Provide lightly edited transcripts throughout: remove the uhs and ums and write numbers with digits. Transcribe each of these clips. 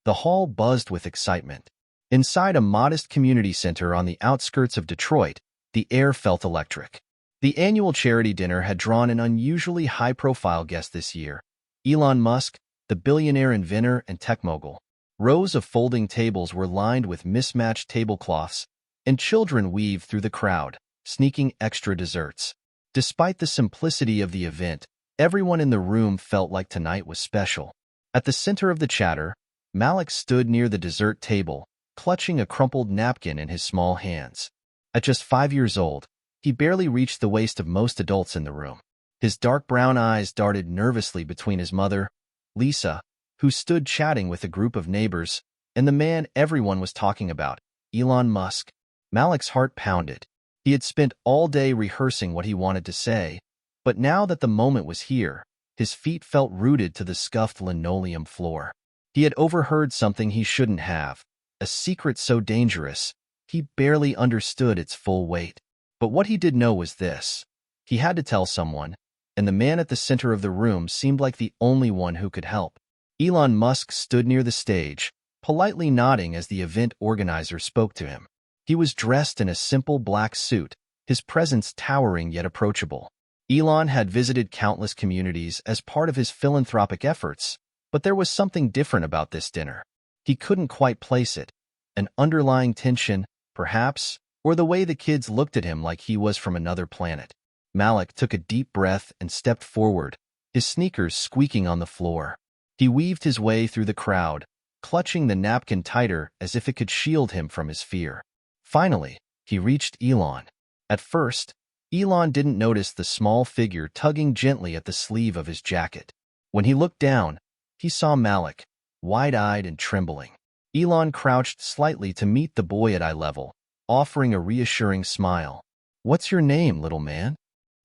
The hall buzzed with excitement. Inside a modest community center on the outskirts of Detroit, the air felt electric. The annual charity dinner had drawn an unusually high-profile guest this year, Elon Musk, the billionaire inventor and tech mogul. Rows of folding tables were lined with mismatched tablecloths, and children weaved through the crowd, sneaking extra desserts. Despite the simplicity of the event, everyone in the room felt like tonight was special. At the center of the chatter, Malik stood near the dessert table, clutching a crumpled napkin in his small hands. At just 5 years old, he barely reached the waist of most adults in the room. His dark brown eyes darted nervously between his mother, Lisa, who stood chatting with a group of neighbors, and the man everyone was talking about, Elon Musk. Malik's heart pounded. He had spent all day rehearsing what he wanted to say, but now that the moment was here, his feet felt rooted to the scuffed linoleum floor. He had overheard something he shouldn't have, a secret so dangerous, he barely understood its full weight. But what he did know was this. He had to tell someone, and the man at the center of the room seemed like the only one who could help. Elon Musk stood near the stage, politely nodding as the event organizer spoke to him. He was dressed in a simple black suit, his presence towering yet approachable. Elon had visited countless communities as part of his philanthropic efforts, but there was something different about this dinner. He couldn't quite place it. An underlying tension, perhaps, or the way the kids looked at him like he was from another planet. Malik took a deep breath and stepped forward, his sneakers squeaking on the floor. He weaved his way through the crowd, clutching the napkin tighter as if it could shield him from his fear. Finally, he reached Elon. At first, Elon didn't notice the small figure tugging gently at the sleeve of his jacket. When he looked down, he saw Malik, wide-eyed and trembling. Elon crouched slightly to meet the boy at eye level, offering a reassuring smile. "What's your name, little man?"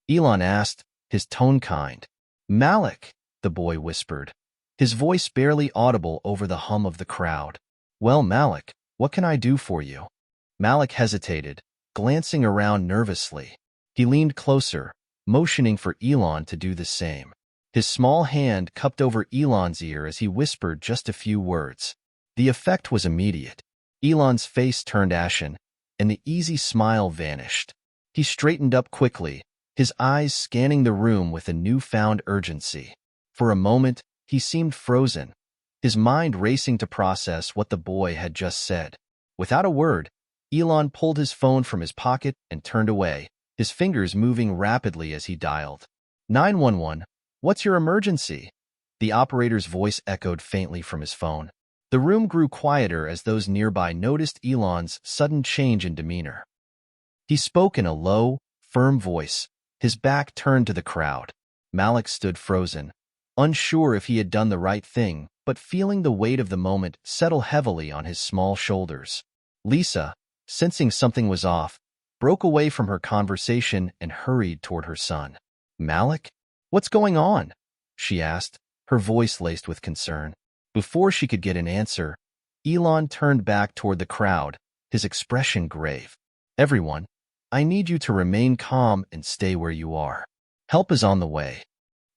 Elon asked, his tone kind. "Malik," the boy whispered, his voice barely audible over the hum of the crowd. "Well, Malik, what can I do for you?" Malik hesitated, glancing around nervously. He leaned closer, motioning for Elon to do the same. His small hand cupped over Elon's ear as he whispered just a few words. The effect was immediate. Elon's face turned ashen, and the easy smile vanished. He straightened up quickly, his eyes scanning the room with a newfound urgency. For a moment, he seemed frozen, his mind racing to process what the boy had just said. Without a word, Elon pulled his phone from his pocket and turned away, his fingers moving rapidly as he dialed. 911, what's your emergency? The operator's voice echoed faintly from his phone. The room grew quieter as those nearby noticed Elon's sudden change in demeanor. He spoke in a low, firm voice, his back turned to the crowd. Malik stood frozen, unsure if he had done the right thing, but feeling the weight of the moment settle heavily on his small shoulders. Lisa, sensing something was off, broke away from her conversation and hurried toward her son. "Malik? What's going on?" she asked, her voice laced with concern. Before she could get an answer, Elon turned back toward the crowd, his expression grave. "Everyone, I need you to remain calm and stay where you are. Help is on the way."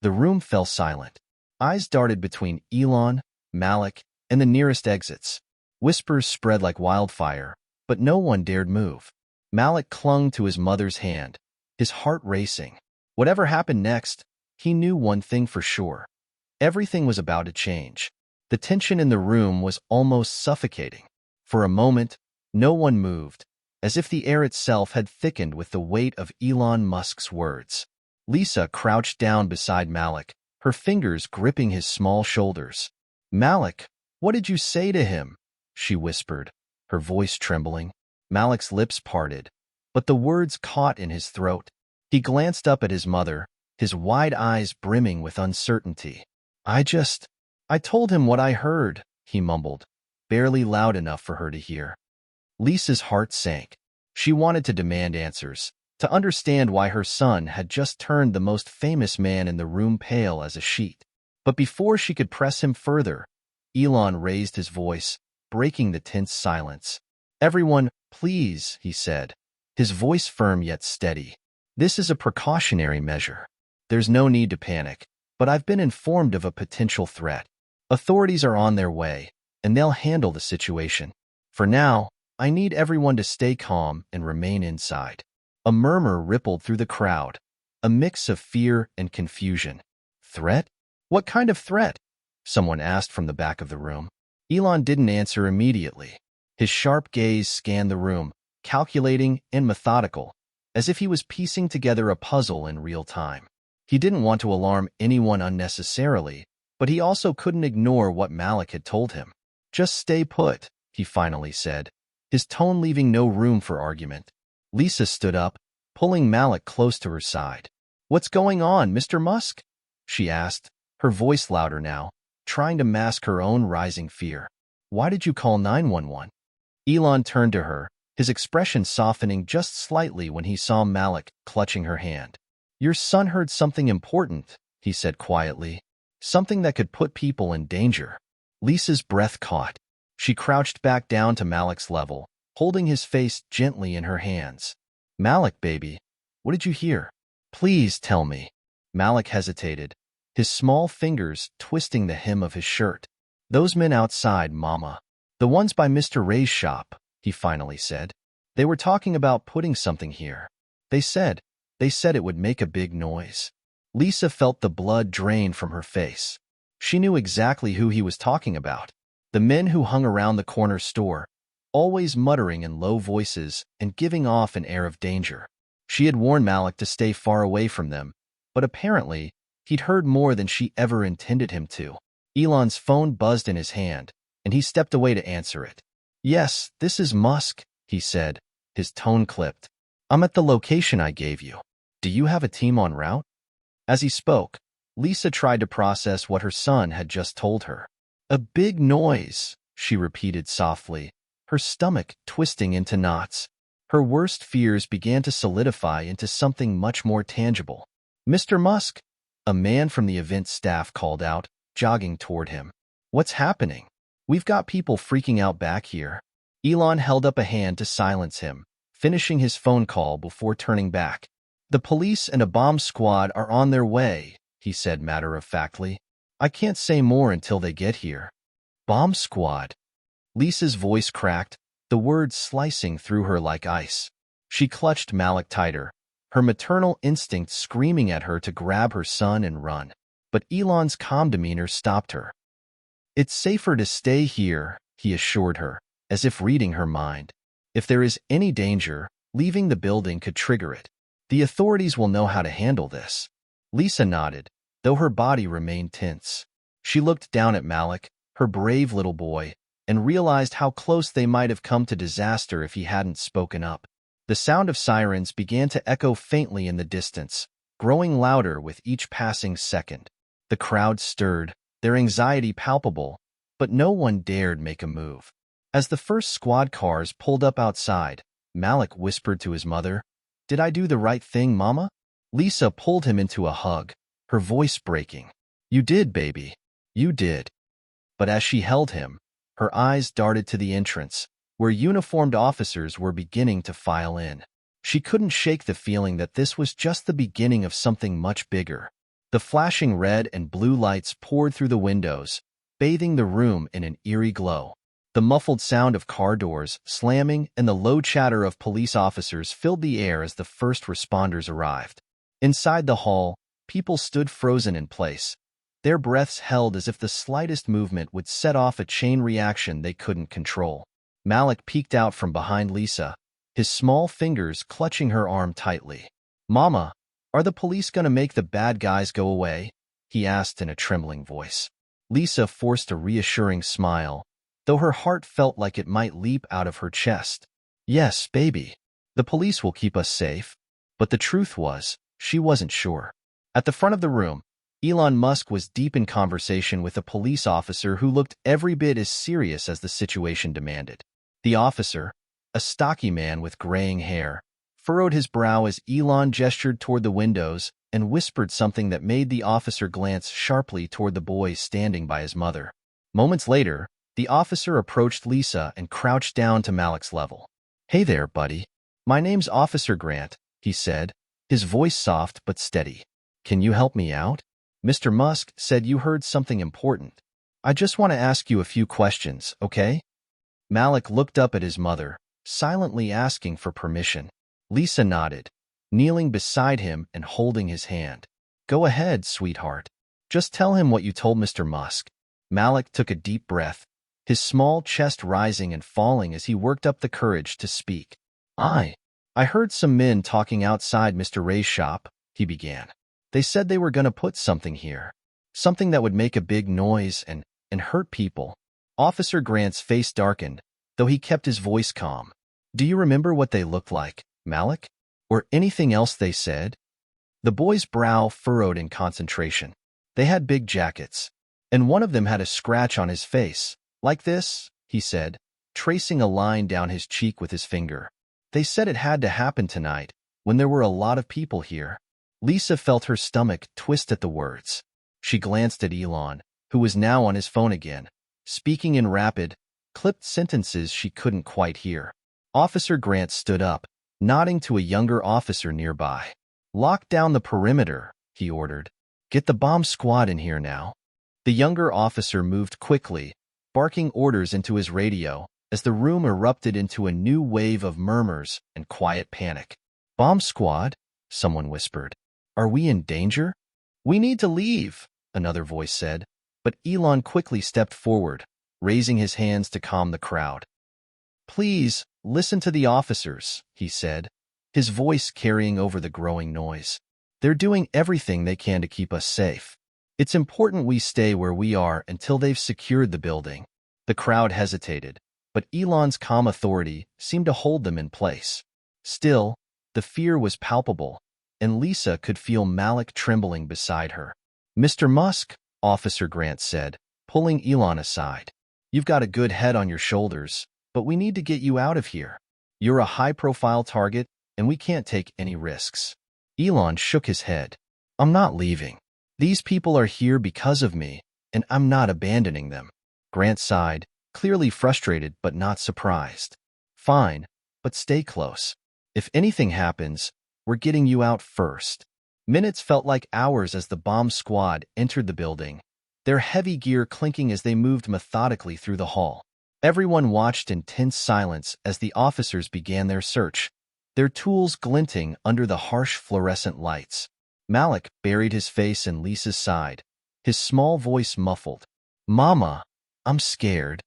The room fell silent. Eyes darted between Elon, Malik, and the nearest exits. Whispers spread like wildfire, but no one dared move. Malik clung to his mother's hand, his heart racing. Whatever happened next, he knew one thing for sure. Everything was about to change. The tension in the room was almost suffocating. For a moment, no one moved, as if the air itself had thickened with the weight of Elon Musk's words. Lisa crouched down beside Malik, her fingers gripping his small shoulders. "Malik, what did you say to him?" she whispered, her voice trembling. Malik's lips parted, but the words caught in his throat. He glanced up at his mother, his wide eyes brimming with uncertainty. I told him what I heard," he mumbled, barely loud enough for her to hear. Lisa's heart sank. She wanted to demand answers, to understand why her son had just turned the most famous man in the room pale as a sheet. But before she could press him further, Elon raised his voice, breaking the tense silence. "Everyone, please," he said, his voice firm yet steady. "This is a precautionary measure. There's no need to panic, but I've been informed of a potential threat. Authorities are on their way, and they'll handle the situation. For now, I need everyone to stay calm and remain inside." A murmur rippled through the crowd, a mix of fear and confusion. "Threat? What kind of threat?" someone asked from the back of the room. Elon didn't answer immediately. His sharp gaze scanned the room, calculating and methodical, as if he was piecing together a puzzle in real time. He didn't want to alarm anyone unnecessarily, but he also couldn't ignore what Malik had told him. "Just stay put," he finally said, his tone leaving no room for argument. Lisa stood up, pulling Malik close to her side. "What's going on, Mr. Musk?" she asked, her voice louder now, trying to mask her own rising fear. "Why did you call 911? Elon turned to her, his expression softening just slightly when he saw Malik clutching her hand. "Your son heard something important," he said quietly, "something that could put people in danger." Lisa's breath caught. She crouched back down to Malik's level, holding his face gently in her hands. "Malik, baby, what did you hear? Please tell me." Malik hesitated, his small fingers twisting the hem of his shirt. "Those men outside, Mama. The ones by Mr. Ray's shop," he finally said. "They were talking about putting something here. They said it would make a big noise." Lisa felt the blood drain from her face. She knew exactly who he was talking about. The men who hung around the corner store, always muttering in low voices and giving off an air of danger. She had warned Malik to stay far away from them, but apparently, he'd heard more than she ever intended him to. Elon's phone buzzed in his hand, and he stepped away to answer it. "Yes, this is Musk," he said, his tone clipped. "I'm at the location I gave you. Do you have a team en route?" As he spoke, Lisa tried to process what her son had just told her. "A big noise," she repeated softly, her stomach twisting into knots. Her worst fears began to solidify into something much more tangible. "Mr. Musk," a man from the event staff called out, jogging toward him. "What's happening? We've got people freaking out back here." Elon held up a hand to silence him, finishing his phone call before turning back. "The police and a bomb squad are on their way," he said matter-of-factly. "I can't say more until they get here." "Bomb squad?" Lisa's voice cracked, the words slicing through her like ice. She clutched Malik tighter, her maternal instinct screaming at her to grab her son and run. But Elon's calm demeanor stopped her. "It's safer to stay here," he assured her, as if reading her mind. "If there is any danger, leaving the building could trigger it. The authorities will know how to handle this." Lisa nodded, though her body remained tense. She looked down at Malik, her brave little boy, and realized how close they might have come to disaster if he hadn't spoken up. The sound of sirens began to echo faintly in the distance, growing louder with each passing second. The crowd stirred, their anxiety palpable, but no one dared make a move. As the first squad cars pulled up outside, Malik whispered to his mother, "Did I do the right thing, Mama?" Lisa pulled him into a hug, her voice breaking. "You did, baby. You did." But as she held him, her eyes darted to the entrance, where uniformed officers were beginning to file in. She couldn't shake the feeling that this was just the beginning of something much bigger. The flashing red and blue lights poured through the windows, bathing the room in an eerie glow. The muffled sound of car doors slamming and the low chatter of police officers filled the air as the first responders arrived. Inside the hall, people stood frozen in place, their breaths held as if the slightest movement would set off a chain reaction they couldn't control. Malik peeked out from behind Lisa, his small fingers clutching her arm tightly. "Mama, are the police going to make the bad guys go away?" he asked in a trembling voice. Lisa forced a reassuring smile, though her heart felt like it might leap out of her chest. "Yes, baby. The police will keep us safe." But the truth was, she wasn't sure. At the front of the room, Elon Musk was deep in conversation with a police officer who looked every bit as serious as the situation demanded. The officer, a stocky man with graying hair, furrowed his brow as Elon gestured toward the windows and whispered something that made the officer glance sharply toward the boy standing by his mother. Moments later, the officer approached Lisa and crouched down to Malik's level. "Hey there, buddy. My name's Officer Grant," he said, his voice soft but steady. "Can you help me out? Mr. Musk said you heard something important." I just want to ask you a few questions, okay? Malik looked up at his mother, silently asking for permission. Lisa nodded, kneeling beside him and holding his hand. Go ahead, sweetheart. Just tell him what you told Mr. Musk. Malik took a deep breath, his small chest rising and falling as he worked up the courage to speak. I heard some men talking outside Mr. Ray's shop, he began. They said they were going to put something here. Something that would make a big noise and hurt people. Officer Grant's face darkened, though he kept his voice calm. Do you remember what they looked like, Malik? Or anything else they said? The boy's brow furrowed in concentration. They had big jackets, and one of them had a scratch on his face. Like this, he said, tracing a line down his cheek with his finger. They said it had to happen tonight, when there were a lot of people here. Lisa felt her stomach twist at the words. She glanced at Elon, who was now on his phone again, speaking in rapid, clipped sentences she couldn't quite hear. Officer Grant stood up, nodding to a younger officer nearby. Lock down the perimeter, he ordered. Get the bomb squad in here now. The younger officer moved quickly, barking orders into his radio, as the room erupted into a new wave of murmurs and quiet panic. Bomb squad? Someone whispered. Are we in danger? We need to leave, another voice said, but Elon quickly stepped forward, raising his hands to calm the crowd. Please, listen to the officers, he said, his voice carrying over the growing noise. They're doing everything they can to keep us safe. It's important we stay where we are until they've secured the building. The crowd hesitated, but Elon's calm authority seemed to hold them in place. Still, the fear was palpable, and Lisa could feel Malik trembling beside her. Mr. Musk, Officer Grant said, pulling Elon aside. You've got a good head on your shoulders, but we need to get you out of here. You're a high-profile target, and we can't take any risks. Elon shook his head. I'm not leaving. These people are here because of me, and I'm not abandoning them. Grant sighed, clearly frustrated but not surprised. Fine, but stay close. If anything happens, we're getting you out first. Minutes felt like hours as the bomb squad entered the building, their heavy gear clinking as they moved methodically through the hall. Everyone watched in tense silence as the officers began their search, their tools glinting under the harsh fluorescent lights. Malik buried his face in Lisa's side, his small voice muffled. Mama, I'm scared.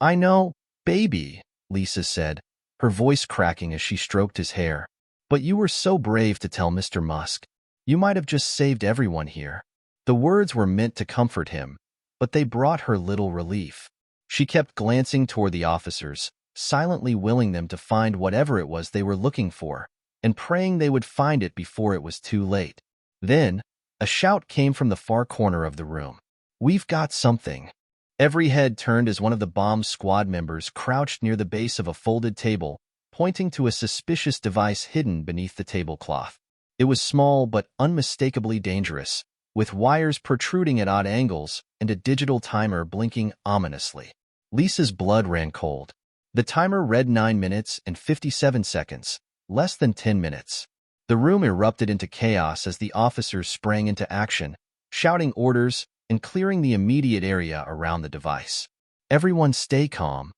I know, baby, Lisa said, her voice cracking as she stroked his hair. But you were so brave to tell Mr. Musk. You might have just saved everyone here. The words were meant to comfort him, but they brought her little relief. She kept glancing toward the officers, silently willing them to find whatever it was they were looking for, and praying they would find it before it was too late. Then, a shout came from the far corner of the room. We've got something. Every head turned as one of the bomb squad members crouched near the base of a folded table, pointing to a suspicious device hidden beneath the tablecloth. It was small but unmistakably dangerous, with wires protruding at odd angles and a digital timer blinking ominously. Lisa's blood ran cold. The timer read 9 minutes and 57 seconds, less than 10 minutes. The room erupted into chaos as the officers sprang into action, shouting orders and clearing the immediate area around the device. Everyone stay calm,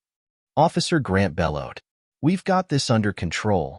Officer Grant bellowed. We've got this under control.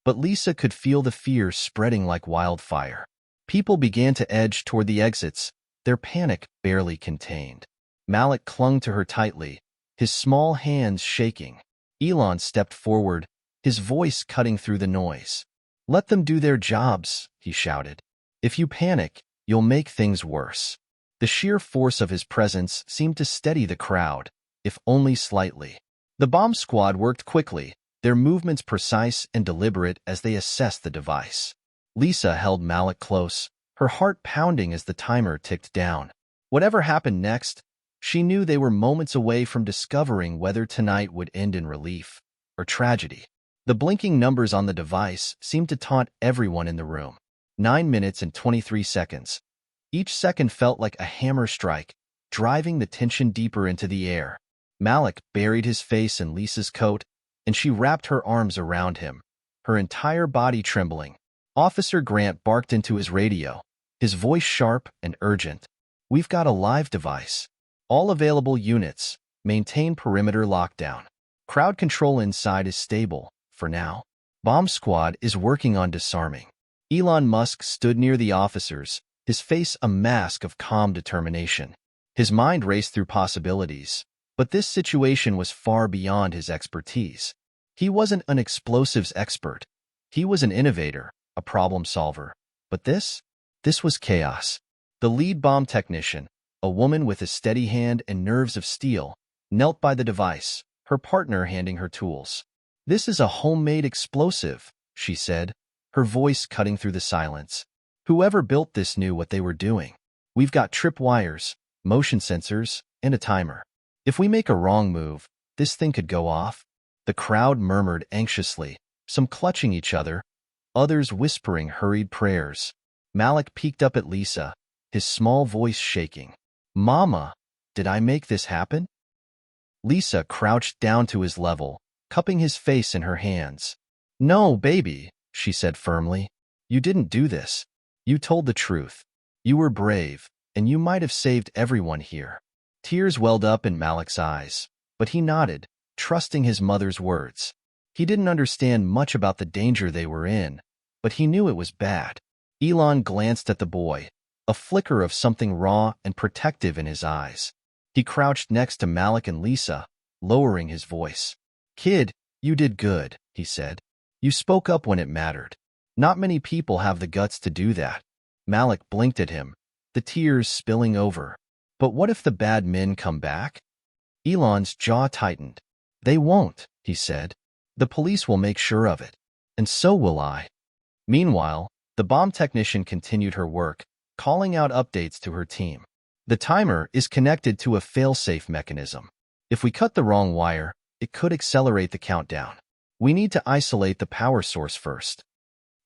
But Lisa could feel the fear spreading like wildfire. People began to edge toward the exits, their panic barely contained. Malik clung to her tightly, his small hands shaking. Elon stepped forward, his voice cutting through the noise. Let them do their jobs, he shouted. If you panic, you'll make things worse. The sheer force of his presence seemed to steady the crowd, if only slightly. The bomb squad worked quickly, their movements precise and deliberate as they assessed the device. Lisa held Malik close, her heart pounding as the timer ticked down. Whatever happened next, she knew they were moments away from discovering whether tonight would end in relief or tragedy. The blinking numbers on the device seemed to taunt everyone in the room. 9 minutes and 23 seconds. Each second felt like a hammer strike, driving the tension deeper into the air. Malik buried his face in Lisa's coat, and she wrapped her arms around him, her entire body trembling. Officer Grant barked into his radio, his voice sharp and urgent. We've got a live device. All available units. Maintain perimeter lockdown. Crowd control inside is stable, for now. Bomb squad is working on disarming. Elon Musk stood near the officers, his face a mask of calm determination. His mind raced through possibilities, but this situation was far beyond his expertise. He wasn't an explosives expert. He was an innovator, a problem solver. But this was chaos. The lead bomb technician, a woman with a steady hand and nerves of steel, knelt by the device, her partner handing her tools. "This is a homemade explosive," she said, her voice cutting through the silence. "Whoever built this knew what they were doing. We've got trip wires, motion sensors, and a timer. If we make a wrong move, this thing could go off." The crowd murmured anxiously, some clutching each other, others whispering hurried prayers. Malik peeked up at Lisa, his small voice shaking. "Mama, did I make this happen?" Lisa crouched down to his level, cupping his face in her hands. "No, baby," she said firmly. "You didn't do this. You told the truth. You were brave, and you might have saved everyone here." Tears welled up in Malik's eyes, but he nodded, trusting his mother's words. He didn't understand much about the danger they were in, but he knew it was bad. Elon glanced at the boy, a flicker of something raw and protective in his eyes. He crouched next to Malik and Lisa, lowering his voice. "Kid, you did good," he said. "You spoke up when it mattered. Not many people have the guts to do that." Malik blinked at him, the tears spilling over. "But what if the bad men come back?" Elon's jaw tightened. "They won't," he said. "The police will make sure of it. And so will I." Meanwhile, the bomb technician continued her work, calling out updates to her team. "The timer is connected to a fail-safe mechanism. If we cut the wrong wire, it could accelerate the countdown. We need to isolate the power source first."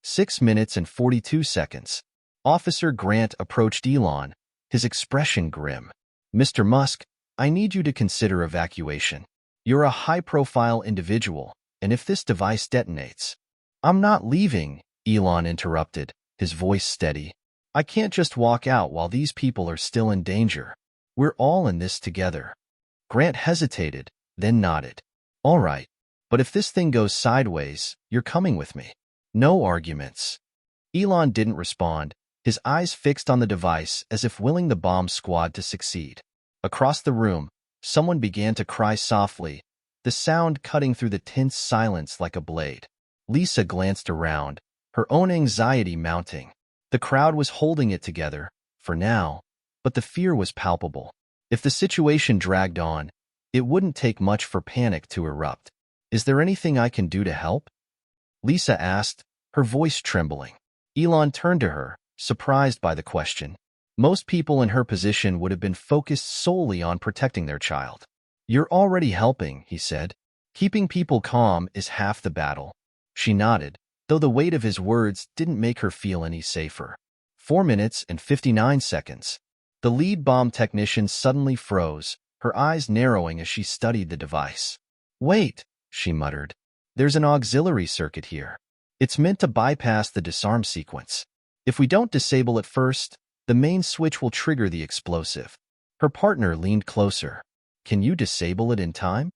6 minutes and 42 seconds. Officer Grant approached Elon, his expression grim. "Mr. Musk, I need you to consider evacuation. You're a high-profile individual, and if this device detonates—" "I'm not leaving," Elon interrupted, his voice steady. "I can't just walk out while these people are still in danger. We're all in this together." Grant hesitated, then nodded. "All right, but if this thing goes sideways, you're coming with me." "No arguments." Elon didn't respond, his eyes fixed on the device as if willing the bomb squad to succeed. Across the room, someone began to cry softly, the sound cutting through the tense silence like a blade. Lisa glanced around, her own anxiety mounting. The crowd was holding it together, for now, but the fear was palpable. If the situation dragged on, it wouldn't take much for panic to erupt. "Is there anything I can do to help?" Lisa asked, her voice trembling. Elon turned to her, surprised by the question. Most people in her position would have been focused solely on protecting their child. "You're already helping," he said. "Keeping people calm is half the battle." She nodded, though the weight of his words didn't make her feel any safer. 4 minutes and 59 seconds. The lead bomb technician suddenly froze, her eyes narrowing as she studied the device. "Wait," she muttered. "There's an auxiliary circuit here. It's meant to bypass the disarm sequence. If we don't disable it first, the main switch will trigger the explosive." Her partner leaned closer. "Can you disable it in time?"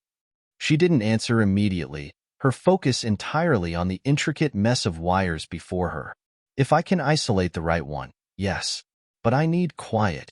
She didn't answer immediately, her focus entirely on the intricate mess of wires before her. "If I can isolate the right one, yes. But I need quiet."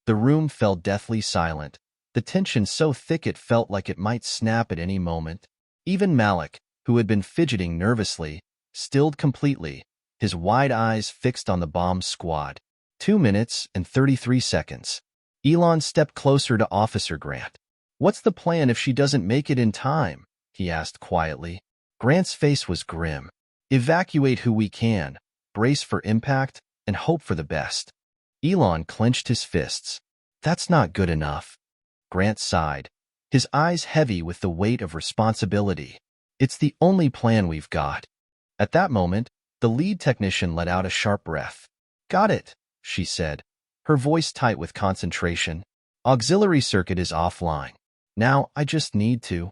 The room fell deathly silent, the tension so thick it felt like it might snap at any moment. Even Malik, who had been fidgeting nervously, stilled completely, his wide eyes fixed on the bomb squad. 2 minutes and 33 seconds. Elon stepped closer to Officer Grant. "What's the plan if she doesn't make it in time?" he asked quietly. Grant's face was grim. "Evacuate who we can, brace for impact, and hope for the best." Elon clenched his fists. "That's not good enough." Grant sighed, his eyes heavy with the weight of responsibility. "It's the only plan we've got." At that moment, the lead technician let out a sharp breath. "Got it," she said, her voice tight with concentration. "Auxiliary circuit is offline. Now I just need to—"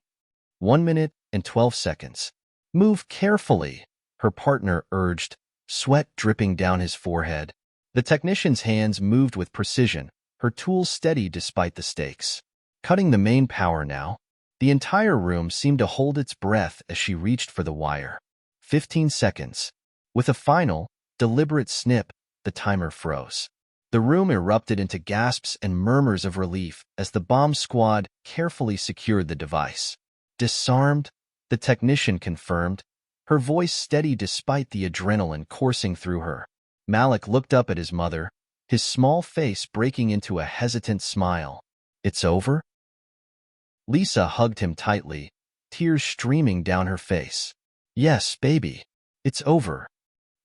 1 minute and 12 seconds. "Move carefully," her partner urged, sweat dripping down his forehead. The technician's hands moved with precision, her tools steady despite the stakes. Cutting the main power now. The entire room seemed to hold its breath as she reached for the wire. 15 seconds. With a final, deliberate snip, the timer froze. The room erupted into gasps and murmurs of relief as the bomb squad carefully secured the device. Disarmed, the technician confirmed, her voice steady despite the adrenaline coursing through her. Malik looked up at his mother, his small face breaking into a hesitant smile. "It's over?" Lisa hugged him tightly, tears streaming down her face. "Yes, baby. It's over."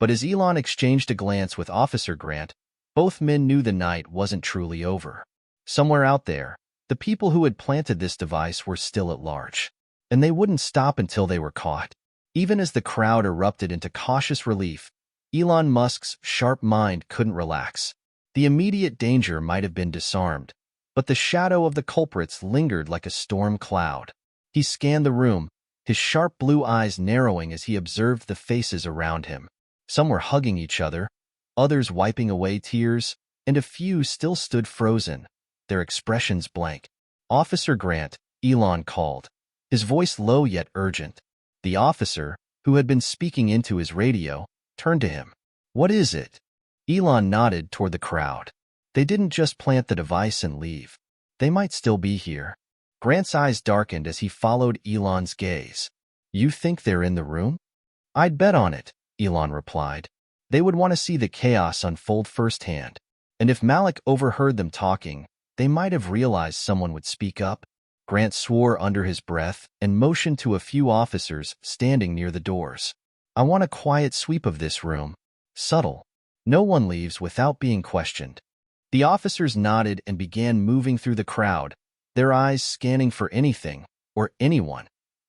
But as Elon exchanged a glance with Officer Grant, both men knew the night wasn't truly over. Somewhere out there, the people who had planted this device were still at large, and they wouldn't stop until they were caught. Even as the crowd erupted into cautious relief, Elon Musk's sharp mind couldn't relax. The immediate danger might have been disarmed, but the shadow of the culprits lingered like a storm cloud. He scanned the room, his sharp blue eyes narrowing as he observed the faces around him. Some were hugging each other, others wiping away tears, and a few still stood frozen, their expressions blank. "Officer Grant," Elon called, his voice low yet urgent. The officer, who had been speaking into his radio, turned to him. "What is it?" Elon nodded toward the crowd. "They didn't just plant the device and leave. They might still be here." Grant's eyes darkened as he followed Elon's gaze. "You think they're in the room?" "I'd bet on it," Elon replied. "They would want to see the chaos unfold firsthand. And if Malik overheard them talking, they might have realized someone would speak up." Grant swore under his breath and motioned to a few officers standing near the doors. "I want a quiet sweep of this room. Subtle. No one leaves without being questioned." The officers nodded and began moving through the crowd, their eyes scanning for anything, or anyone,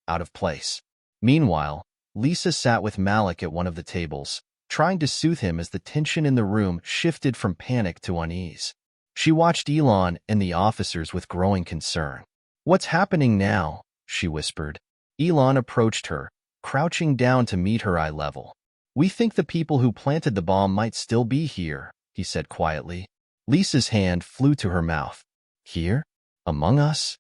out of place. Meanwhile, Lisa sat with Malik at one of the tables, trying to soothe him as the tension in the room shifted from panic to unease. She watched Elon and the officers with growing concern. "What's happening now?" she whispered. Elon approached her, crouching down to meet her eye level. "We think the people who planted the bomb might still be here," he said quietly. Lisa's hand flew to her mouth. "Here? Among us?"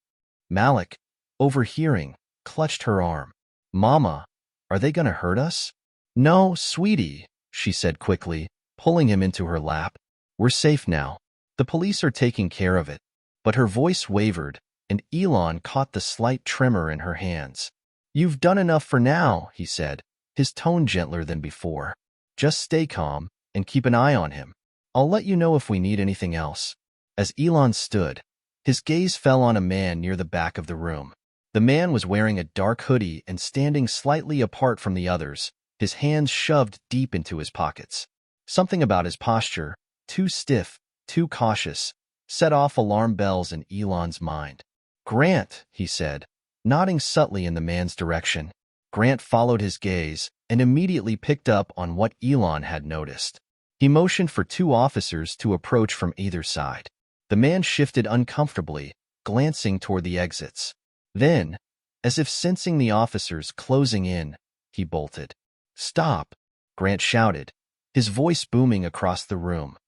Malik, overhearing, clutched her arm. "Mama, are they gonna hurt us?" "No, sweetie," she said quickly, pulling him into her lap. "We're safe now. The police are taking care of it." But her voice wavered, and Elon caught the slight tremor in her hands. "You've done enough for now," he said, his tone gentler than before. "Just stay calm and keep an eye on him. I'll let you know if we need anything else." As Elon stood, his gaze fell on a man near the back of the room. The man was wearing a dark hoodie and standing slightly apart from the others, his hands shoved deep into his pockets. Something about his posture, too stiff, too cautious, set off alarm bells in Elon's mind. "Grant," he said, nodding subtly in the man's direction. Grant followed his gaze and immediately picked up on what Elon had noticed. He motioned for two officers to approach from either side. The man shifted uncomfortably, glancing toward the exits. Then, as if sensing the officers closing in, he bolted. "Stop!" Grant shouted, his voice booming across the room.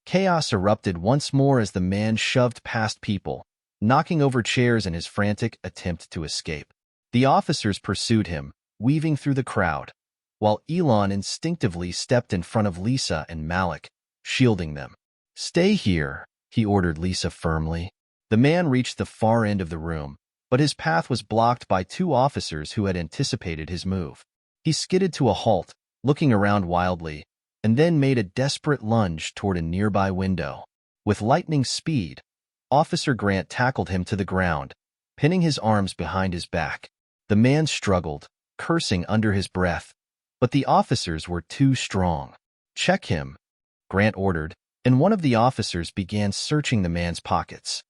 Chaos erupted once more as the man shoved past people, knocking over chairs in his frantic attempt to escape. The officers pursued him, weaving through the crowd, while Elon instinctively stepped in front of Lisa and Malik, shielding them. "Stay here," he ordered Lisa firmly. The man reached the far end of the room, but his path was blocked by two officers who had anticipated his move. He skidded to a halt, looking around wildly, and then made a desperate lunge toward a nearby window. With lightning speed, Officer Grant tackled him to the ground, pinning his arms behind his back. The man struggled, cursing under his breath, but the officers were too strong. "Check him," Grant ordered, and one of the officers began searching the man's pockets.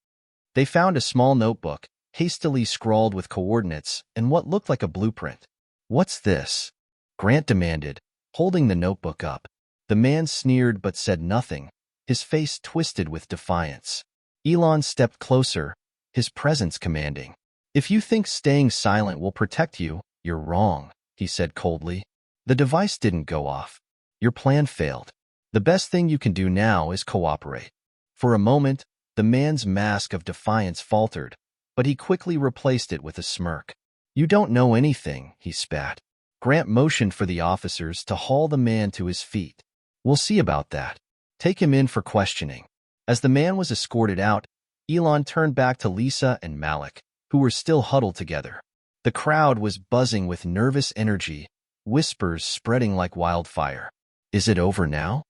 They found a small notebook, hastily scrawled with coordinates and what looked like a blueprint. "What's this?" Grant demanded, holding the notebook up. The man sneered but said nothing, his face twisted with defiance. Elon stepped closer, his presence commanding. "If you think staying silent will protect you, you're wrong," he said coldly. "The device didn't go off. Your plan failed. The best thing you can do now is cooperate." For a moment, The man's mask of defiance faltered, but he quickly replaced it with a smirk. "You don't know anything," he spat. Grant motioned for the officers to haul the man to his feet. "We'll see about that. Take him in for questioning." As the man was escorted out, Elon turned back to Lisa and Malik, who were still huddled together. The crowd was buzzing with nervous energy, whispers spreading like wildfire. "Is it over now?"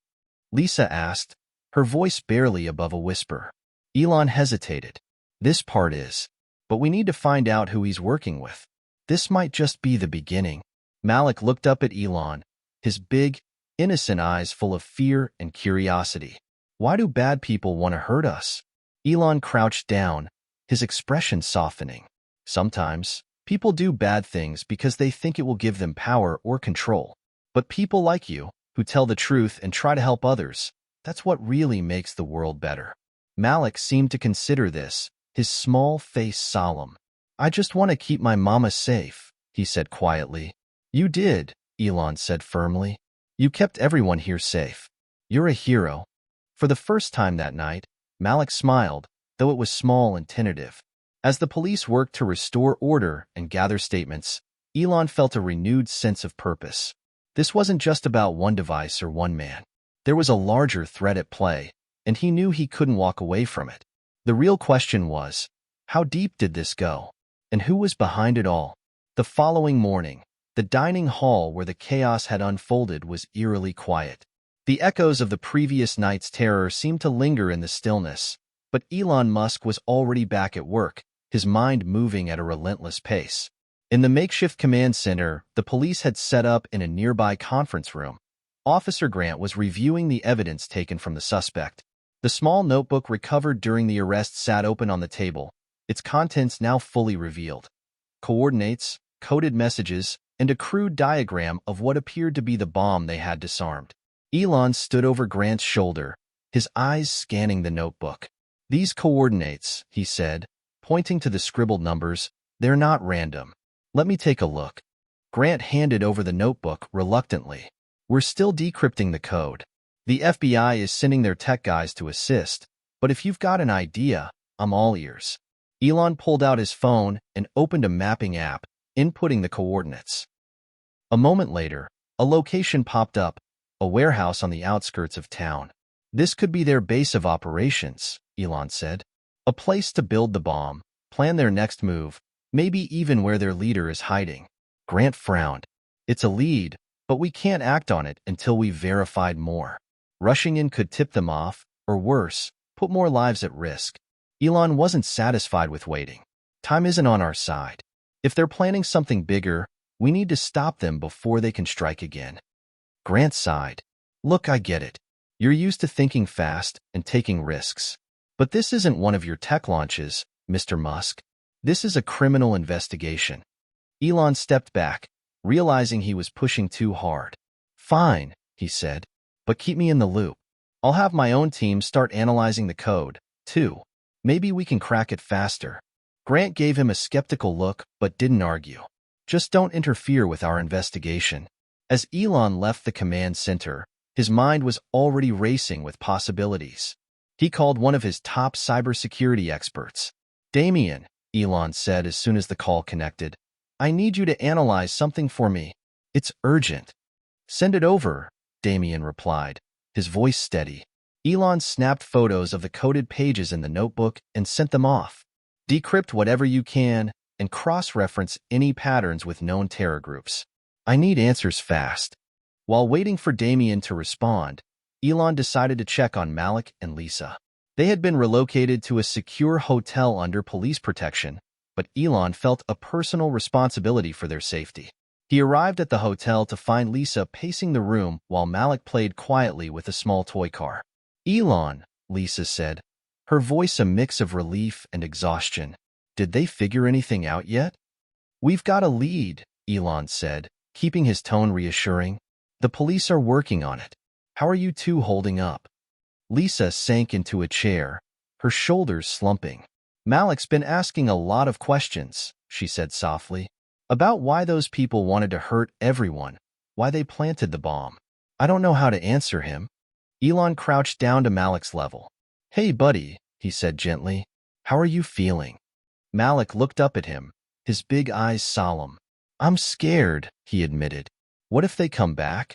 Lisa asked, her voice barely above a whisper. Elon hesitated. "This part is. But we need to find out who he's working with. This might just be the beginning." Malik looked up at Elon, his big, innocent eyes full of fear and curiosity. "Why do bad people want to hurt us?" Elon crouched down, his expression softening. "Sometimes, people do bad things because they think it will give them power or control. But people like you, who tell the truth and try to help others, that's what really makes the world better." Malik seemed to consider this, his small face solemn. "I just want to keep my mama safe," he said quietly. "You did," Elon said firmly. "You kept everyone here safe. You're a hero." For the first time that night, Malik smiled, though it was small and tentative. As the police worked to restore order and gather statements, Elon felt a renewed sense of purpose. This wasn't just about one device or one man. There was a larger threat at play, and he knew he couldn't walk away from it. The real question was, how deep did this go? And who was behind it all? The following morning, the dining hall where the chaos had unfolded was eerily quiet. The echoes of the previous night's terror seemed to linger in the stillness, but Elon Musk was already back at work, his mind moving at a relentless pace. In the makeshift command center, the police had set up in a nearby conference room. Officer Grant was reviewing the evidence taken from the suspect. The small notebook recovered during the arrest sat open on the table, its contents now fully revealed. Coordinates, coded messages, and a crude diagram of what appeared to be the bomb they had disarmed. Elon stood over Grant's shoulder, his eyes scanning the notebook. "These coordinates," he said, pointing to the scribbled numbers, "they're not random. Let me take a look." Grant handed over the notebook reluctantly. "We're still decrypting the code. The FBI is sending their tech guys to assist, but if you've got an idea, I'm all ears." Elon pulled out his phone and opened a mapping app, inputting the coordinates. A moment later, a location popped up, a warehouse on the outskirts of town. "This could be their base of operations," Elon said. "A place to build the bomb, plan their next move, maybe even where their leader is hiding." Grant frowned. "It's a lead, but we can't act on it until we've verified more. Rushing in could tip them off, or worse, put more lives at risk." Elon wasn't satisfied with waiting. "Time isn't on our side. If they're planning something bigger, we need to stop them before they can strike again." Grant sighed. "Look, I get it. You're used to thinking fast and taking risks. But this isn't one of your tech launches, Mr. Musk. This is a criminal investigation." Elon stepped back, realizing he was pushing too hard. "Fine," he said, "but keep me in the loop. I'll have my own team start analyzing the code, too. Maybe we can crack it faster." Grant gave him a skeptical look but didn't argue. "Just don't interfere with our investigation." As Elon left the command center, his mind was already racing with possibilities. He called one of his top cybersecurity experts. "Damien," Elon said as soon as the call connected, "I need you to analyze something for me. It's urgent." "Send it over," Damien replied, his voice steady. Elon snapped photos of the coded pages in the notebook and sent them off. "Decrypt whatever you can and cross-reference any patterns with known terror groups. I need answers fast." While waiting for Damien to respond, Elon decided to check on Malik and Lisa. They had been relocated to a secure hotel under police protection, but Elon felt a personal responsibility for their safety. He arrived at the hotel to find Lisa pacing the room while Malik played quietly with a small toy car. "Elon," Lisa said, her voice a mix of relief and exhaustion. "Did they figure anything out yet?" "We've got a lead," Elon said, keeping his tone reassuring. "The police are working on it. How are you two holding up?" Lisa sank into a chair, her shoulders slumping. "Malik's been asking a lot of questions," she said softly, "about why those people wanted to hurt everyone, why they planted the bomb. I don't know how to answer him." Elon crouched down to Malik's level. "Hey, buddy, he said gently. How are you feeling? Malik looked up at him, his big eyes solemn. I'm scared, he admitted. What if they come back?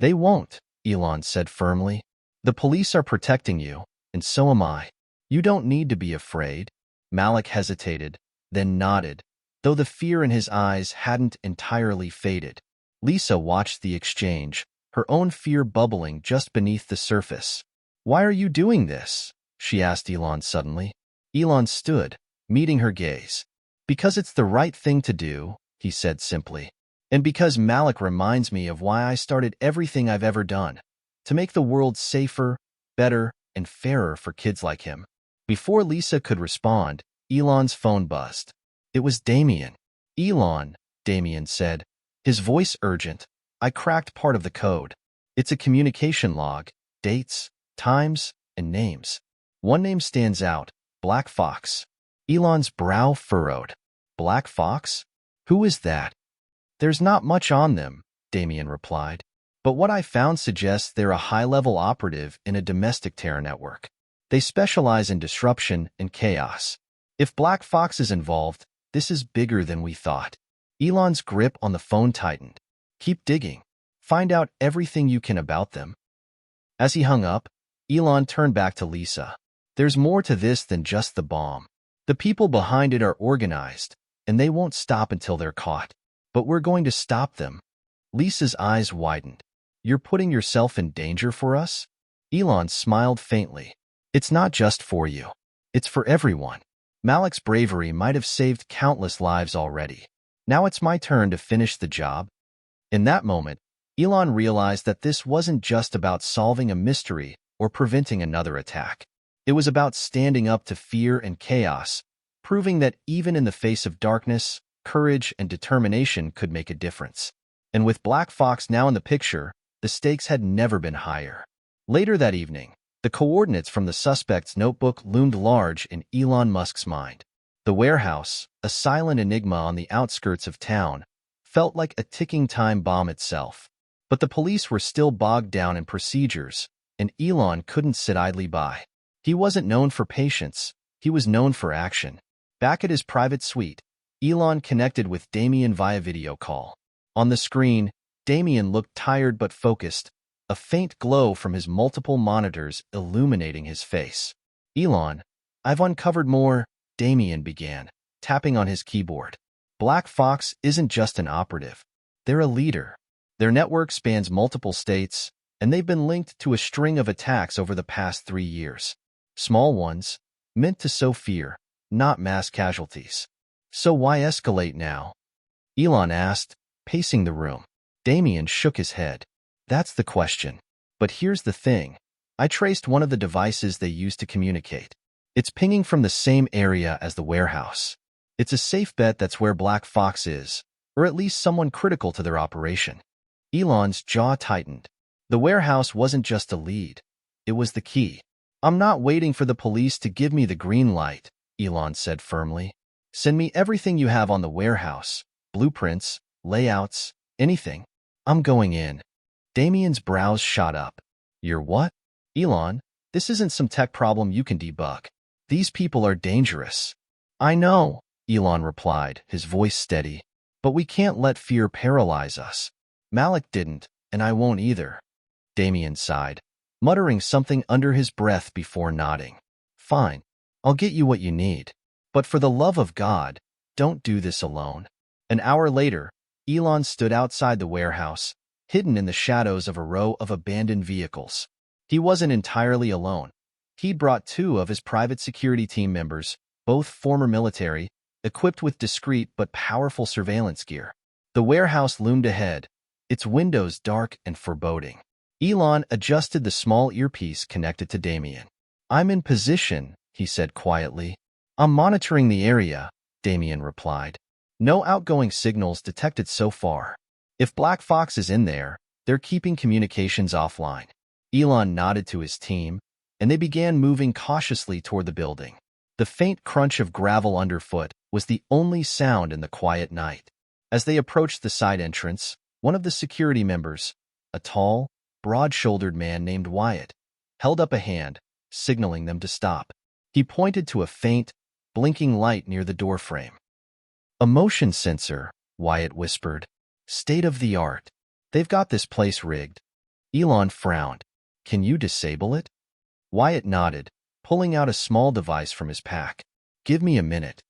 They won't, Elon said firmly. The police are protecting you, and so am I. You don't need to be afraid. Malik hesitated, then nodded, though the fear in his eyes hadn't entirely faded. Lisa watched the exchange, her own fear bubbling just beneath the surface. Why are you doing this? She asked Elon suddenly. Elon stood, meeting her gaze. Because it's the right thing to do, he said simply. And because Malik reminds me of why I started everything I've ever done, to make the world safer, better, and fairer for kids like him. Before Lisa could respond, Elon's phone buzzed. It was Damien. Elon, Damien said, his voice urgent. I cracked part of the code. It's a communication log, dates, times, and names. One name stands out, Black Fox. Elon's brow furrowed. Black Fox? Who is that? There's not much on them, Damien replied. But what I found suggests they're a high-level operative in a domestic terror network. They specialize in disruption and chaos. If Black Fox is involved, this is bigger than we thought. Elon's grip on the phone tightened. Keep digging. Find out everything you can about them. As he hung up, Elon turned back to Lisa. There's more to this than just the bomb. The people behind it are organized, and they won't stop until they're caught. But we're going to stop them. Lisa's eyes widened. You're putting yourself in danger for us? Elon smiled faintly. It's not just for you. It's for everyone. Malik's bravery might have saved countless lives already. Now it's my turn to finish the job. In that moment, Elon realized that this wasn't just about solving a mystery or preventing another attack. It was about standing up to fear and chaos, proving that even in the face of darkness, courage and determination could make a difference. And with Black Fox now in the picture, the stakes had never been higher. Later that evening, the coordinates from the suspect's notebook loomed large in Elon Musk's mind. The warehouse, a silent enigma on the outskirts of town, felt like a ticking time bomb itself. But the police were still bogged down in procedures, and Elon couldn't sit idly by. He wasn't known for patience, he was known for action. Back at his private suite, Elon connected with Damien via video call. On the screen, Damien looked tired but focused, a faint glow from his multiple monitors illuminating his face. Elon, I've uncovered more, Damien began, tapping on his keyboard. Black Fox isn't just an operative. They're a leader. Their network spans multiple states, and they've been linked to a string of attacks over the past 3 years. Small ones, meant to sow fear, not mass casualties. So why escalate now? Elon asked, pacing the room. Damien shook his head. That's the question. But here's the thing. I traced one of the devices they use to communicate. It's pinging from the same area as the warehouse. It's a safe bet that's where Black Fox is, or at least someone critical to their operation. Elon's jaw tightened. The warehouse wasn't just a lead. It was the key. I'm not waiting for the police to give me the green light, Elon said firmly. Send me everything you have on the warehouse, blueprints, layouts, anything. I'm going in. Damien's brows shot up. You're what? Elon, this isn't some tech problem you can debug. These people are dangerous. I know, Elon replied, his voice steady. But we can't let fear paralyze us. Malik didn't, and I won't either. Damien sighed, muttering something under his breath before nodding. Fine, I'll get you what you need. But for the love of God, don't do this alone. An hour later, Elon stood outside the warehouse, hidden in the shadows of a row of abandoned vehicles. He wasn't entirely alone. He'd brought 2 of his private security team members, both former military, equipped with discreet but powerful surveillance gear. The warehouse loomed ahead, its windows dark and foreboding. Elon adjusted the small earpiece connected to Damien. I'm in position, he said quietly. I'm monitoring the area, Damien replied. No outgoing signals detected so far. If Black Fox is in there, they're keeping communications offline. Elon nodded to his team, and they began moving cautiously toward the building. The faint crunch of gravel underfoot was the only sound in the quiet night. As they approached the side entrance, one of the security members, a tall, broad-shouldered man named Wyatt, held up a hand, signaling them to stop. He pointed to a faint, blinking light near the doorframe. A motion sensor, Wyatt whispered. State of the art. They've got this place rigged. Elon frowned. Can you disable it? Wyatt nodded, pulling out a small device from his pack. Give me a minute.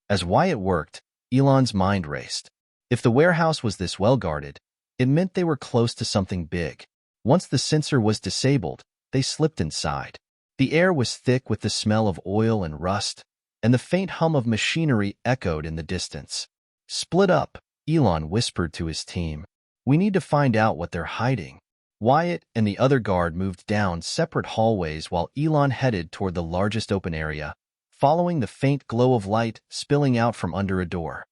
As Wyatt worked, Elon's mind raced. If the warehouse was this well guarded, it meant they were close to something big. Once the sensor was disabled, they slipped inside. The air was thick with the smell of oil and rust, and the faint hum of machinery echoed in the distance. Split up, Elon whispered to his team. We need to find out what they're hiding. Wyatt and the other guard moved down separate hallways while Elon headed toward the largest open area, following the faint glow of light spilling out from under a door.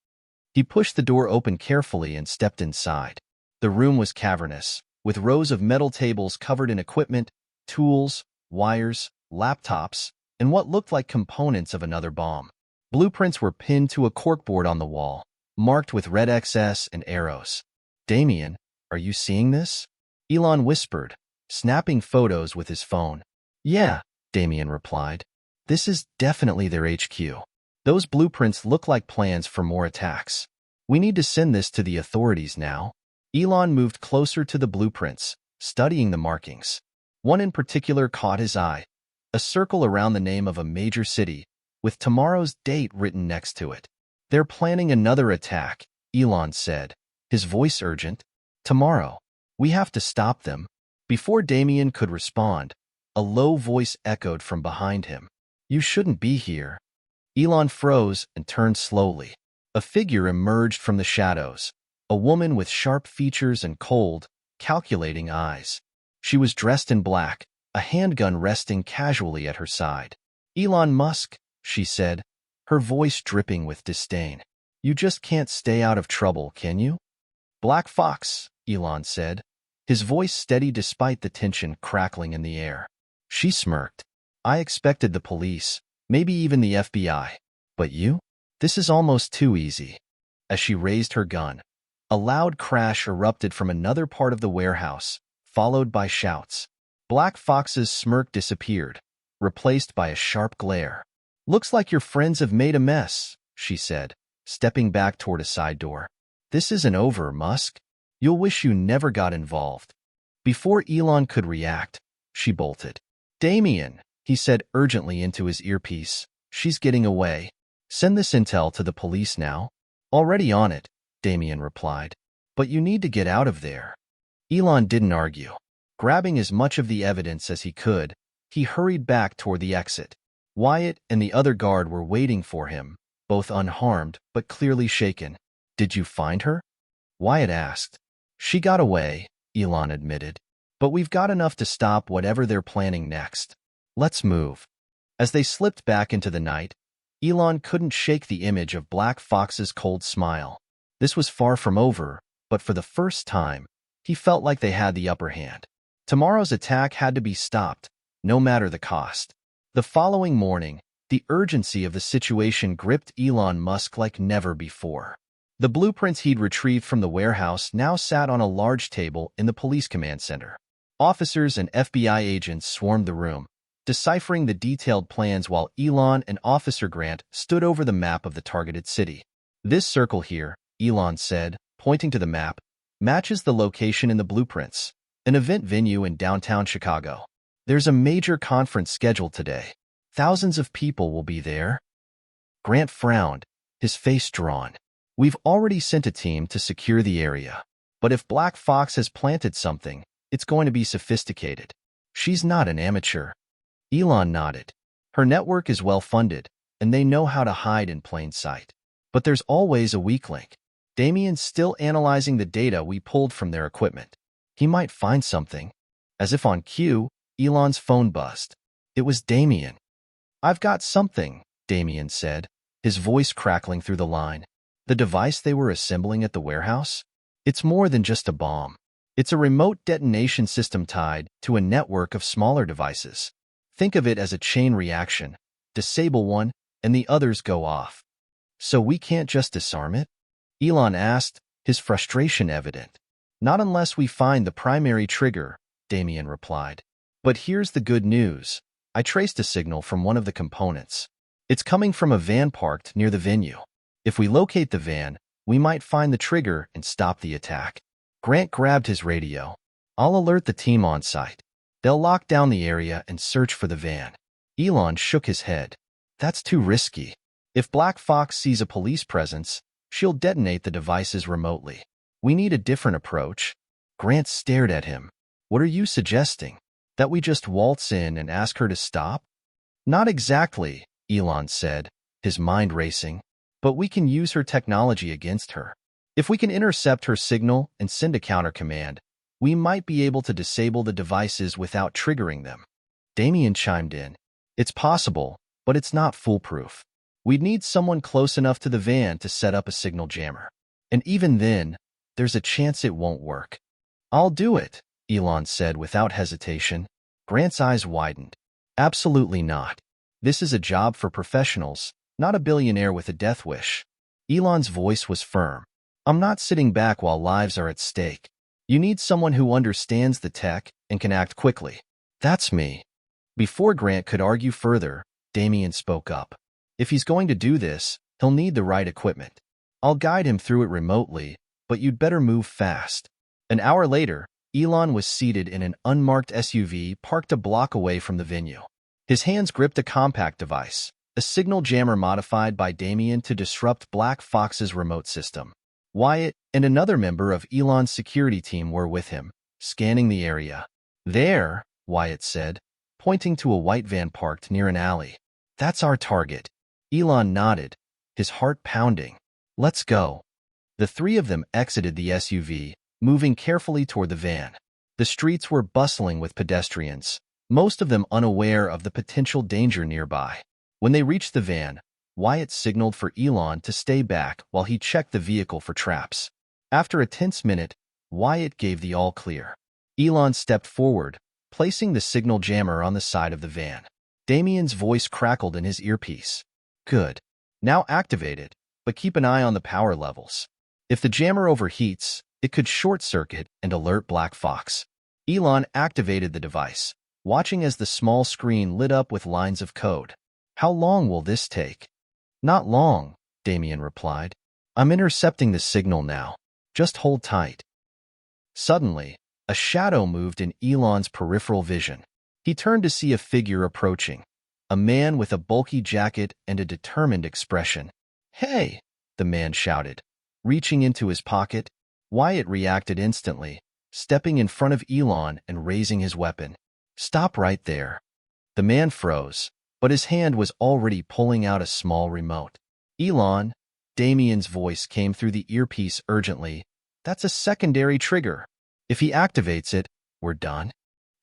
He pushed the door open carefully and stepped inside. The room was cavernous, with rows of metal tables covered in equipment, tools, wires, laptops, and what looked like components of another bomb. Blueprints were pinned to a corkboard on the wall, marked with red XS and arrows. Damien, are you seeing this? Elon whispered, snapping photos with his phone. Yeah, Damien replied. This is definitely their HQ. Those blueprints look like plans for more attacks. We need to send this to the authorities now. Elon moved closer to the blueprints, studying the markings. One in particular caught his eye, a circle around the name of a major city, with tomorrow's date written next to it. They're planning another attack, Elon said, his voice urgent. Tomorrow. We have to stop them. Before Damien could respond, a low voice echoed from behind him. You shouldn't be here. Elon froze and turned slowly. A figure emerged from the shadows, a woman with sharp features and cold, calculating eyes. She was dressed in black, a handgun resting casually at her side. Elon Musk, she said, her voice dripping with disdain. You just can't stay out of trouble, can you? Black Fox, Elon said, his voice steady despite the tension crackling in the air. She smirked. I expected the police, maybe even the FBI. But you? This is almost too easy. As she raised her gun, a loud crash erupted from another part of the warehouse, followed by shouts. Black Fox's smirk disappeared, replaced by a sharp glare. Looks like your friends have made a mess, she said, stepping back toward a side door. This isn't over, Musk. You'll wish you never got involved. Before Elon could react, she bolted. Damien, he said urgently into his earpiece. She's getting away. Send this intel to the police now. Already on it, Damien replied. But you need to get out of there. Elon didn't argue. Grabbing as much of the evidence as he could, he hurried back toward the exit. Wyatt and the other guard were waiting for him, both unharmed but clearly shaken. Did you find her? Wyatt asked. She got away, Elon admitted. But we've got enough to stop whatever they're planning next. Let's move. As they slipped back into the night, Elon couldn't shake the image of Black Fox's cold smile. This was far from over, but for the first time, he felt like they had the upper hand. Tomorrow's attack had to be stopped, no matter the cost. The following morning, the urgency of the situation gripped Elon Musk like never before. The blueprints he'd retrieved from the warehouse now sat on a large table in the police command center. Officers and FBI agents swarmed the room, deciphering the detailed plans while Elon and Officer Grant stood over the map of the targeted city. This circle here, Elon said, pointing to the map, matches the location in the blueprints, an event venue in downtown Chicago. There's a major conference scheduled today. Thousands of people will be there. Grant frowned, his face drawn. We've already sent a team to secure the area. But if Black Fox has planted something, it's going to be sophisticated. She's not an amateur. Elon nodded. Her network is well-funded, and they know how to hide in plain sight. But there's always a weak link. Damien's still analyzing the data we pulled from their equipment. He might find something. As if on cue, Elon's phone buzzed. It was Damien. I've got something, Damien said, his voice crackling through the line. The device they were assembling at the warehouse? It's more than just a bomb. It's a remote detonation system tied to a network of smaller devices. Think of it as a chain reaction. Disable one, and the others go off. So we can't just disarm it? Elon asked, his frustration evident. Not unless we find the primary trigger, Damien replied. But here's the good news. I traced a signal from one of the components. It's coming from a van parked near the venue. If we locate the van, we might find the trigger and stop the attack. Grant grabbed his radio. I'll alert the team on site. They'll lock down the area and search for the van. Elon shook his head. That's too risky. If Black Fox sees a police presence, she'll detonate the devices remotely. We need a different approach. Grant stared at him. What are you suggesting? That we just waltz in and ask her to stop? Not exactly, Elon said, his mind racing. But we can use her technology against her. If we can intercept her signal and send a counter-command, we might be able to disable the devices without triggering them. Damien chimed in. It's possible, but it's not foolproof. We'd need someone close enough to the van to set up a signal jammer. And even then, there's a chance it won't work. I'll do it, Elon said without hesitation. Grant's eyes widened. Absolutely not. This is a job for professionals, not a billionaire with a death wish. Elon's voice was firm. I'm not sitting back while lives are at stake. You need someone who understands the tech and can act quickly. That's me. Before Grant could argue further, Damien spoke up. If he's going to do this, he'll need the right equipment. I'll guide him through it remotely, but you'd better move fast. An hour later, Elon was seated in an unmarked SUV parked a block away from the venue. His hands gripped a compact device, a signal jammer modified by Damien to disrupt Black Fox's remote system. Wyatt and another member of Elon's security team were with him, scanning the area. There, Wyatt said, pointing to a white van parked near an alley. That's our target. Elon nodded, his heart pounding. Let's go. The three of them exited the SUV, moving carefully toward the van. The streets were bustling with pedestrians, most of them unaware of the potential danger nearby. When they reached the van, Wyatt signaled for Elon to stay back while he checked the vehicle for traps. After a tense minute, Wyatt gave the all-clear. Elon stepped forward, placing the signal jammer on the side of the van. Damien's voice crackled in his earpiece. Good. Now activate it, but keep an eye on the power levels. If the jammer overheats, it could short-circuit and alert Black Fox. Elon activated the device, watching as the small screen lit up with lines of code. How long will this take? Not long, Damien replied. I'm intercepting the signal now. Just hold tight. Suddenly, a shadow moved in Elon's peripheral vision. He turned to see a figure approaching, a man with a bulky jacket and a determined expression. Hey, the man shouted, reaching into his pocket. Wyatt reacted instantly, stepping in front of Elon and raising his weapon. Stop right there. The man froze, but his hand was already pulling out a small remote. Elon, Damien's voice came through the earpiece urgently. That's a secondary trigger. If he activates it, we're done.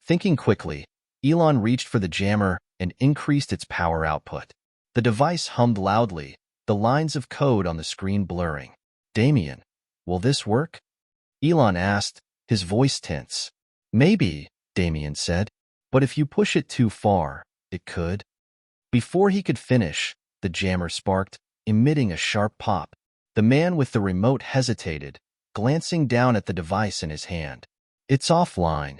Thinking quickly, Elon reached for the jammer and increased its power output. The device hummed loudly, the lines of code on the screen blurring. Damien, will this work? Elon asked, his voice tense. Maybe, Damien said, but if you push it too far, it could. Before he could finish, the jammer sparked, emitting a sharp pop. The man with the remote hesitated, glancing down at the device in his hand. It's offline,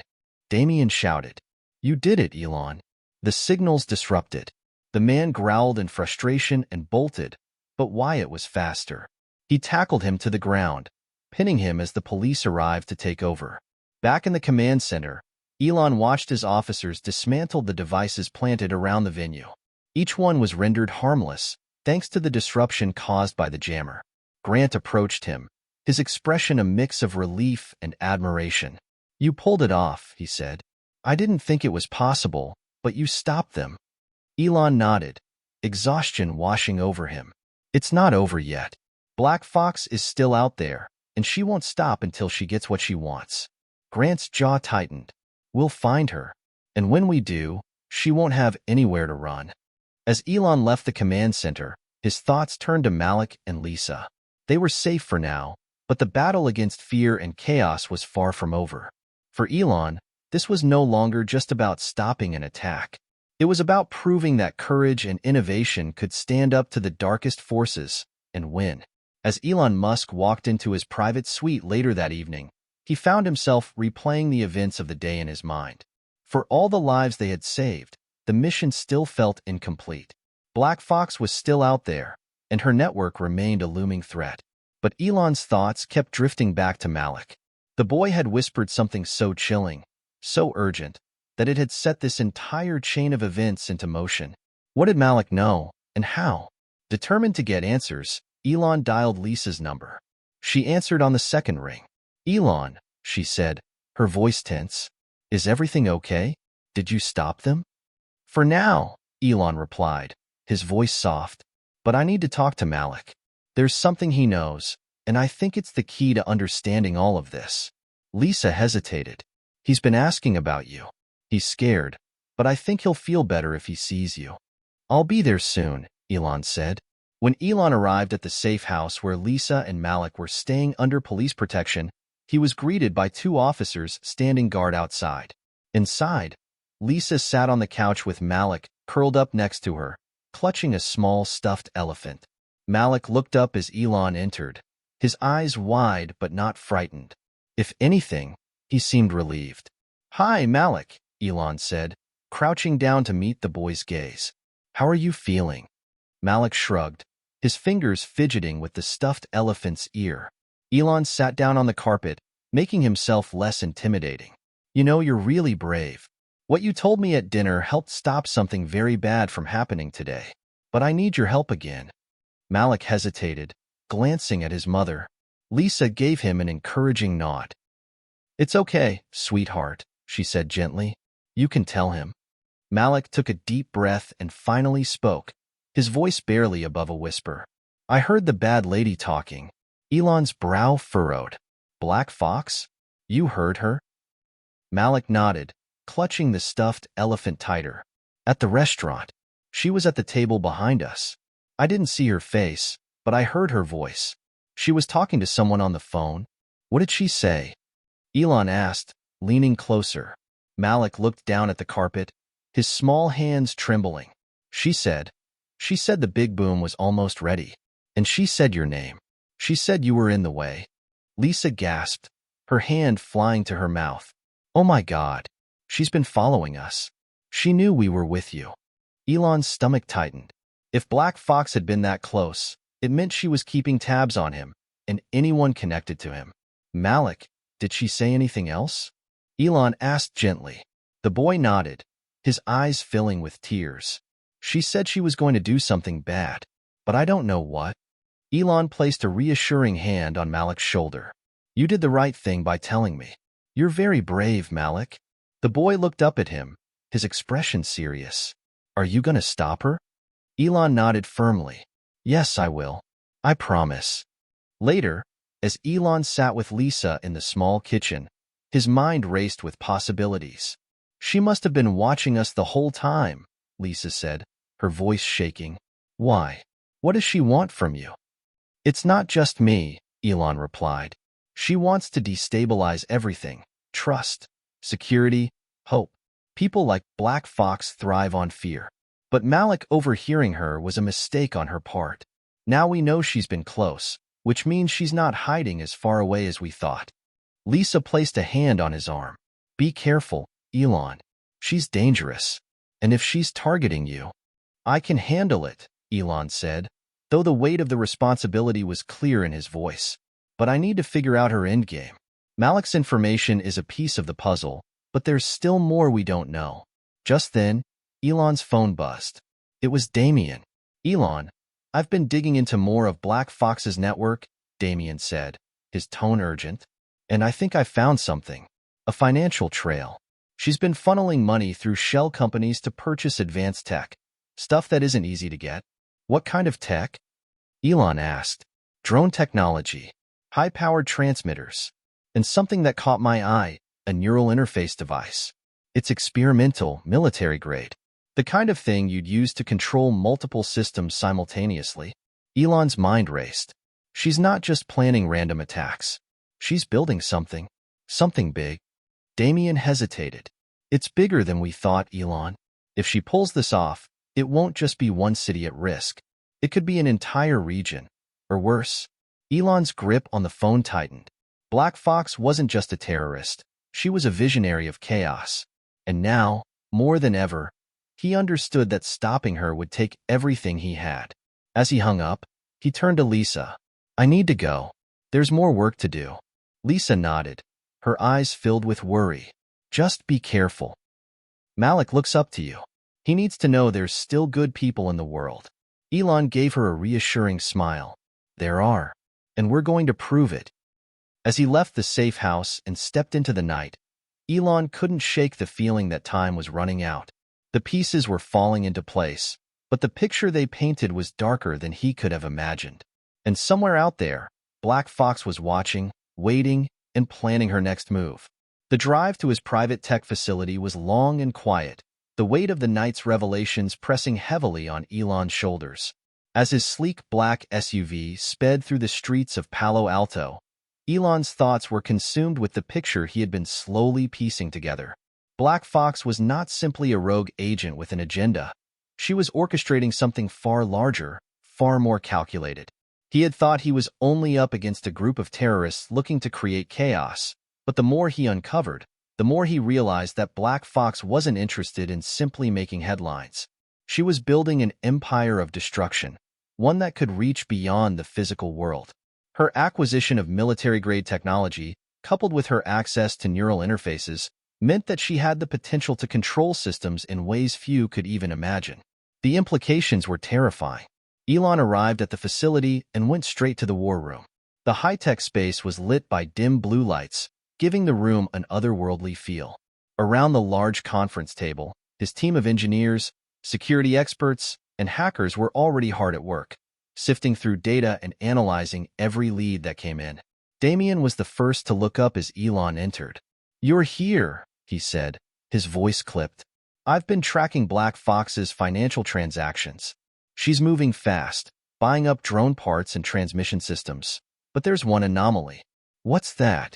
Damien shouted. You did it, Elon. The signal's disrupted. The man growled in frustration and bolted, but Wyatt was faster. He tackled him to the ground, pinning him as the police arrived to take over. Back in the command center, Elon watched as officers dismantled the devices planted around the venue. Each one was rendered harmless, thanks to the disruption caused by the jammer. Grant approached him, his expression a mix of relief and admiration. You pulled it off, he said. I didn't think it was possible, but you stopped them. Elon nodded, exhaustion washing over him. It's not over yet. Black Fox is still out there, and she won't stop until she gets what she wants. Grant's jaw tightened. We'll find her, and when we do, she won't have anywhere to run. As Elon left the command center, his thoughts turned to Malik and Lisa. They were safe for now, but the battle against fear and chaos was far from over. For Elon, this was no longer just about stopping an attack. It was about proving that courage and innovation could stand up to the darkest forces and win. As Elon Musk walked into his private suite later that evening, he found himself replaying the events of the day in his mind. For all the lives they had saved, the mission still felt incomplete. Black Fox was still out there, and her network remained a looming threat. But Elon's thoughts kept drifting back to Malik. The boy had whispered something so chilling, so urgent, that it had set this entire chain of events into motion. What did Malik know, and how? Determined to get answers, Elon dialed Lisa's number. She answered on the second ring. "Elon," she said, her voice tense. "Is everything okay? Did you stop them?" "For now," Elon replied, his voice soft. "But I need to talk to Malik. There's something he knows, and I think it's the key to understanding all of this." Lisa hesitated. "He's been asking about you. He's scared, but I think he'll feel better if he sees you." "I'll be there soon," Elon said. When Elon arrived at the safe house where Lisa and Malik were staying under police protection, he was greeted by two officers standing guard outside. Inside, Lisa sat on the couch with Malik curled up next to her, clutching a small stuffed elephant. Malik looked up as Elon entered, his eyes wide but not frightened. If anything, he seemed relieved. "Hi, Malik," Elon said, crouching down to meet the boy's gaze. "How are you feeling?" Malik shrugged, his fingers fidgeting with the stuffed elephant's ear. Elon sat down on the carpet, making himself less intimidating. "You know, you're really brave. What you told me at dinner helped stop something very bad from happening today. But I need your help again." Malik hesitated, glancing at his mother. Lisa gave him an encouraging nod. "It's okay, sweetheart," she said gently. "You can tell him." Malik took a deep breath and finally spoke, his voice barely above a whisper. "I heard the bad lady talking." Elon's brow furrowed. "Black Fox? You heard her?" Malik nodded, clutching the stuffed elephant tighter. "At the restaurant. She was at the table behind us. I didn't see her face, but I heard her voice. She was talking to someone on the phone." "What did she say?" Elon asked, leaning closer. Malik looked down at the carpet, his small hands trembling. She said the big boom was almost ready. And she said your name. She said you were in the way." Lisa gasped, her hand flying to her mouth. "Oh my God. She's been following us. She knew we were with you." Elon's stomach tightened. If Black Fox had been that close, it meant she was keeping tabs on him and anyone connected to him. "Malik, did she say anything else?" Elon asked gently. The boy nodded, his eyes filling with tears. "She said she was going to do something bad, but I don't know what." Elon placed a reassuring hand on Malik's shoulder. "You did the right thing by telling me. You're very brave, Malik." The boy looked up at him, his expression serious. "Are you going to stop her?" Elon nodded firmly. "Yes, I will. I promise." Later, as Elon sat with Lisa in the small kitchen, his mind raced with possibilities. "She must have been watching us the whole time," Lisa said, her voice shaking. "Why? What does she want from you?" "It's not just me," Elon replied. "She wants to destabilize everything. Trust, security, hope. People like Black Fox thrive on fear." But Malik overhearing her was a mistake on her part. Now we know she's been close, which means she's not hiding as far away as we thought. Lisa placed a hand on his arm. "Be careful, Elon. She's dangerous. And if she's targeting you—" "I can handle it," Elon said, though the weight of the responsibility was clear in his voice. "But I need to figure out her endgame. Malik's information is a piece of the puzzle, but there's still more we don't know." Just then, Elon's phone buzzed. It was Damien. "Elon, I've been digging into more of Black Fox's network," Damien said, his tone urgent. "And I think I found something. A financial trail. She's been funneling money through shell companies to purchase advanced tech. Stuff that isn't easy to get." "What kind of tech?" Elon asked. "Drone technology, high-powered transmitters, and something that caught my eye, a neural interface device. It's experimental, military-grade. The kind of thing you'd use to control multiple systems simultaneously." Elon's mind raced. She's not just planning random attacks. She's building something. Something big. Damien hesitated. "It's bigger than we thought, Elon. If she pulls this off, it won't just be one city at risk. It could be an entire region. Or worse." Elon's grip on the phone tightened. Black Fox wasn't just a terrorist. She was a visionary of chaos. And now, more than ever, He understood that stopping her would take everything he had. As he hung up, he turned to Lisa. I need to go. There's more work to do. Lisa nodded, her eyes filled with worry. Just be careful. Malik looks up to you. He needs to know there's still good people in the world. Elon gave her a reassuring smile. There are. And we're going to prove it. As he left the safe house and stepped into the night, Elon couldn't shake the feeling that time was running out. The pieces were falling into place, but the picture they painted was darker than he could have imagined. And somewhere out there, Black Fox was watching, waiting, and planning her next move. The drive to his private tech facility was long and quiet, the weight of the night's revelations pressing heavily on Elon's shoulders. As his sleek black SUV sped through the streets of Palo Alto, Elon's thoughts were consumed with the picture he had been slowly piecing together. Black Fox was not simply a rogue agent with an agenda. She was orchestrating something far larger, far more calculated. He had thought he was only up against a group of terrorists looking to create chaos, but the more he uncovered, the more he realized that Black Fox wasn't interested in simply making headlines. She was building an empire of destruction, one that could reach beyond the physical world. Her acquisition of military-grade technology, coupled with her access to neural interfaces, meant that she had the potential to control systems in ways few could even imagine. The implications were terrifying. Elon arrived at the facility and went straight to the war room. The high-tech space was lit by dim blue lights, giving the room an otherworldly feel. Around the large conference table, his team of engineers, security experts, and hackers were already hard at work, sifting through data and analyzing every lead that came in. Damien was the first to look up as Elon entered. You're here, he said, his voice clipped. I've been tracking Black Fox's financial transactions. She's moving fast, buying up drone parts and transmission systems. But there's one anomaly. What's that?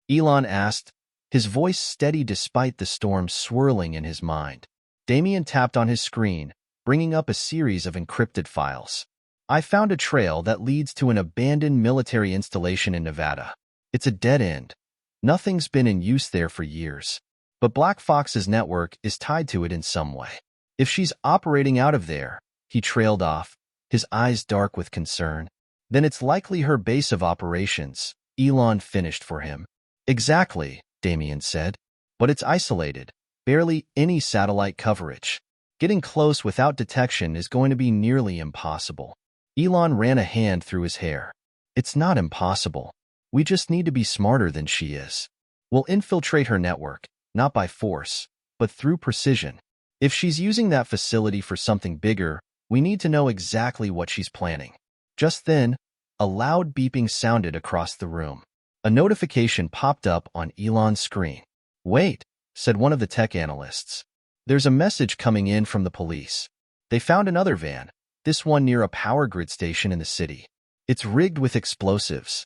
Elon asked, his voice steady despite the storm swirling in his mind. Damien tapped on his screen, bringing up a series of encrypted files. I found a trail that leads to an abandoned military installation in Nevada. It's a dead end. Nothing's been in use there for years. But Black Fox's network is tied to it in some way. If she's operating out of there, he trailed off, his eyes dark with concern, then it's likely her base of operations, Elon finished for him. Exactly, Damien said. But it's isolated, barely any satellite coverage. Getting close without detection is going to be nearly impossible. Elon ran a hand through his hair. It's not impossible. We just need to be smarter than she is. We'll infiltrate her network, not by force, but through precision. If she's using that facility for something bigger, we need to know exactly what she's planning. Just then, a loud beeping sounded across the room. A notification popped up on Elon's screen. Wait, said one of the tech analysts. There's a message coming in from the police. They found another van, this one near a power grid station in the city. It's rigged with explosives.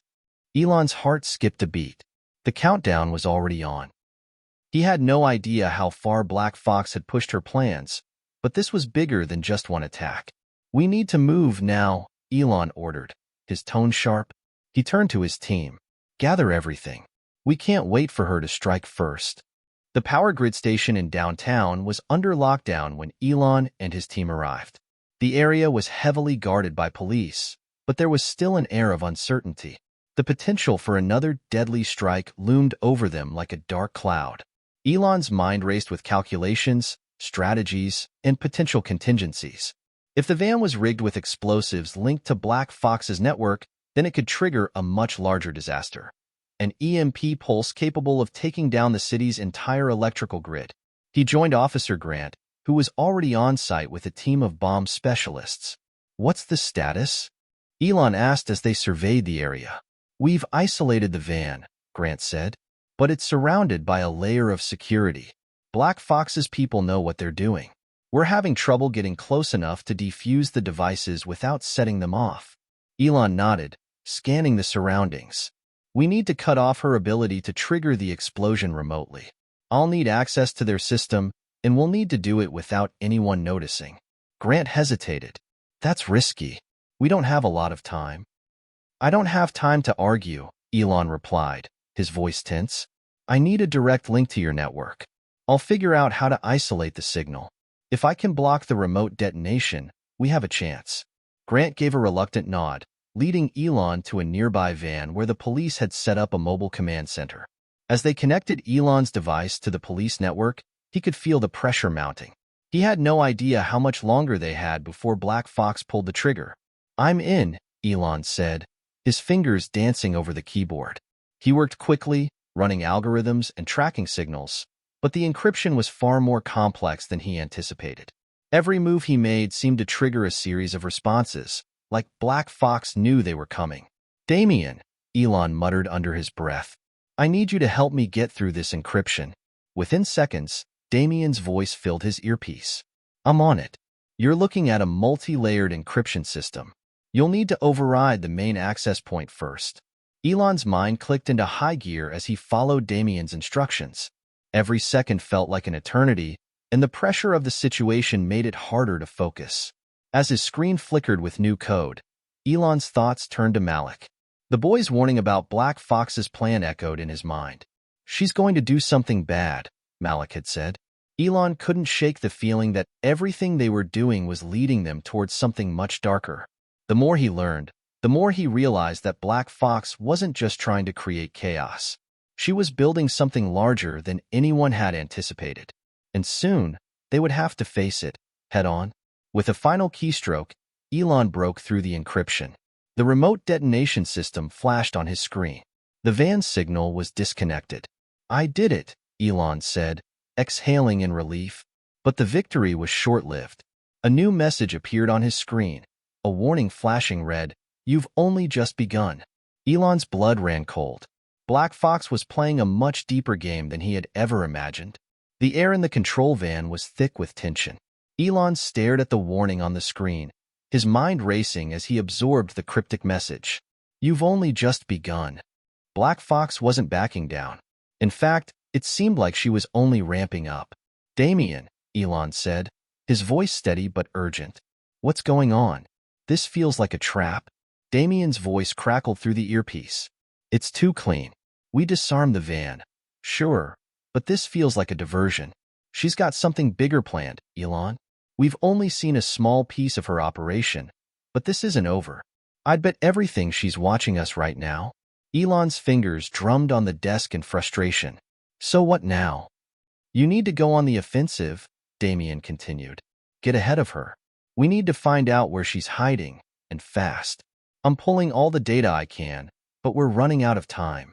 Elon's heart skipped a beat. The countdown was already on. He had no idea how far Black Fox had pushed her plans, but this was bigger than just one attack. We need to move now, Elon ordered, his tone sharp. He turned to his team. Gather everything. We can't wait for her to strike first. The power grid station in downtown was under lockdown when Elon and his team arrived. The area was heavily guarded by police, but there was still an air of uncertainty. The potential for another deadly strike loomed over them like a dark cloud. Elon's mind raced with calculations, strategies, and potential contingencies. If the van was rigged with explosives linked to Black Fox's network, then it could trigger a much larger disaster. An EMP pulse capable of taking down the city's entire electrical grid. He joined Officer Grant, who was already on site with a team of bomb specialists. What's the status? Elon asked as they surveyed the area. We've isolated the van, Grant said, but it's surrounded by a layer of security. Black Fox's people know what they're doing. We're having trouble getting close enough to defuse the devices without setting them off. Elon nodded, scanning the surroundings. We need to cut off her ability to trigger the explosion remotely. I'll need access to their system, and we'll need to do it without anyone noticing. Grant hesitated. That's risky. We don't have a lot of time. I don't have time to argue, Elon replied, his voice tense. I need a direct link to your network. I'll figure out how to isolate the signal. If I can block the remote detonation, we have a chance. Grant gave a reluctant nod, leading Elon to a nearby van where the police had set up a mobile command center. As they connected Elon's device to the police network, he could feel the pressure mounting. He had no idea how much longer they had before Black Fox pulled the trigger. "I'm in," Elon said, his fingers dancing over the keyboard. He worked quickly, running algorithms and tracking signals, but the encryption was far more complex than he anticipated. Every move he made seemed to trigger a series of responses, like Black Fox knew they were coming. "Damien," Elon muttered under his breath, "I need you to help me get through this encryption." Within seconds, Damien's voice filled his earpiece. "I'm on it. You're looking at a multi-layered encryption system. You'll need to override the main access point first." Elon's mind clicked into high gear as he followed Damien's instructions. Every second felt like an eternity, and the pressure of the situation made it harder to focus. As his screen flickered with new code, Elon's thoughts turned to Malik. The boy's warning about Black Fox's plan echoed in his mind. "She's going to do something bad," Malik had said. Elon couldn't shake the feeling that everything they were doing was leading them towards something much darker. The more he learned, the more he realized that Black Fox wasn't just trying to create chaos. She was building something larger than anyone had anticipated. And soon, they would have to face it, head-on. With a final keystroke, Elon broke through the encryption. The remote detonation system flashed on his screen. The van's signal was disconnected. "I did it," Elon said, exhaling in relief. But the victory was short-lived. A new message appeared on his screen. A warning flashing read, "You've only just begun." Elon's blood ran cold. Black Fox was playing a much deeper game than he had ever imagined. The air in the control van was thick with tension. Elon stared at the warning on the screen, his mind racing as he absorbed the cryptic message. "You've only just begun." Black Fox wasn't backing down. In fact, it seemed like she was only ramping up. "Damien," Elon said, his voice steady but urgent. "What's going on? This feels like a trap." Damien's voice crackled through the earpiece. "It's too clean. We disarmed the van. Sure, but this feels like a diversion. She's got something bigger planned, Elon. We've only seen a small piece of her operation, but this isn't over. I'd bet everything she's watching us right now." Elon's fingers drummed on the desk in frustration. "So what now?" "You need to go on the offensive," Damien continued. "Get ahead of her. We need to find out where she's hiding, and fast. I'm pulling all the data I can, but we're running out of time."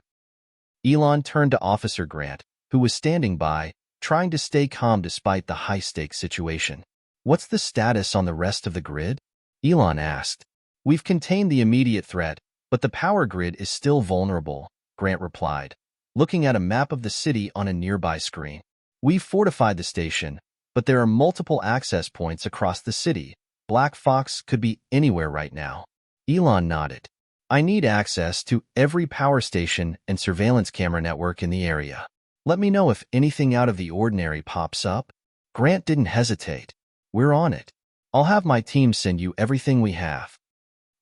Elon turned to Officer Grant, who was standing by, trying to stay calm despite the high-stakes situation. "What's the status on the rest of the grid?" Elon asked. "We've contained the immediate threat, but the power grid is still vulnerable," Grant replied, looking at a map of the city on a nearby screen. "We've fortified the station, but there are multiple access points across the city. Black Fox could be anywhere right now." Elon nodded. "I need access to every power station and surveillance camera network in the area. Let me know if anything out of the ordinary pops up." Grant didn't hesitate. "We're on it. I'll have my team send you everything we have."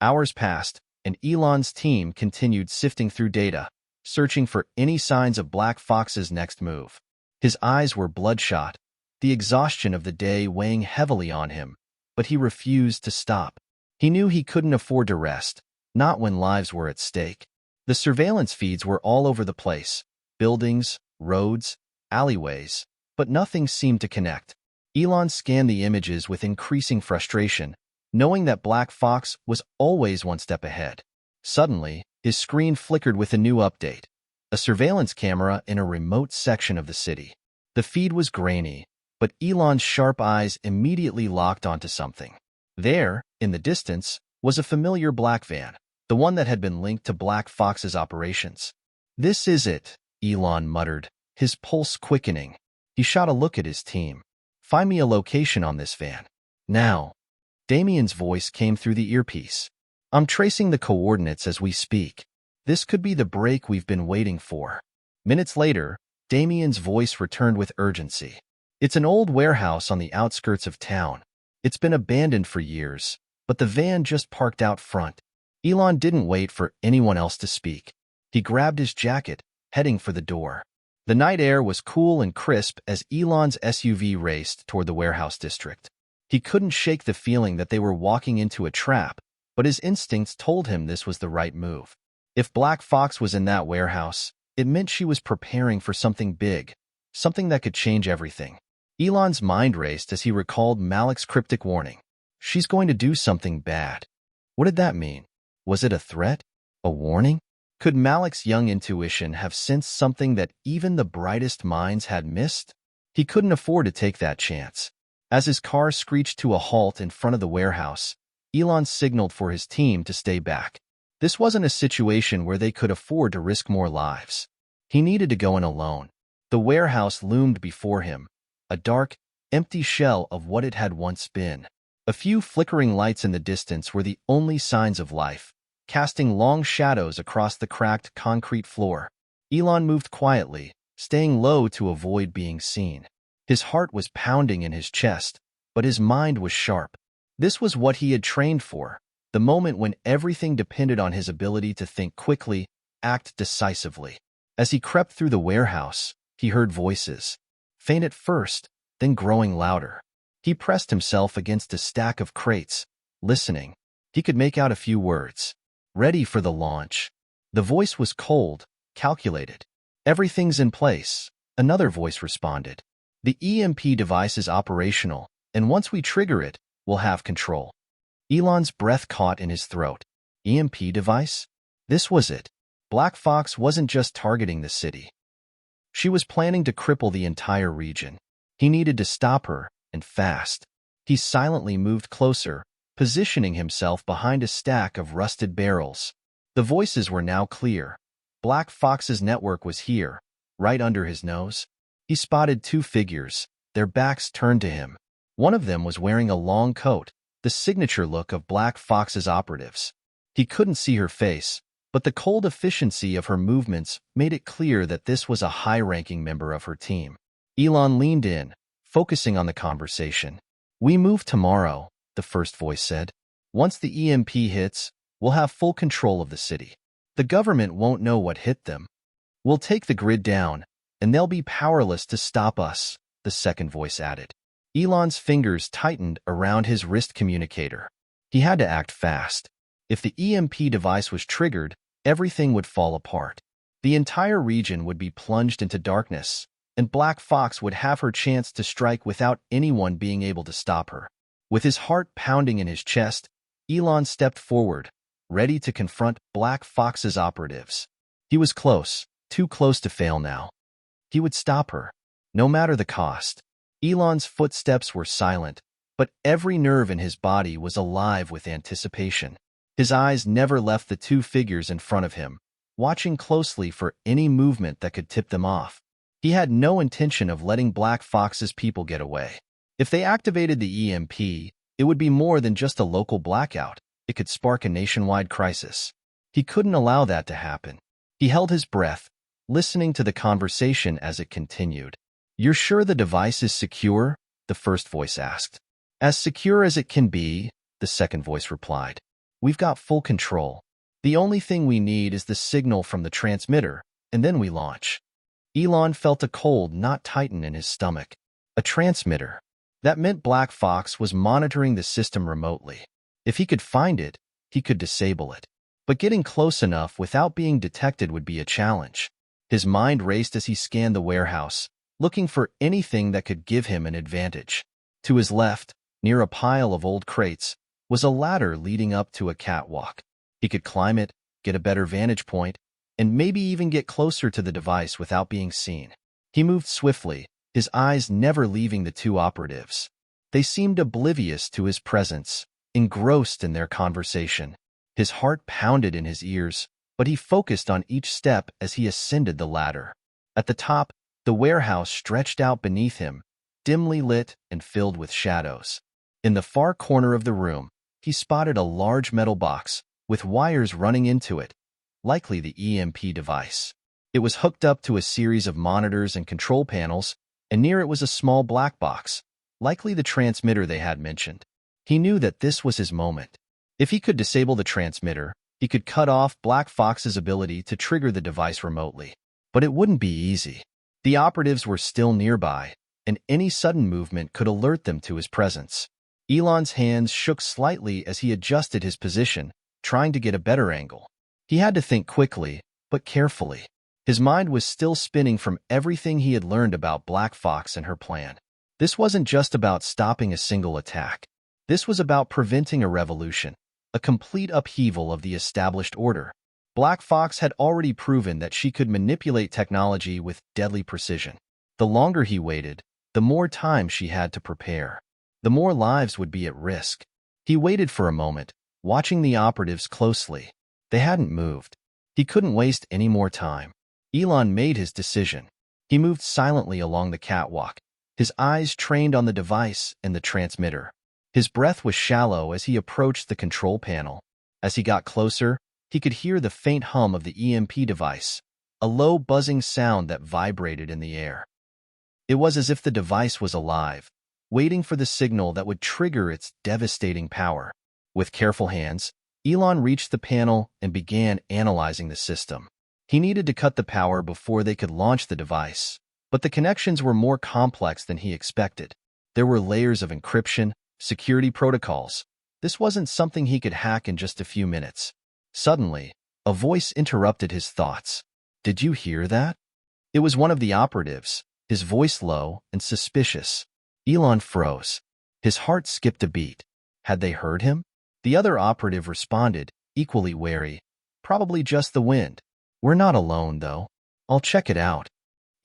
Hours passed, and Elon's team continued sifting through data, searching for any signs of Black Fox's next move. His eyes were bloodshot, the exhaustion of the day weighing heavily on him, but he refused to stop. He knew he couldn't afford to rest, not when lives were at stake. The surveillance feeds were all over the place, buildings, roads, alleyways, but nothing seemed to connect. Elon scanned the images with increasing frustration, knowing that Black Fox was always one step ahead. Suddenly, his screen flickered with a new update, a surveillance camera in a remote section of the city. The feed was grainy, but Elon's sharp eyes immediately locked onto something. There, in the distance, was a familiar black van, the one that had been linked to Black Fox's operations. "This is it," Elon muttered, his pulse quickening. He shot a look at his team. "Find me a location on this van. Now." Damien's voice came through the earpiece. "I'm tracing the coordinates as we speak. This could be the break we've been waiting for." Minutes later, Damien's voice returned with urgency. "It's an old warehouse on the outskirts of town. It's been abandoned for years, but the van just parked out front." Elon didn't wait for anyone else to speak. He grabbed his jacket, heading for the door. The night air was cool and crisp as Elon's SUV raced toward the warehouse district. He couldn't shake the feeling that they were walking into a trap, but his instincts told him this was the right move. If Black Fox was in that warehouse, it meant she was preparing for something big, something that could change everything. Elon's mind raced as he recalled Malik's cryptic warning. She's going to do something bad. What did that mean? Was it a threat? A warning? Could Malik's young intuition have sensed something that even the brightest minds had missed? He couldn't afford to take that chance. As his car screeched to a halt in front of the warehouse, Elon signaled for his team to stay back. This wasn't a situation where they could afford to risk more lives. He needed to go in alone. The warehouse loomed before him, a dark, empty shell of what it had once been. A few flickering lights in the distance were the only signs of life, casting long shadows across the cracked concrete floor. Elon moved quietly, staying low to avoid being seen. His heart was pounding in his chest, but his mind was sharp. This was what he had trained for, the moment when everything depended on his ability to think quickly, act decisively. As he crept through the warehouse, he heard voices, faint at first, then growing louder. He pressed himself against a stack of crates, listening. He could make out a few words. Ready for the launch. The voice was cold, calculated. Everything's in place, another voice responded. The EMP device is operational, and once we trigger it, we'll have control. Elon's breath caught in his throat. EMP device? This was it. Black Fox wasn't just targeting the city. She was planning to cripple the entire region. He needed to stop her, and fast. He silently moved closer, positioning himself behind a stack of rusted barrels. The voices were now clear. Black Fox's network was here, right under his nose. He spotted two figures, their backs turned to him. One of them was wearing a long coat, the signature look of Black Fox's operatives. He couldn't see her face, but the cold efficiency of her movements made it clear that this was a high-ranking member of her team. Elon leaned in, focusing on the conversation. "We move tomorrow," the first voice said. "Once the EMP hits, we'll have full control of the city. The government won't know what hit them. We'll take the grid down, and they'll be powerless to stop us," the second voice added. Elon's fingers tightened around his wrist communicator. He had to act fast. If the EMP device was triggered, everything would fall apart. The entire region would be plunged into darkness, and Black Fox would have her chance to strike without anyone being able to stop her. With his heart pounding in his chest, Elon stepped forward, ready to confront Black Fox's operatives. He was close, too close to fail now. He would stop her, no matter the cost. Elon's footsteps were silent, but every nerve in his body was alive with anticipation. His eyes never left the two figures in front of him, watching closely for any movement that could tip them off. He had no intention of letting Black Fox's people get away. If they activated the EMP, it would be more than just a local blackout. It could spark a nationwide crisis. He couldn't allow that to happen. He held his breath, listening to the conversation as it continued. "You're sure the device is secure?" the first voice asked. "As secure as it can be," the second voice replied. "We've got full control. The only thing we need is the signal from the transmitter, and then we launch." Elon felt a cold knot tighten in his stomach. A transmitter. That meant Black Fox was monitoring the system remotely. If he could find it, he could disable it. But getting close enough without being detected would be a challenge. His mind raced as he scanned the warehouse, looking for anything that could give him an advantage. To his left, near a pile of old crates, was a ladder leading up to a catwalk. He could climb it, get a better vantage point, and maybe even get closer to the device without being seen. He moved swiftly, his eyes never leaving the two operatives. They seemed oblivious to his presence, engrossed in their conversation. His heart pounded in his ears, but he focused on each step as he ascended the ladder. At the top, the warehouse stretched out beneath him, dimly lit and filled with shadows. In the far corner of the room, he spotted a large metal box, with wires running into it, likely the EMP device. It was hooked up to a series of monitors and control panels, and near it was a small black box, likely the transmitter they had mentioned. He knew that this was his moment. If he could disable the transmitter, he could cut off Black Fox's ability to trigger the device remotely. But it wouldn't be easy. The operatives were still nearby, and any sudden movement could alert them to his presence. Elon's hands shook slightly as he adjusted his position, trying to get a better angle. He had to think quickly, but carefully. His mind was still spinning from everything he had learned about Black Fox and her plan. This wasn't just about stopping a single attack. This was about preventing a revolution, a complete upheaval of the established order. Black Fox had already proven that she could manipulate technology with deadly precision. The longer he waited, the more time she had to prepare. The more lives would be at risk. He waited for a moment, watching the operatives closely. They hadn't moved. He couldn't waste any more time. Elon made his decision. He moved silently along the catwalk, his eyes trained on the device and the transmitter. His breath was shallow as he approached the control panel. As he got closer, he could hear the faint hum of the EMP device, a low buzzing sound that vibrated in the air. It was as if the device was alive, waiting for the signal that would trigger its devastating power. With careful hands, Elon reached the panel and began analyzing the system. He needed to cut the power before they could launch the device, but the connections were more complex than he expected. There were layers of encryption, security protocols. This wasn't something he could hack in just a few minutes. Suddenly, a voice interrupted his thoughts. "Did you hear that?" It was one of the operatives, his voice low and suspicious. Elon froze. His heart skipped a beat. Had they heard him? The other operative responded, equally wary. "Probably just the wind. We're not alone, though. I'll check it out."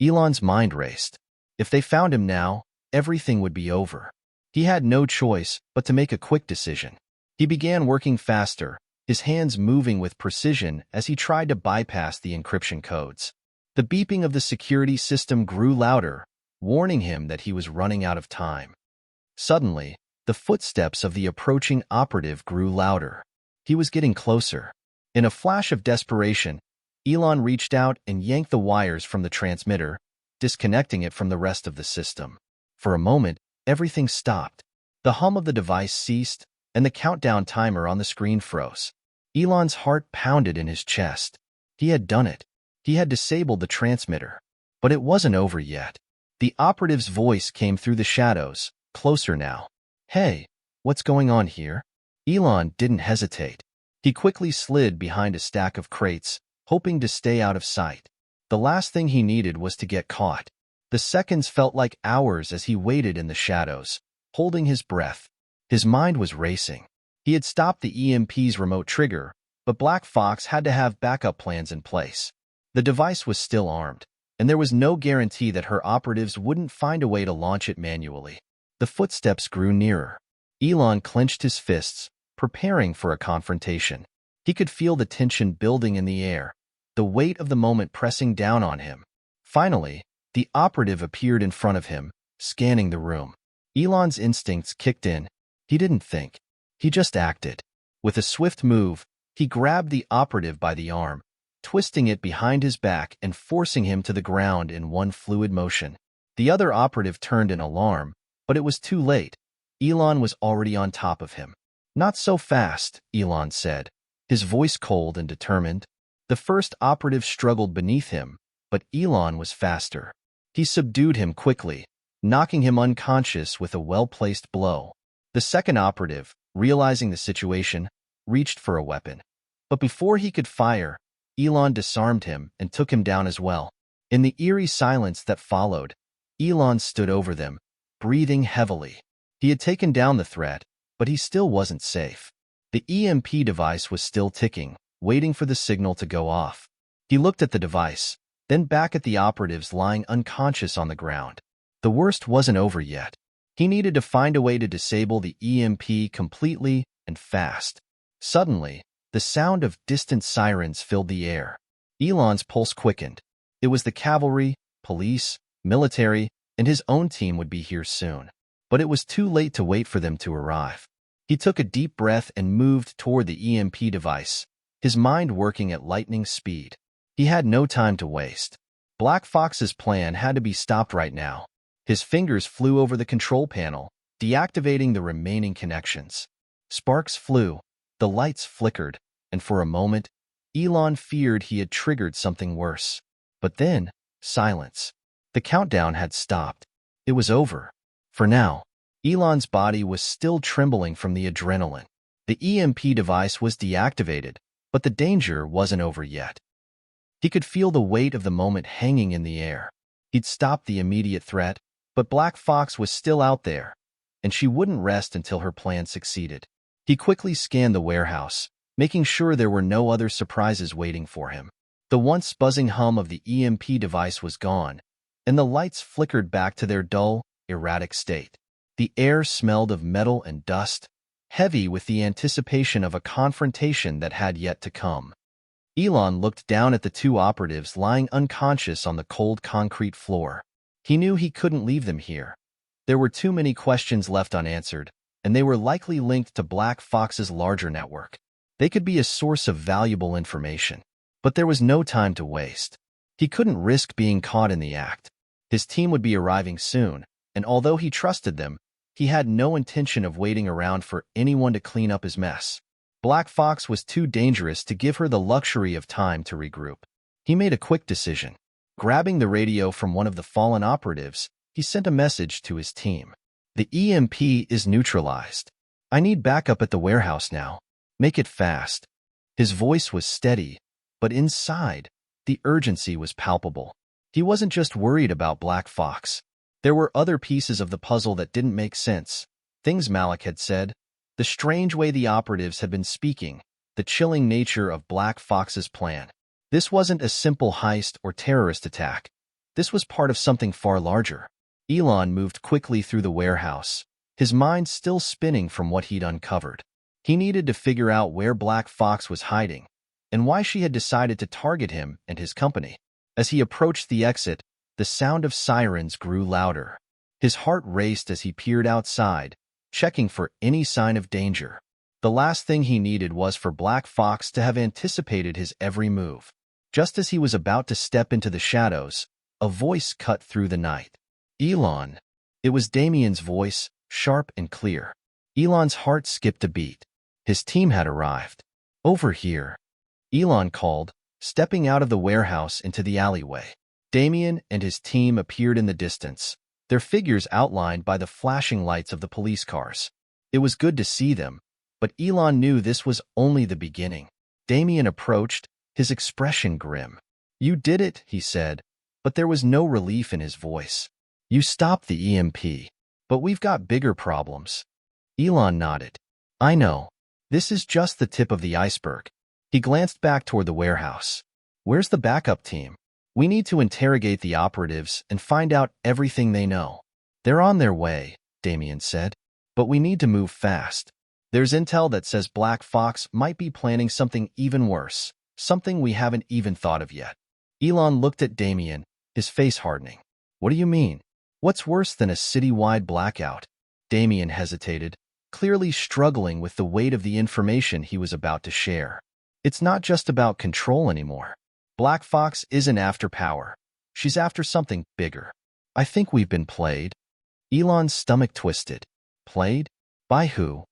Elon's mind raced. If they found him now, everything would be over. He had no choice but to make a quick decision. He began working faster, his hands moving with precision as he tried to bypass the encryption codes. The beeping of the security system grew louder, warning him that he was running out of time. Suddenly, the footsteps of the approaching operative grew louder. He was getting closer. In a flash of desperation, Elon reached out and yanked the wires from the transmitter, disconnecting it from the rest of the system. For a moment, everything stopped. The hum of the device ceased, and the countdown timer on the screen froze. Elon's heart pounded in his chest. He had done it. He had disabled the transmitter. But it wasn't over yet. The operative's voice came through the shadows, closer now. "Hey, what's going on here?" Elon didn't hesitate. He quickly slid behind a stack of crates, hoping to stay out of sight. The last thing he needed was to get caught. The seconds felt like hours as he waited in the shadows, holding his breath. His mind was racing. He had stopped the EMP's remote trigger, but Black Fox had to have backup plans in place. The device was still armed, and there was no guarantee that her operatives wouldn't find a way to launch it manually. The footsteps grew nearer. Elon clenched his fists, preparing for a confrontation. He could feel the tension building in the air, the weight of the moment pressing down on him. Finally, the operative appeared in front of him, scanning the room. Elon's instincts kicked in. He didn't think. He just acted. With a swift move, he grabbed the operative by the arm, twisting it behind his back and forcing him to the ground in one fluid motion. The other operative turned in alarm, but it was too late. Elon was already on top of him. "Not so fast," Elon said, his voice cold and determined. The first operative struggled beneath him, but Elon was faster. He subdued him quickly, knocking him unconscious with a well-placed blow. The second operative, realizing the situation, reached for a weapon. But before he could fire, Elon disarmed him and took him down as well. In the eerie silence that followed, Elon stood over them, breathing heavily. He had taken down the threat, but he still wasn't safe. The EMP device was still ticking, waiting for the signal to go off. He looked at the device, then back at the operatives lying unconscious on the ground. The worst wasn't over yet. He needed to find a way to disable the EMP completely and fast. Suddenly, the sound of distant sirens filled the air. Elon's pulse quickened. It was the cavalry, police, military, and his own team would be here soon. But it was too late to wait for them to arrive. He took a deep breath and moved toward the EMP device, his mind working at lightning speed. He had no time to waste. Black Fox's plan had to be stopped right now. His fingers flew over the control panel, deactivating the remaining connections. Sparks flew, the lights flickered, and for a moment, Elon feared he had triggered something worse. But then, silence. The countdown had stopped. It was over. For now. Elon's body was still trembling from the adrenaline. The EMP device was deactivated, but the danger wasn't over yet. He could feel the weight of the moment hanging in the air. He'd stopped the immediate threat, but Black Fox was still out there, and she wouldn't rest until her plan succeeded. He quickly scanned the warehouse, making sure there were no other surprises waiting for him. The once buzzing hum of the EMP device was gone, and the lights flickered back to their dull, erratic state. The air smelled of metal and dust, heavy with the anticipation of a confrontation that had yet to come. Elon looked down at the two operatives lying unconscious on the cold concrete floor. He knew he couldn't leave them here. There were too many questions left unanswered, and they were likely linked to Black Fox's larger network. They could be a source of valuable information. But there was no time to waste. He couldn't risk being caught in the act. His team would be arriving soon, and although he trusted them, he had no intention of waiting around for anyone to clean up his mess. Black Fox was too dangerous to give her the luxury of time to regroup. He made a quick decision. Grabbing the radio from one of the fallen operatives, he sent a message to his team. The EMP is neutralized. I need backup at the warehouse now. Make it fast. His voice was steady, but inside, the urgency was palpable. He wasn't just worried about Black Fox. There were other pieces of the puzzle that didn't make sense. Things Malik had said, the strange way the operatives had been speaking, the chilling nature of Black Fox's plan. This wasn't a simple heist or terrorist attack. This was part of something far larger. Elon moved quickly through the warehouse, his mind still spinning from what he'd uncovered. He needed to figure out where Black Fox was hiding, and why she had decided to target him and his company. As he approached the exit, the sound of sirens grew louder. His heart raced as he peered outside, checking for any sign of danger. The last thing he needed was for Black Fox to have anticipated his every move. Just as he was about to step into the shadows, a voice cut through the night. Elon. It was Damien's voice, sharp and clear. Elon's heart skipped a beat. His team had arrived. Over here. Elon called, stepping out of the warehouse into the alleyway. Damien and his team appeared in the distance, their figures outlined by the flashing lights of the police cars. It was good to see them, but Elon knew this was only the beginning. Damien approached, his expression grim. You did it, he said, but there was no relief in his voice. You stopped the EMP, but we've got bigger problems. Elon nodded. I know. This is just the tip of the iceberg. He glanced back toward the warehouse. Where's the backup team? We need to interrogate the operatives and find out everything they know. They're on their way, Damien said. But we need to move fast. There's intel that says Black Fox might be planning something even worse, something we haven't even thought of yet. Elon looked at Damien, his face hardening. What do you mean? What's worse than a city-wide blackout? Damien hesitated, clearly struggling with the weight of the information he was about to share. It's not just about control anymore. Black Fox isn't after power. She's after something bigger. I think we've been played. Elon's stomach twisted. Played? By who?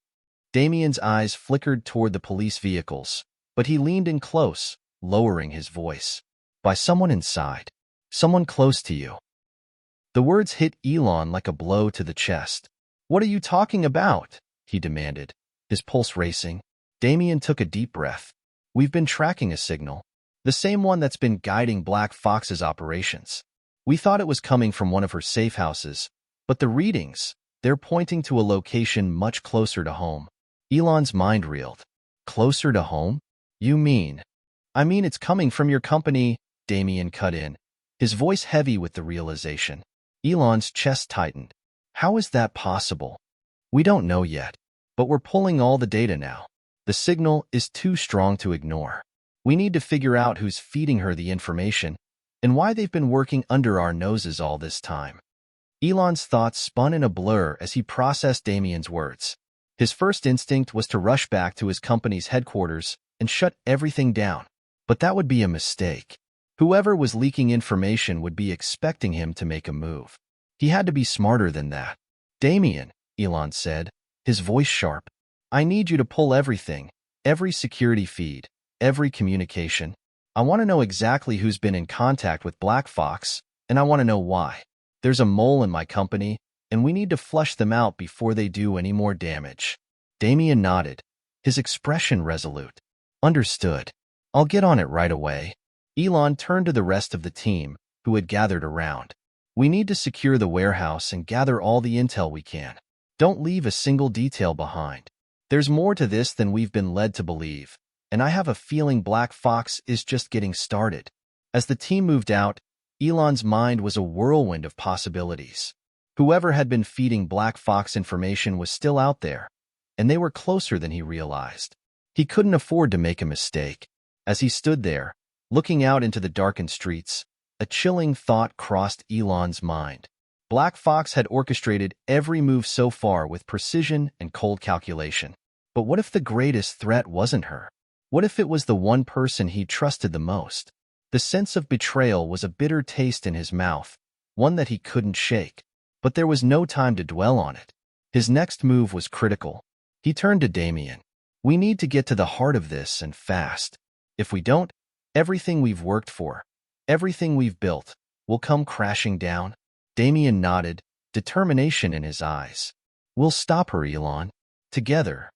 Damien's eyes flickered toward the police vehicles, but he leaned in close, lowering his voice. By someone inside. Someone close to you. The words hit Elon like a blow to the chest. What are you talking about? He demanded, his pulse racing. Damien took a deep breath. We've been tracking a signal. The same one that's been guiding Black Fox's operations. We thought it was coming from one of her safe houses, but the readings, they're pointing to a location much closer to home. Elon's mind reeled. Closer to home? You mean? I mean it's coming from your company, Damien cut in, his voice heavy with the realization. Elon's chest tightened. How is that possible? We don't know yet, but we're pulling all the data now. The signal is too strong to ignore. We need to figure out who's feeding her the information and why they've been working under our noses all this time. Elon's thoughts spun in a blur as he processed Damien's words. His first instinct was to rush back to his company's headquarters and shut everything down. But that would be a mistake. Whoever was leaking information would be expecting him to make a move. He had to be smarter than that. Damien, Elon said, his voice sharp. I need you to pull everything, every security feed, every communication. I want to know exactly who's been in contact with Black Fox and I want to know why. There's a mole in my company, and we need to flush them out before they do any more damage. Damien nodded, his expression resolute. Understood. I'll get on it right away. Elon turned to the rest of the team, who had gathered around. We need to secure the warehouse and gather all the intel we can. Don't leave a single detail behind. There's more to this than we've been led to believe, and I have a feeling Black Fox is just getting started. As the team moved out, Elon's mind was a whirlwind of possibilities. Whoever had been feeding Black Fox information was still out there, and they were closer than he realized. He couldn't afford to make a mistake. As he stood there, looking out into the darkened streets, a chilling thought crossed Elon's mind. Black Fox had orchestrated every move so far with precision and cold calculation. But what if the greatest threat wasn't her? What if it was the one person he trusted the most? The sense of betrayal was a bitter taste in his mouth, one that he couldn't shake. But there was no time to dwell on it. His next move was critical. He turned to Damien. We need to get to the heart of this, and fast. If we don't, everything we've worked for, everything we've built, will come crashing down. Damien nodded, determination in his eyes. We'll stop her, Elon. Together.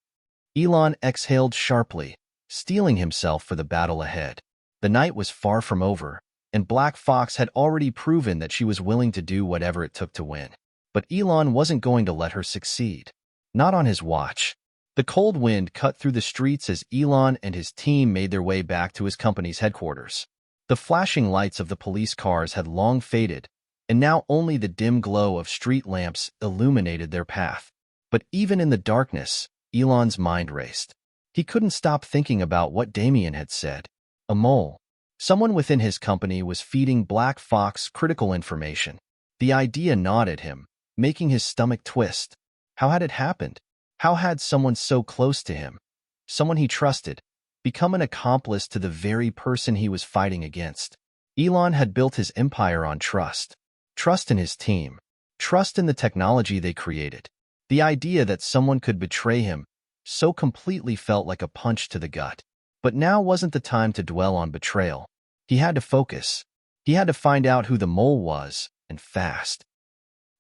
Elon exhaled sharply, steeling himself for the battle ahead. The night was far from over, and Black Fox had already proven that she was willing to do whatever it took to win. But Elon wasn't going to let her succeed. Not on his watch. The cold wind cut through the streets as Elon and his team made their way back to his company's headquarters. The flashing lights of the police cars had long faded, and now only the dim glow of street lamps illuminated their path. But even in the darkness, Elon's mind raced. He couldn't stop thinking about what Damien had said. A mole. Someone within his company was feeding Black Fox critical information. The idea gnawed at him, making his stomach twist. How had it happened? How had someone so close to him, someone he trusted, become an accomplice to the very person he was fighting against? Elon had built his empire on trust. Trust in his team. Trust in the technology they created. The idea that someone could betray him so completely felt like a punch to the gut. But now wasn't the time to dwell on betrayal. He had to focus. He had to find out who the mole was, and fast.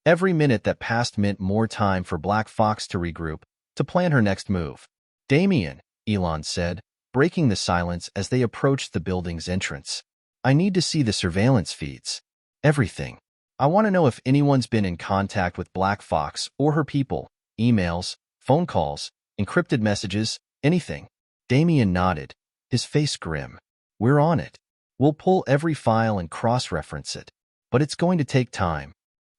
Every minute that passed meant more time for Black Fox to regroup, to plan her next move. Damien, Elon said, breaking the silence as they approached the building's entrance. I need to see the surveillance feeds. Everything. I want to know if anyone's been in contact with Black Fox or her people, emails, phone calls, encrypted messages, anything. Damien nodded, his face grim. We're on it. We'll pull every file and cross-reference it. But it's going to take time.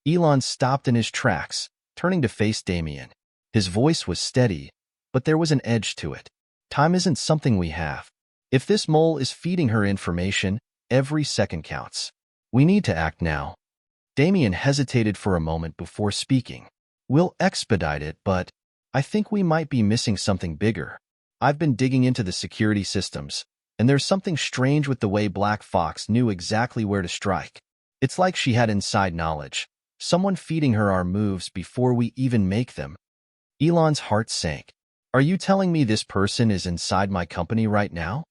Elon stopped in his tracks, turning to face Damien. His voice was steady, but there was an edge to it. Time isn't something we have. If this mole is feeding her information, every second counts. We need to act now. Damien hesitated for a moment before speaking. We'll expedite it, but I think we might be missing something bigger. I've been digging into the security systems, and there's something strange with the way Black Fox knew exactly where to strike. It's like she had inside knowledge. Someone feeding her our moves before we even make them. Elon's heart sank. Are you telling me this person is inside my company right now?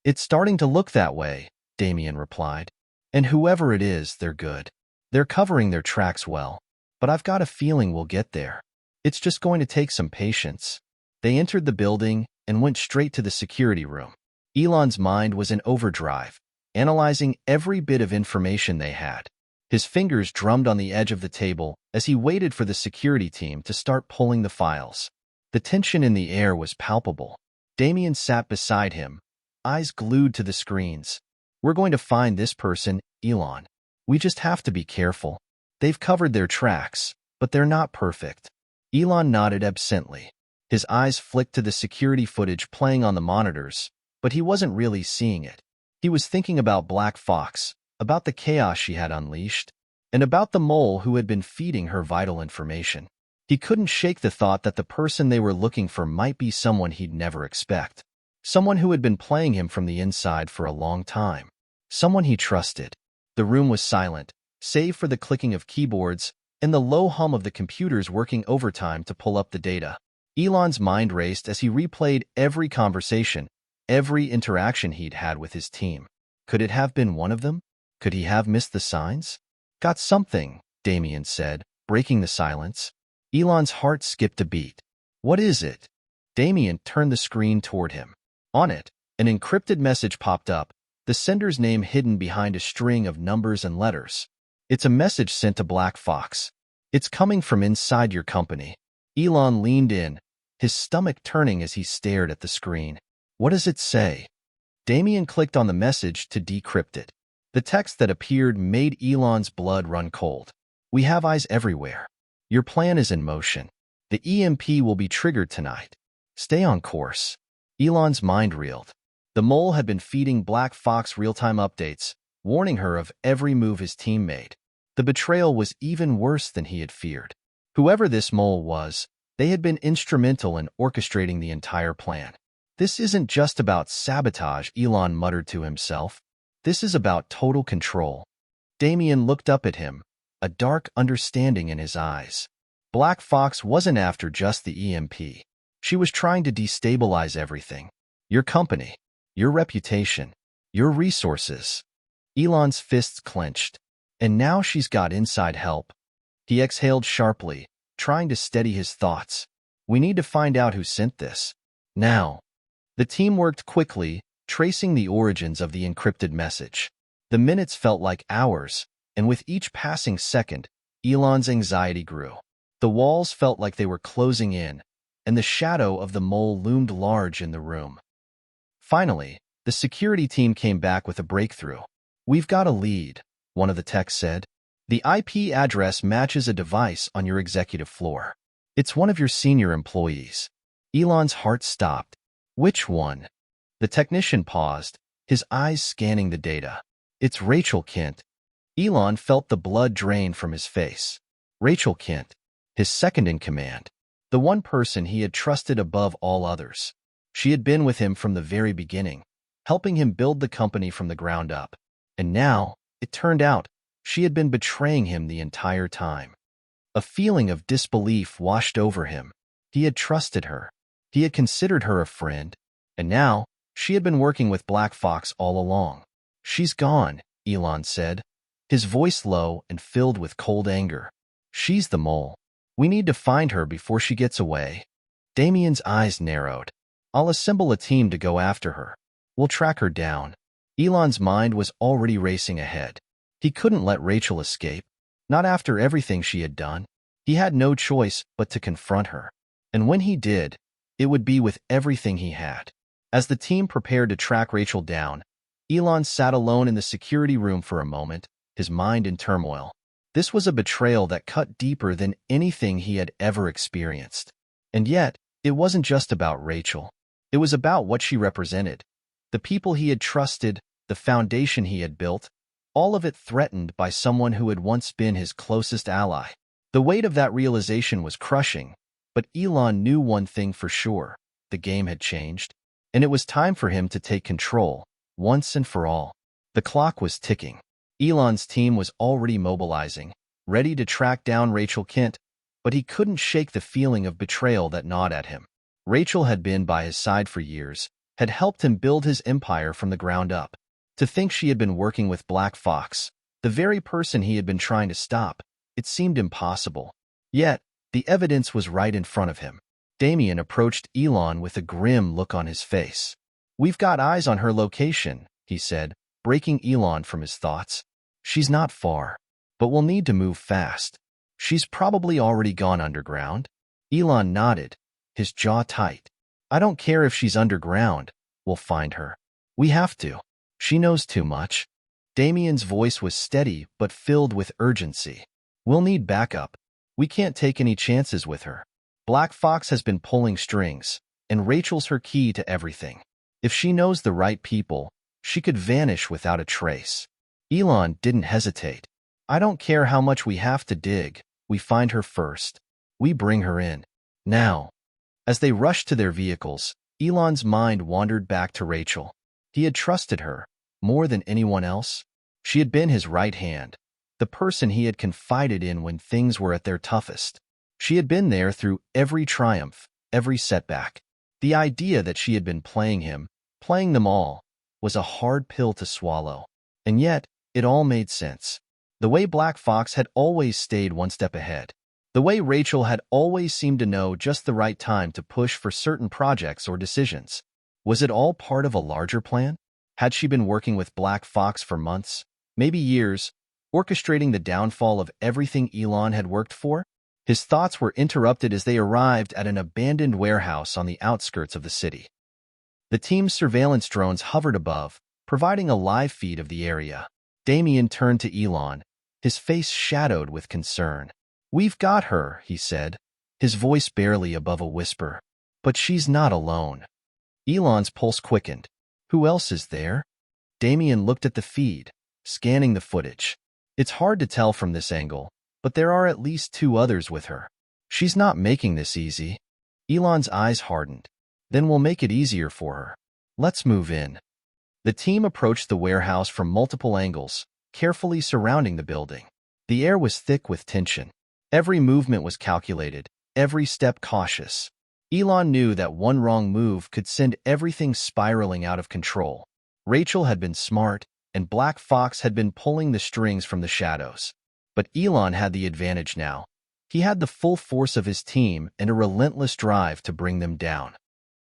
It's starting to look that way, Damien replied. And whoever it is, they're good. They're covering their tracks well. But I've got a feeling we'll get there. It's just going to take some patience. They entered the building and went straight to the security room. Elon's mind was in overdrive, analyzing every bit of information they had. His fingers drummed on the edge of the table as he waited for the security team to start pulling the files. The tension in the air was palpable. Damien sat beside him, eyes glued to the screens. We're going to find this person, Elon. We just have to be careful. They've covered their tracks, but they're not perfect. Elon nodded absently. His eyes flicked to the security footage playing on the monitors, but he wasn't really seeing it. He was thinking about Black Fox, about the chaos she had unleashed, and about the mole who had been feeding her vital information. He couldn't shake the thought that the person they were looking for might be someone he'd never expect. Someone who had been playing him from the inside for a long time. Someone he trusted. The room was silent, save for the clicking of keyboards and the low hum of the computers working overtime to pull up the data. Elon's mind raced as he replayed every conversation, every interaction he'd had with his team. Could it have been one of them? Could he have missed the signs? Got something, Damien said, breaking the silence. Elon's heart skipped a beat. What is it? Damien turned the screen toward him. On it, an encrypted message popped up, the sender's name hidden behind a string of numbers and letters. It's a message sent to Black Fox. It's coming from inside your company. Elon leaned in, his stomach turning as he stared at the screen. What does it say? Damien clicked on the message to decrypt it. The text that appeared made Elon's blood run cold. We have eyes everywhere. Your plan is in motion. The EMP will be triggered tonight. Stay on course. Elon's mind reeled. The mole had been feeding Black Fox real-time updates, warning her of every move his team made. The betrayal was even worse than he had feared. Whoever this mole was, they had been instrumental in orchestrating the entire plan. This isn't just about sabotage, Elon muttered to himself. This is about total control. Damien looked up at him, a dark understanding in his eyes. Black Fox wasn't after just the EMP. She was trying to destabilize everything. Your company, your reputation, your resources. Elon's fists clenched. And now she's got inside help. He exhaled sharply, trying to steady his thoughts. We need to find out who sent this. Now. The team worked quickly, tracing the origins of the encrypted message. The minutes felt like hours, and with each passing second, Elon's anxiety grew. The walls felt like they were closing in, and the shadow of the mole loomed large in the room. Finally, the security team came back with a breakthrough. We've got a lead, one of the techs said. The IP address matches a device on your executive floor. It's one of your senior employees. Elon's heart stopped. Which one? The technician paused, his eyes scanning the data. It's Rachel Kent. Elon felt the blood drain from his face. Rachel Kent, his second in command, the one person he had trusted above all others. She had been with him from the very beginning, helping him build the company from the ground up. And now, it turned out, she had been betraying him the entire time. A feeling of disbelief washed over him. He had trusted her. He had considered her a friend. And now, she had been working with Black Fox all along. She's gone, Elon said, his voice low and filled with cold anger. She's the mole. We need to find her before she gets away. Damien's eyes narrowed. I'll assemble a team to go after her. We'll track her down. Elon's mind was already racing ahead. He couldn't let Rachel escape. Not after everything she had done. He had no choice but to confront her. And when he did, it would be with everything he had. As the team prepared to track Rachel down, Elon sat alone in the security room for a moment, his mind in turmoil. This was a betrayal that cut deeper than anything he had ever experienced. And yet, it wasn't just about Rachel. It was about what she represented. The people he had trusted, the foundation he had built, all of it threatened by someone who had once been his closest ally. The weight of that realization was crushing, but Elon knew one thing for sure. The game had changed, and it was time for him to take control, once and for all. The clock was ticking. Elon's team was already mobilizing, ready to track down Rachel Kent, but he couldn't shake the feeling of betrayal that gnawed at him. Rachel had been by his side for years, had helped him build his empire from the ground up. To think she had been working with Black Fox, the very person he had been trying to stop, it seemed impossible. Yet, the evidence was right in front of him. Damien approached Elon with a grim look on his face. We've got eyes on her location, he said, breaking Elon from his thoughts. She's not far, but we'll need to move fast. She's probably already gone underground. Elon nodded, his jaw tight. I don't care if she's underground. We'll find her. We have to. She knows too much. Damien's voice was steady but filled with urgency. We'll need backup. We can't take any chances with her. Black Fox has been pulling strings, and Rachel's her key to everything. If she knows the right people, she could vanish without a trace. Elon didn't hesitate. I don't care how much we have to dig. We find her first. We bring her in. Now. As they rushed to their vehicles, Elon's mind wandered back to Rachel. He had trusted her, more than anyone else. She had been his right hand, the person he had confided in when things were at their toughest. She had been there through every triumph, every setback. The idea that she had been playing him, playing them all, was a hard pill to swallow. And yet, it all made sense. The way Black Fox had always stayed one step ahead. The way Rachel had always seemed to know just the right time to push for certain projects or decisions. Was it all part of a larger plan? Had she been working with Black Fox for months, maybe years, orchestrating the downfall of everything Elon had worked for? His thoughts were interrupted as they arrived at an abandoned warehouse on the outskirts of the city. The team's surveillance drones hovered above, providing a live feed of the area. Damien turned to Elon, his face shadowed with concern. "We've got her," he said, his voice barely above a whisper. "But she's not alone." Elon's pulse quickened. "Who else is there?" Damien looked at the feed, scanning the footage. "It's hard to tell from this angle, but there are at least 2 others with her. She's not making this easy." Elon's eyes hardened. "Then we'll make it easier for her. Let's move in." The team approached the warehouse from multiple angles, carefully surrounding the building. The air was thick with tension. Every movement was calculated, every step cautious. Elon knew that one wrong move could send everything spiraling out of control. Rachel had been smart, and Black Fox had been pulling the strings from the shadows. But Elon had the advantage now. He had the full force of his team and a relentless drive to bring them down.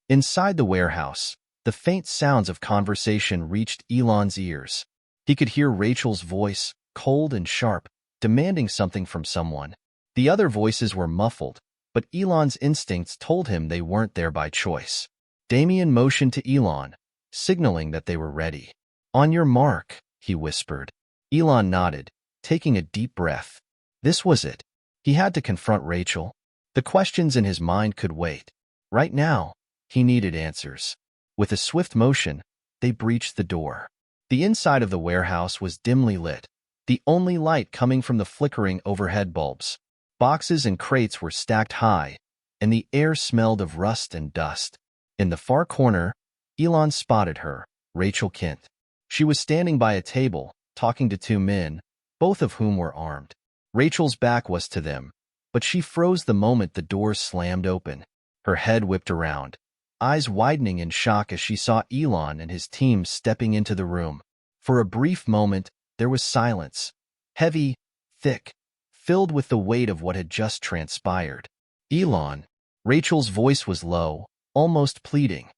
Inside the warehouse, the faint sounds of conversation reached Elon's ears. He could hear Rachel's voice, cold and sharp, demanding something from someone. The other voices were muffled, but Elon's instincts told him they weren't there by choice. Damien motioned to Elon, signaling that they were ready. "On your mark," he whispered. Elon nodded, taking a deep breath. This was it. He had to confront Rachel. The questions in his mind could wait. Right now, he needed answers. With a swift motion, they breached the door. The inside of the warehouse was dimly lit, the only light coming from the flickering overhead bulbs. Boxes and crates were stacked high, and the air smelled of rust and dust. In the far corner, Elon spotted her, Rachel Kent. She was standing by a table, talking to 2 men, both of whom were armed. Rachel's back was to them, but she froze the moment the doors slammed open. Her head whipped around, eyes widening in shock as she saw Elon and his team stepping into the room. For a brief moment, there was silence, heavy, thick, filled with the weight of what had just transpired. "Elon," Rachel's voice was low, almost pleading.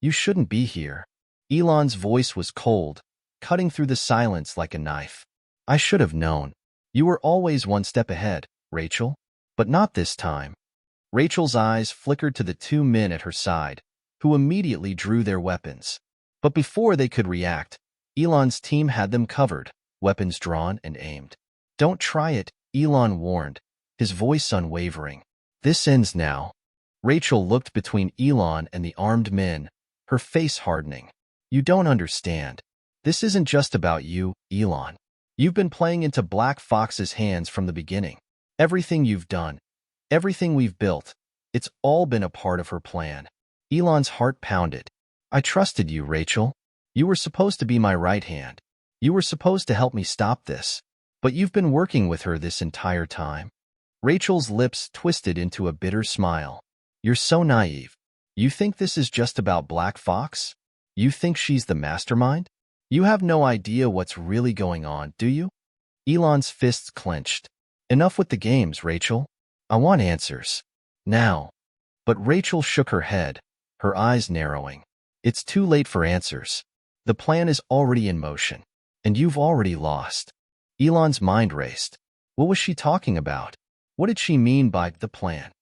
"You shouldn't be here." Elon's voice was cold, cutting through the silence like a knife. "I should have known. You were always one step ahead, Rachel. But not this time." Rachel's eyes flickered to the 2 men at her side, who immediately drew their weapons. But before they could react, Elon's team had them covered, weapons drawn and aimed. "Don't try it," Elon warned, his voice unwavering. "This ends now." Rachel looked between Elon and the armed men, her face hardening. "You don't understand. This isn't just about you, Elon. You've been playing into Black Fox's hands from the beginning. Everything you've done, everything we've built, it's all been a part of her plan." Elon's heart pounded. "I trusted you, Rachel. You were supposed to be my right hand. You were supposed to help me stop this. But you've been working with her this entire time." Rachel's lips twisted into a bitter smile. "You're so naive. You think this is just about Black Fox? You think she's the mastermind? You have no idea what's really going on, do you?" Elon's fists clenched. "Enough with the games, Rachel. I want answers. Now." But Rachel shook her head, her eyes narrowing. "It's too late for answers. The plan is already in motion, and you've already lost." Elon's mind raced. What was she talking about? What did she mean by the plan?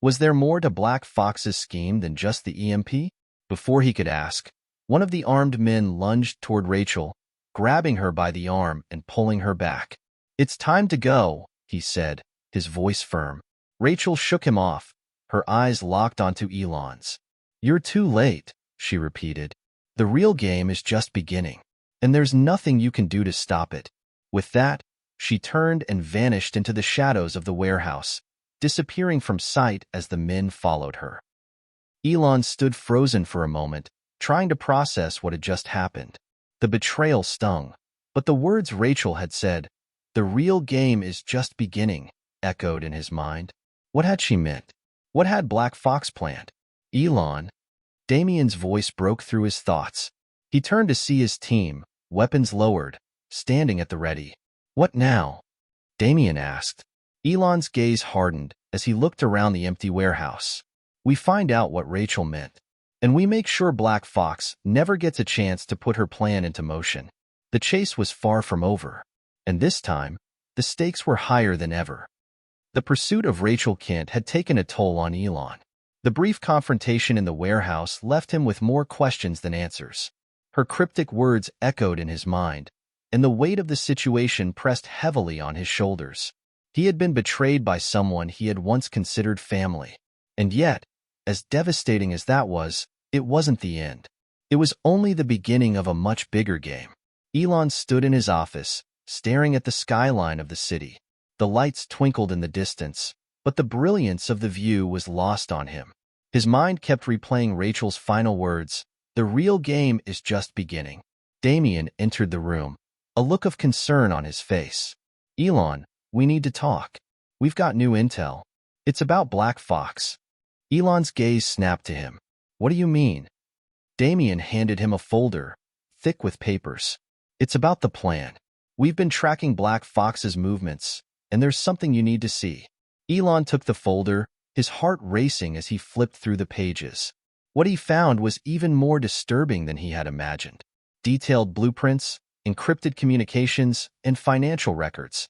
Was there more to Black Fox's scheme than just the EMP? Before he could ask, one of the armed men lunged toward Rachel, grabbing her by the arm and pulling her back. "It's time to go," he said, his voice firm. Rachel shook him off, her eyes locked onto Elon's. "You're too late," she repeated. "The real game is just beginning, and there's nothing you can do to stop it." With that, she turned and vanished into the shadows of the warehouse, disappearing from sight as the men followed her. Elon stood frozen for a moment, trying to process what had just happened. The betrayal stung, but the words Rachel had said, "The real game is just beginning," echoed in his mind. What had she meant? What had Black Fox planned? "Elon?" Damien's voice broke through his thoughts. He turned to see his team, weapons lowered, standing at the ready. What now? Damien asked. Elon's gaze hardened as he looked around the empty warehouse. We find out what Rachel meant, and we make sure Black Fox never gets a chance to put her plan into motion. The chase was far from over, and this time, the stakes were higher than ever. The pursuit of Rachel Kent had taken a toll on Elon. The brief confrontation in the warehouse left him with more questions than answers. Her cryptic words echoed in his mind, and the weight of the situation pressed heavily on his shoulders. He had been betrayed by someone he had once considered family. And yet, as devastating as that was, it wasn't the end. It was only the beginning of a much bigger game. Elon stood in his office, staring at the skyline of the city. The lights twinkled in the distance, but the brilliance of the view was lost on him. His mind kept replaying Rachel's final words, "The real game is just beginning." Damien entered the room, a look of concern on his face. "Elon, we need to talk. We've got new intel. It's about Black Fox." Elon's gaze snapped to him. "What do you mean?" Damien handed him a folder, thick with papers. "It's about the plan. We've been tracking Black Fox's movements, and there's something you need to see." Elon took the folder, his heart racing as he flipped through the pages. What he found was even more disturbing than he had imagined. Detailed blueprints, encrypted communications, and financial records.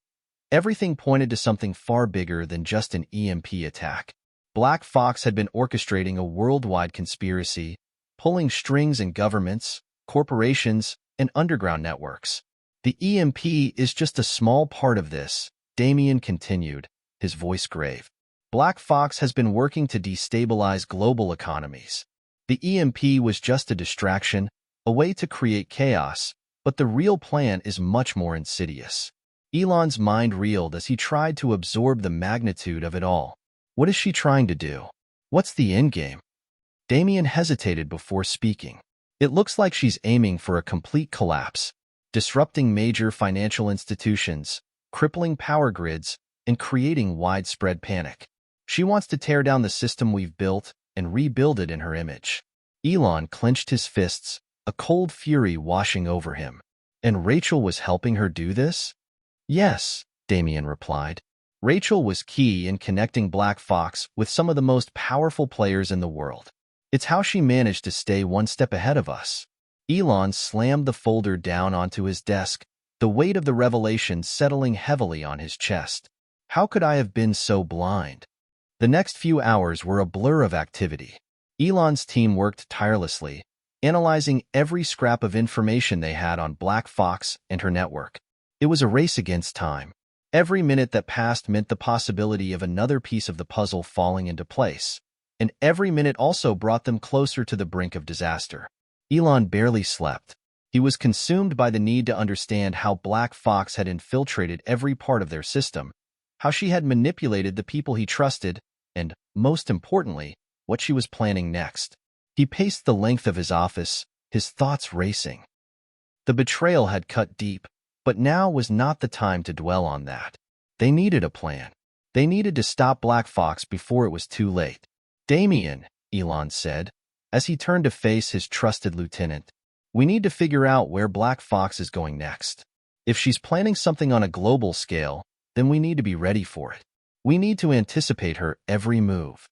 Everything pointed to something far bigger than just an EMP attack. Black Fox had been orchestrating a worldwide conspiracy, pulling strings in governments, corporations, and underground networks. "The EMP is just a small part of this," Damien continued, his voice grave. "Black Fox has been working to destabilize global economies. The EMP was just a distraction, a way to create chaos, but the real plan is much more insidious." Elon's mind reeled as he tried to absorb the magnitude of it all. What is she trying to do? What's the endgame? Damien hesitated before speaking. "It looks like she's aiming for a complete collapse, disrupting major financial institutions, crippling power grids, and creating widespread panic. She wants to tear down the system we've built and rebuild it in her image." Elon clenched his fists, a cold fury washing over him. "And Rachel was helping her do this?" "Yes," Damien replied. "Rachel was key in connecting Black Fox with some of the most powerful players in the world. It's how she managed to stay one step ahead of us." Elon slammed the folder down onto his desk, the weight of the revelation settling heavily on his chest. How could I have been so blind? The next few hours were a blur of activity. Elon's team worked tirelessly, analyzing every scrap of information they had on Black Fox and her network. It was a race against time. Every minute that passed meant the possibility of another piece of the puzzle falling into place, and every minute also brought them closer to the brink of disaster. Elon barely slept. He was consumed by the need to understand how Black Fox had infiltrated every part of their system, how she had manipulated the people he trusted, and, most importantly, what she was planning next. He paced the length of his office, his thoughts racing. The betrayal had cut deep, but now was not the time to dwell on that. They needed a plan. They needed to stop Black Fox before it was too late. "Damien," Elon said, as he turned to face his trusted lieutenant, "we need to figure out where Black Fox is going next. If she's planning something on a global scale, then we need to be ready for it. We need to anticipate her every move."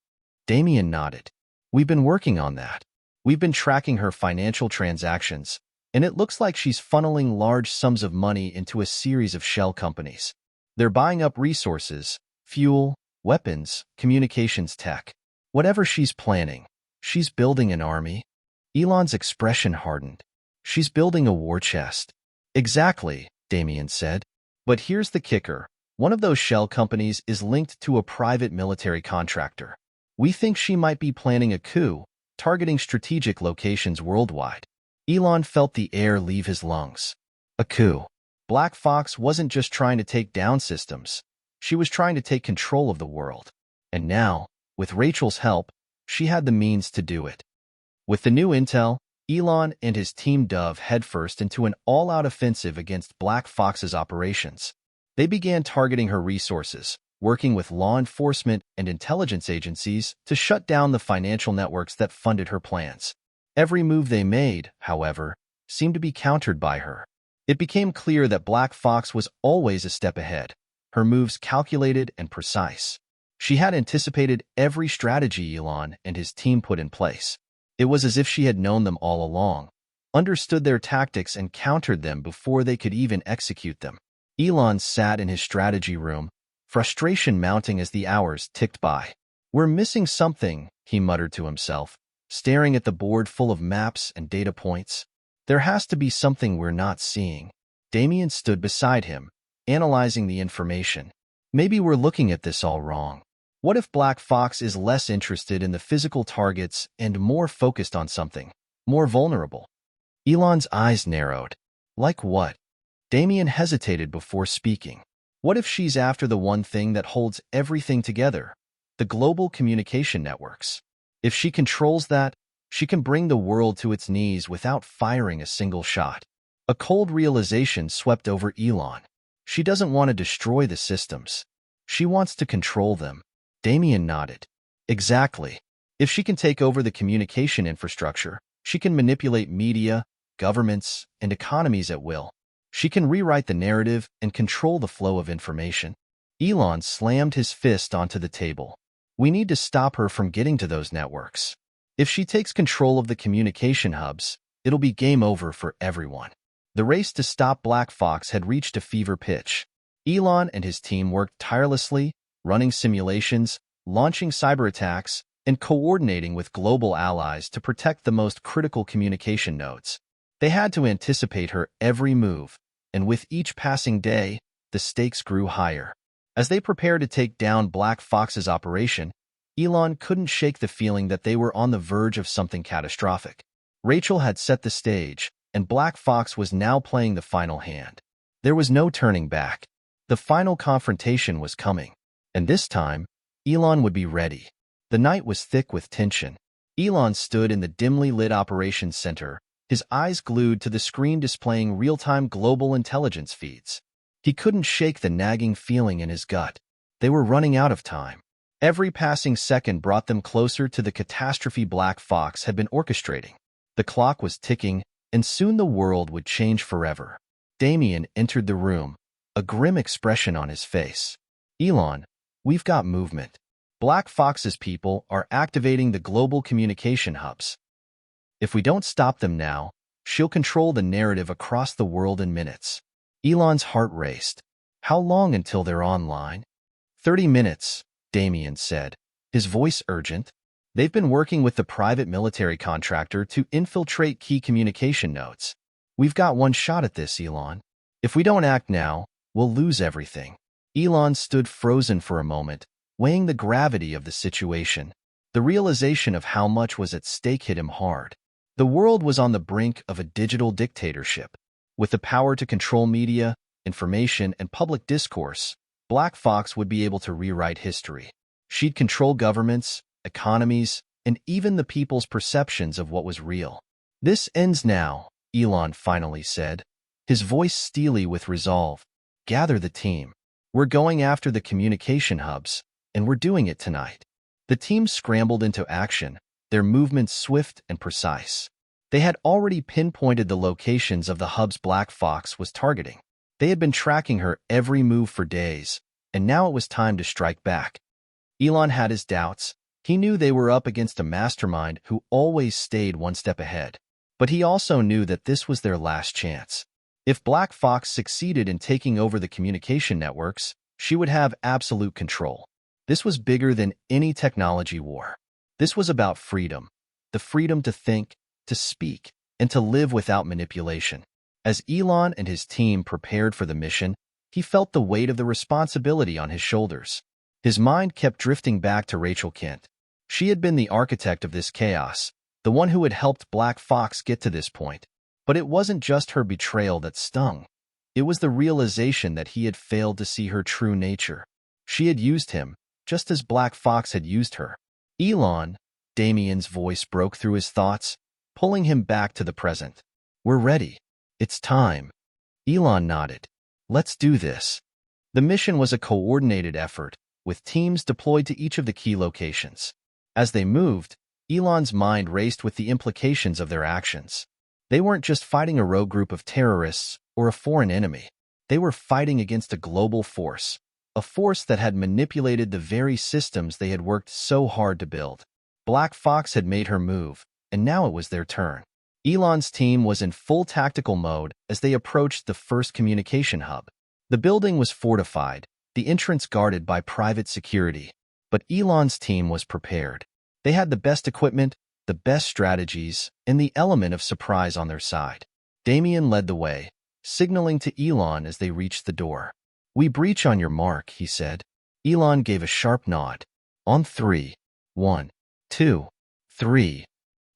Damien nodded. "We've been working on that. We've been tracking her financial transactions, and it looks like she's funneling large sums of money into a series of shell companies. They're buying up resources, fuel, weapons, communications tech. Whatever she's planning, she's building an army." Elon's expression hardened. "She's building a war chest." "Exactly," Damien said. "But here's the kicker. One of those shell companies is linked to a private military contractor. We think she might be planning a coup, targeting strategic locations worldwide." Elon felt the air leave his lungs. A coup. Black Fox wasn't just trying to take down systems. She was trying to take control of the world. And now, with Rachel's help, she had the means to do it. With the new intel, Elon and his team dove headfirst into an all-out offensive against Black Fox's operations. They began targeting her resources, working with law enforcement and intelligence agencies to shut down the financial networks that funded her plans. Every move they made, however, seemed to be countered by her. It became clear that Black Fox was always a step ahead, her moves calculated and precise. She had anticipated every strategy Elon and his team put in place. It was as if she had known them all along, understood their tactics and countered them before they could even execute them. Elon sat in his strategy room, frustration mounting as the hours ticked by. "We're missing something," he muttered to himself, staring at the board full of maps and data points. "There has to be something we're not seeing." Damien stood beside him, analyzing the information. "Maybe we're looking at this all wrong. What if Black Fox is less interested in the physical targets and more focused on something more vulnerable?" Elon's eyes narrowed. "Like what?" Damien hesitated before speaking. "What if she's after the one thing that holds everything together? The global communication networks. If she controls that, she can bring the world to its knees without firing a single shot." A cold realization swept over Elon. She doesn't want to destroy the systems. She wants to control them. Damien nodded. "Exactly. If she can take over the communication infrastructure, she can manipulate media, governments, and economies at will. She can rewrite the narrative and control the flow of information." Elon slammed his fist onto the table. "We need to stop her from getting to those networks. If she takes control of the communication hubs, it'll be game over for everyone." The race to stop Black Fox had reached a fever pitch. Elon and his team worked tirelessly, running simulations, launching cyber attacks, and coordinating with global allies to protect the most critical communication nodes. They had to anticipate her every move, and with each passing day, the stakes grew higher. As they prepared to take down Black Fox's operation, Elon couldn't shake the feeling that they were on the verge of something catastrophic. Rachel had set the stage, and Black Fox was now playing the final hand. There was no turning back. The final confrontation was coming, and this time, Elon would be ready. The night was thick with tension. Elon stood in the dimly lit operations center, his eyes glued to the screen displaying real-time global intelligence feeds. He couldn't shake the nagging feeling in his gut. They were running out of time. Every passing second brought them closer to the catastrophe Black Fox had been orchestrating. The clock was ticking, and soon the world would change forever. Damien entered the room, a grim expression on his face. "Elon, we've got movement. Black Fox's people are activating the global communication hubs. If we don't stop them now, she'll control the narrative across the world in minutes." Elon's heart raced. "How long until they're online?" 30 minutes, Damien said, his voice urgent. "They've been working with the private military contractor to infiltrate key communication nodes. We've got one shot at this, Elon. If we don't act now, we'll lose everything." Elon stood frozen for a moment, weighing the gravity of the situation. The realization of how much was at stake hit him hard. The world was on the brink of a digital dictatorship. With the power to control media, information, and public discourse, Black Fox would be able to rewrite history. She'd control governments, economies, and even the people's perceptions of what was real. "This ends now," Elon finally said, his voice steely with resolve. "Gather the team. We're going after the communication hubs, and we're doing it tonight." The team scrambled into action, their movements swift and precise. They had already pinpointed the locations of the hubs Black Fox was targeting. They had been tracking her every move for days, and now it was time to strike back. Elon had his doubts. He knew they were up against a mastermind who always stayed one step ahead. But he also knew that this was their last chance. If Black Fox succeeded in taking over the communication networks, she would have absolute control. This was bigger than any technology war. This was about freedom, the freedom to think, to speak, and to live without manipulation. As Elon and his team prepared for the mission, he felt the weight of the responsibility on his shoulders. His mind kept drifting back to Rachel Kent. She had been the architect of this chaos, the one who had helped Black Fox get to this point. But it wasn't just her betrayal that stung. It was the realization that he had failed to see her true nature. She had used him, just as Black Fox had used her. "Elon," Damien's voice broke through his thoughts, pulling him back to the present. "We're ready. It's time." Elon nodded. "Let's do this." The mission was a coordinated effort, with teams deployed to each of the key locations. As they moved, Elon's mind raced with the implications of their actions. They weren't just fighting a rogue group of terrorists or a foreign enemy. They were fighting against a global force, a force that had manipulated the very systems they had worked so hard to build. Black Fox had made her move, and now it was their turn. Elon's team was in full tactical mode as they approached the first communication hub. The building was fortified, the entrance guarded by private security. But Elon's team was prepared. They had the best equipment, the best strategies, and the element of surprise on their side. Damien led the way, signaling to Elon as they reached the door. "We breach on your mark," he said. Elon gave a sharp nod. "On 3. 1, 2, 3.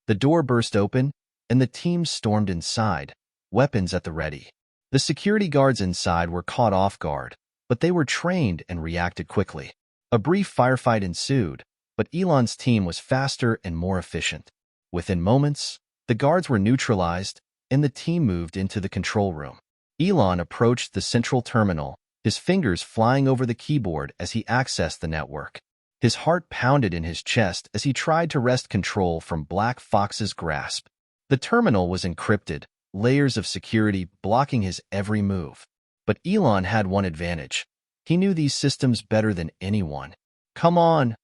The door burst open, and the team stormed inside, weapons at the ready. The security guards inside were caught off guard, but they were trained and reacted quickly. A brief firefight ensued, but Elon's team was faster and more efficient. Within moments, the guards were neutralized, and the team moved into the control room. Elon approached the central terminal, his fingers flying over the keyboard as he accessed the network. His heart pounded in his chest as he tried to wrest control from Black Fox's grasp. The terminal was encrypted, layers of security blocking his every move. But Elon had one advantage. He knew these systems better than anyone. Come on,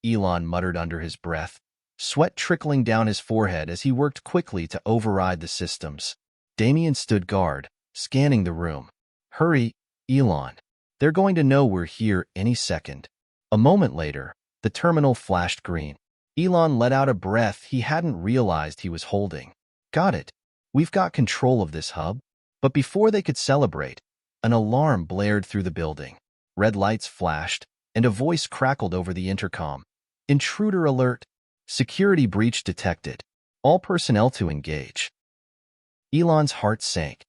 Elon muttered under his breath, sweat trickling down his forehead as he worked quickly to override the systems. Damien stood guard, scanning the room. "Hurry, Elon. They're going to know we're here any second." A moment later, the terminal flashed green. Elon let out a breath he hadn't realized he was holding. "Got it. We've got control of this hub." But before they could celebrate, an alarm blared through the building. Red lights flashed, and a voice crackled over the intercom. "Intruder alert. Security breach detected. All personnel to engage." Elon's heart sank.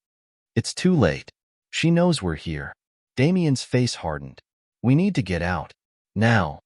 It's too late. She knows we're here. Damien's face hardened. "We need to get out. Now."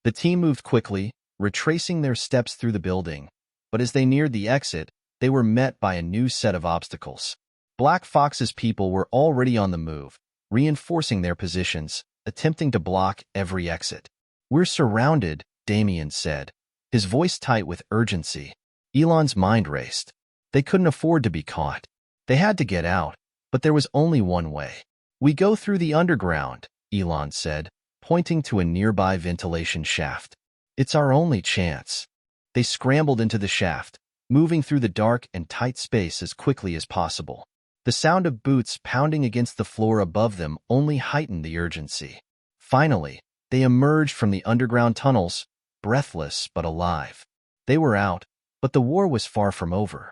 The team moved quickly, retracing their steps through the building, but as they neared the exit, they were met by a new set of obstacles. Black Fox's people were already on the move, reinforcing their positions, attempting to block every exit. "We're surrounded," Damien said, his voice tight with urgency. Elon's mind raced. They couldn't afford to be caught. They had to get out, but there was only one way. "We go through the underground," Elon said, pointing to a nearby ventilation shaft. "It's our only chance." They scrambled into the shaft, moving through the dark and tight space as quickly as possible. The sound of boots pounding against the floor above them only heightened the urgency. Finally, they emerged from the underground tunnels, breathless but alive. They were out, but the war was far from over.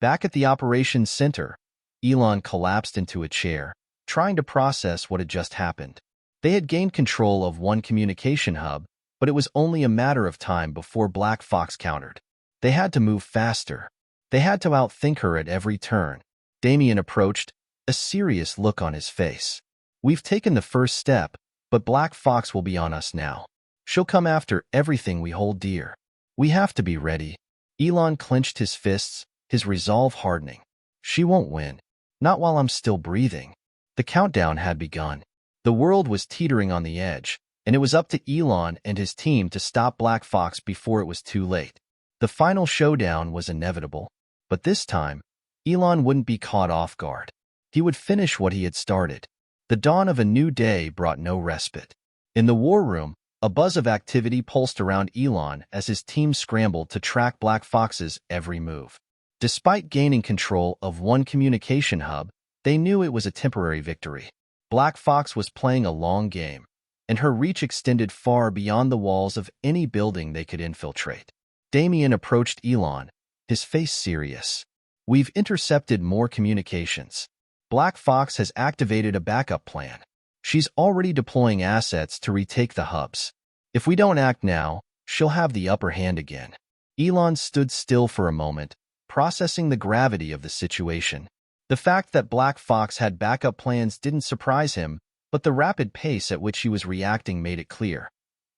Back at the operations center, Elon collapsed into a chair, trying to process what had just happened. They had gained control of one communication hub, but it was only a matter of time before Black Fox countered. They had to move faster. They had to outthink her at every turn. Damien approached, a serious look on his face. "We've taken the first step, but Black Fox will be on us now. She'll come after everything we hold dear. We have to be ready." Elon clenched his fists, his resolve hardening. "She won't win. Not while I'm still breathing." The countdown had begun. The world was teetering on the edge, and it was up to Elon and his team to stop Black Fox before it was too late. The final showdown was inevitable, but this time, Elon wouldn't be caught off guard. He would finish what he had started. The dawn of a new day brought no respite. In the war room, a buzz of activity pulsed around Elon as his team scrambled to track Black Fox's every move. Despite gaining control of one communication hub, they knew it was a temporary victory. Black Fox was playing a long game, and her reach extended far beyond the walls of any building they could infiltrate. Damien approached Elon, his face serious. "We've intercepted more communications. Black Fox has activated a backup plan. She's already deploying assets to retake the hubs. If we don't act now, she'll have the upper hand again." Elon stood still for a moment, processing the gravity of the situation. The fact that Black Fox had backup plans didn't surprise him, but the rapid pace at which he was reacting made it clear.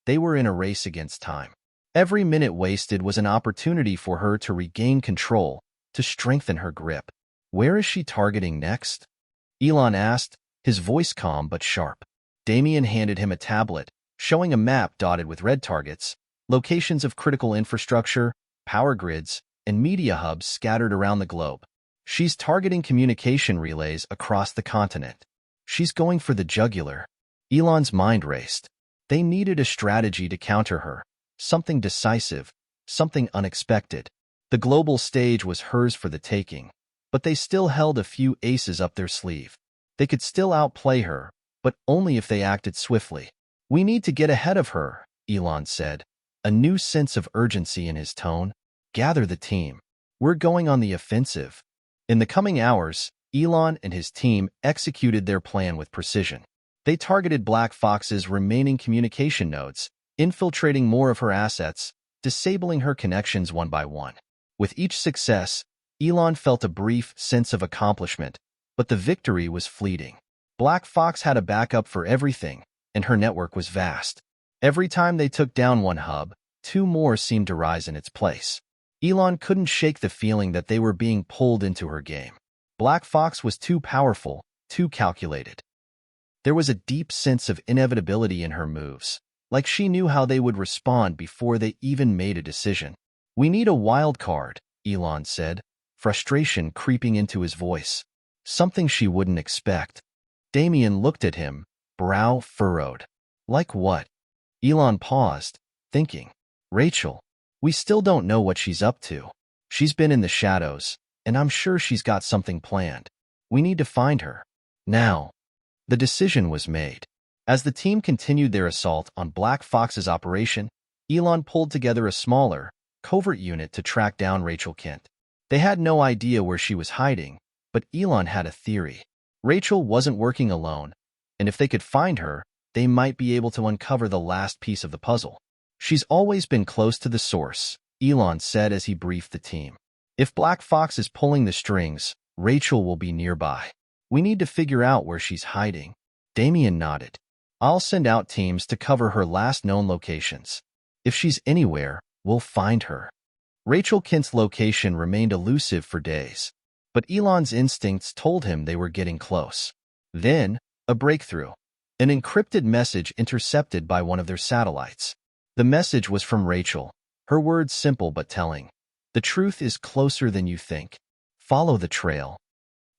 They were in a race against time. Every minute wasted was an opportunity for her to regain control, to strengthen her grip. "Where is she targeting next?" Elon asked, his voice calm but sharp. Damien handed him a tablet, showing a map dotted with red targets, locations of critical infrastructure, power grids, and media hubs scattered around the globe. She's targeting communication relays across the continent. She's going for the jugular. Elon's mind raced. They needed a strategy to counter her, something decisive, something unexpected. The global stage was hers for the taking, but they still held a few aces up their sleeve. They could still outplay her, but only if they acted swiftly. "We need to get ahead of her," Elon said, a new sense of urgency in his tone. "Gather the team. We're going on the offensive." In the coming hours, Elon and his team executed their plan with precision. They targeted Black Fox's remaining communication nodes, infiltrating more of her assets, disabling her connections one by one. With each success, Elon felt a brief sense of accomplishment, but the victory was fleeting. Black Fox had a backup for everything, and her network was vast. Every time they took down one hub, two more seemed to rise in its place. Elon couldn't shake the feeling that they were being pulled into her game. Black Fox was too powerful, too calculated. There was a deep sense of inevitability in her moves, like she knew how they would respond before they even made a decision. "We need a wild card," Elon said, frustration creeping into his voice. Something she wouldn't expect. Damien looked at him, brow furrowed. "Like what?" Elon paused, thinking. "Rachel. We still don't know what she's up to. She's been in the shadows, and I'm sure she's got something planned. We need to find her. Now." The decision was made. As the team continued their assault on Black Fox's operation, Elon pulled together a smaller, covert unit to track down Rachel Kent. They had no idea where she was hiding, but Elon had a theory. Rachel wasn't working alone, and if they could find her, they might be able to uncover the last piece of the puzzle. "She's always been close to the source," Elon said as he briefed the team. "If Black Fox is pulling the strings, Rachel will be nearby. We need to figure out where she's hiding." Damien nodded. "I'll send out teams to cover her last known locations. If she's anywhere, we'll find her." Rachel Kent's location remained elusive for days, but Elon's instincts told him they were getting close. Then, a breakthrough. An encrypted message intercepted by one of their satellites. The message was from Rachel, her words simple but telling. "The truth is closer than you think. Follow the trail."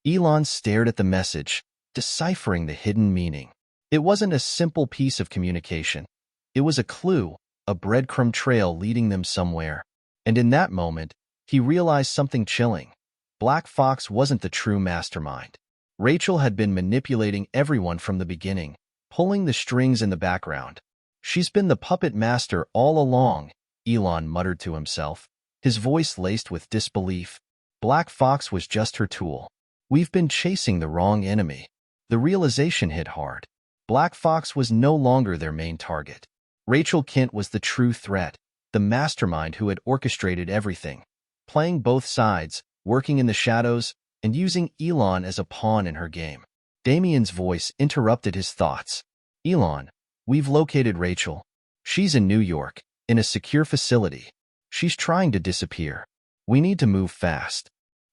Elon stared at the message, deciphering the hidden meaning. It wasn't a simple piece of communication. It was a clue, a breadcrumb trail leading them somewhere. And in that moment, he realized something chilling. Black Fox wasn't the true mastermind. Rachel had been manipulating everyone from the beginning, pulling the strings in the background. "She's been the puppet master all along," Elon muttered to himself, his voice laced with disbelief. Black Fox was just her tool. "We've been chasing the wrong enemy." The realization hit hard. Black Fox was no longer their main target. Rachel Kent was the true threat, the mastermind who had orchestrated everything, playing both sides, working in the shadows, and using Elon as a pawn in her game. Damien's voice interrupted his thoughts. "Elon, we've located Rachel. She's in New York, in a secure facility. She's trying to disappear. We need to move fast."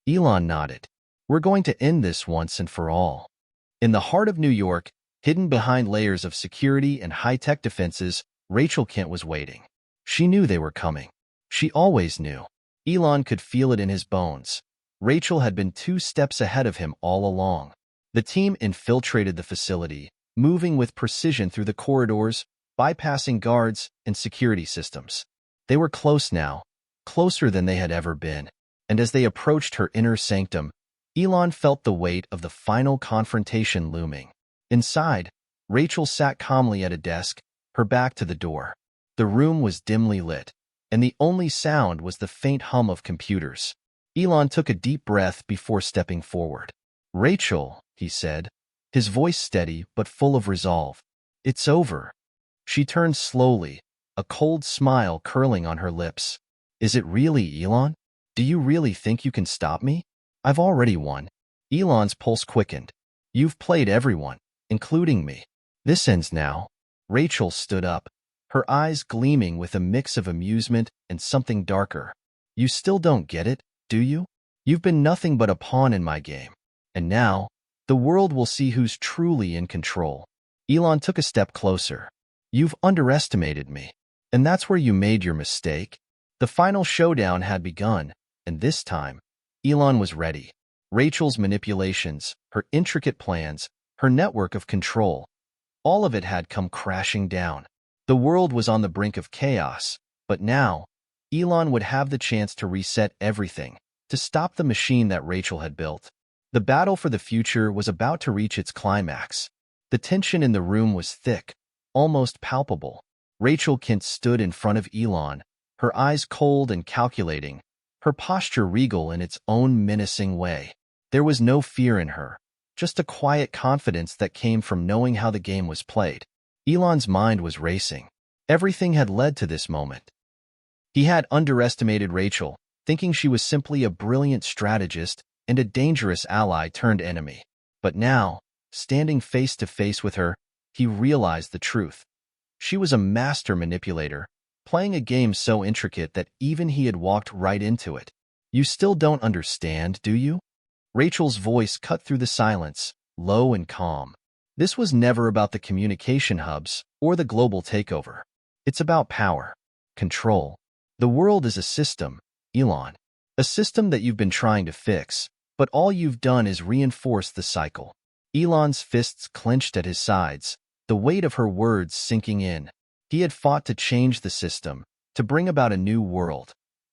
Elon nodded. "We're going to end this once and for all." In the heart of New York, hidden behind layers of security and high-tech defenses, Rachel Kent was waiting. She knew they were coming. She always knew. Elon could feel it in his bones. Rachel had been 2 steps ahead of him all along. The team infiltrated the facility, moving with precision through the corridors, bypassing guards and security systems. They were close now, closer than they had ever been. And as they approached her inner sanctum, Elon felt the weight of the final confrontation looming. Inside, Rachel sat calmly at a desk, her back to the door. The room was dimly lit, and the only sound was the faint hum of computers. Elon took a deep breath before stepping forward. "Rachel," he said, his voice steady but full of resolve. "It's over." She turned slowly, a cold smile curling on her lips. "Is it really, Elon? Do you really think you can stop me? I've already won." Elon's pulse quickened. "You've played everyone, including me. This ends now." Rachel stood up, her eyes gleaming with a mix of amusement and something darker. "You still don't get it, do you? You've been nothing but a pawn in my game. And now, the world will see who's truly in control." Elon took a step closer. "You've underestimated me. And that's where you made your mistake." The final showdown had begun, and this time, Elon was ready. Rachel's manipulations, her intricate plans, her network of control, all of it had come crashing down. The world was on the brink of chaos, but now, Elon would have the chance to reset everything, to stop the machine that Rachel had built. The battle for the future was about to reach its climax. The tension in the room was thick, almost palpable. Rachel Kent stood in front of Elon, her eyes cold and calculating, her posture regal in its own menacing way. There was no fear in her, just a quiet confidence that came from knowing how the game was played. Elon's mind was racing. Everything had led to this moment. He had underestimated Rachel, thinking she was simply a brilliant strategist and a dangerous ally turned enemy. But now, standing face to face with her, he realized the truth. She was a master manipulator, playing a game so intricate that even he had walked right into it. You still don't understand, do you? Rachel's voice cut through the silence, low and calm. This was never about the communication hubs or the global takeover. It's about power, control. The world is a system, Elon. A system that you've been trying to fix, but all you've done is reinforce the cycle. Elon's fists clenched at his sides, the weight of her words sinking in. He had fought to change the system, to bring about a new world,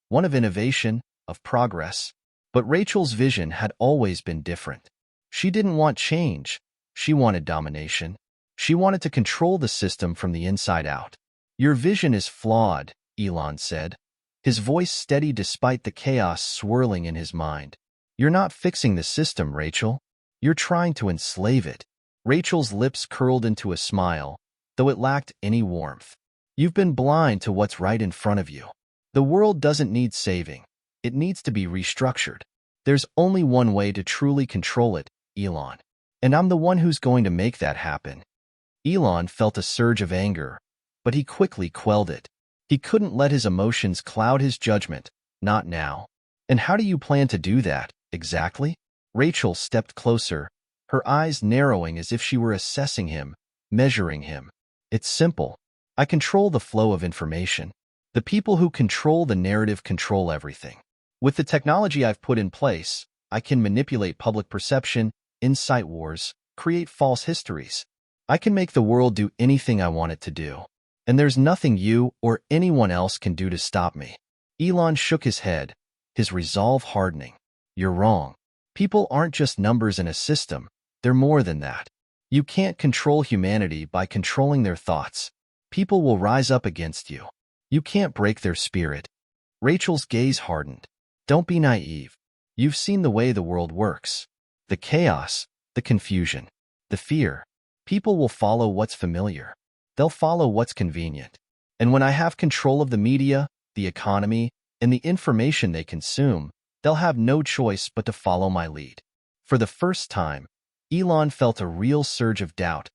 one of innovation, of progress. But Rachel's vision had always been different. She didn't want change. She wanted domination. She wanted to control the system from the inside out. Your vision is flawed, Elon said, his voice steady despite the chaos swirling in his mind. You're not fixing the system, Rachel. You're trying to enslave it. Rachel's lips curled into a smile, though it lacked any warmth. You've been blind to what's right in front of you. The world doesn't need saving. It needs to be restructured. There's only one way to truly control it, Elon. And I'm the one who's going to make that happen. Elon felt a surge of anger, but he quickly quelled it. He couldn't let his emotions cloud his judgment, not now. And how do you plan to do that, exactly? Rachel stepped closer, her eyes narrowing as if she were assessing him, measuring him. It's simple. I control the flow of information. The people who control the narrative control everything. With the technology I've put in place, I can manipulate public perception, incite wars, create false histories. I can make the world do anything I want it to do. And there's nothing you or anyone else can do to stop me. Elon shook his head, his resolve hardening. You're wrong. People aren't just numbers in a system. They're more than that. You can't control humanity by controlling their thoughts. People will rise up against you. You can't break their spirit. Rachel's gaze hardened. Don't be naive. You've seen the way the world works. The chaos, the confusion, the fear. People will follow what's familiar. They'll follow what's convenient. And when I have control of the media, the economy, and the information they consume, they'll have no choice but to follow my lead. For the first time, Elon felt a real surge of doubt.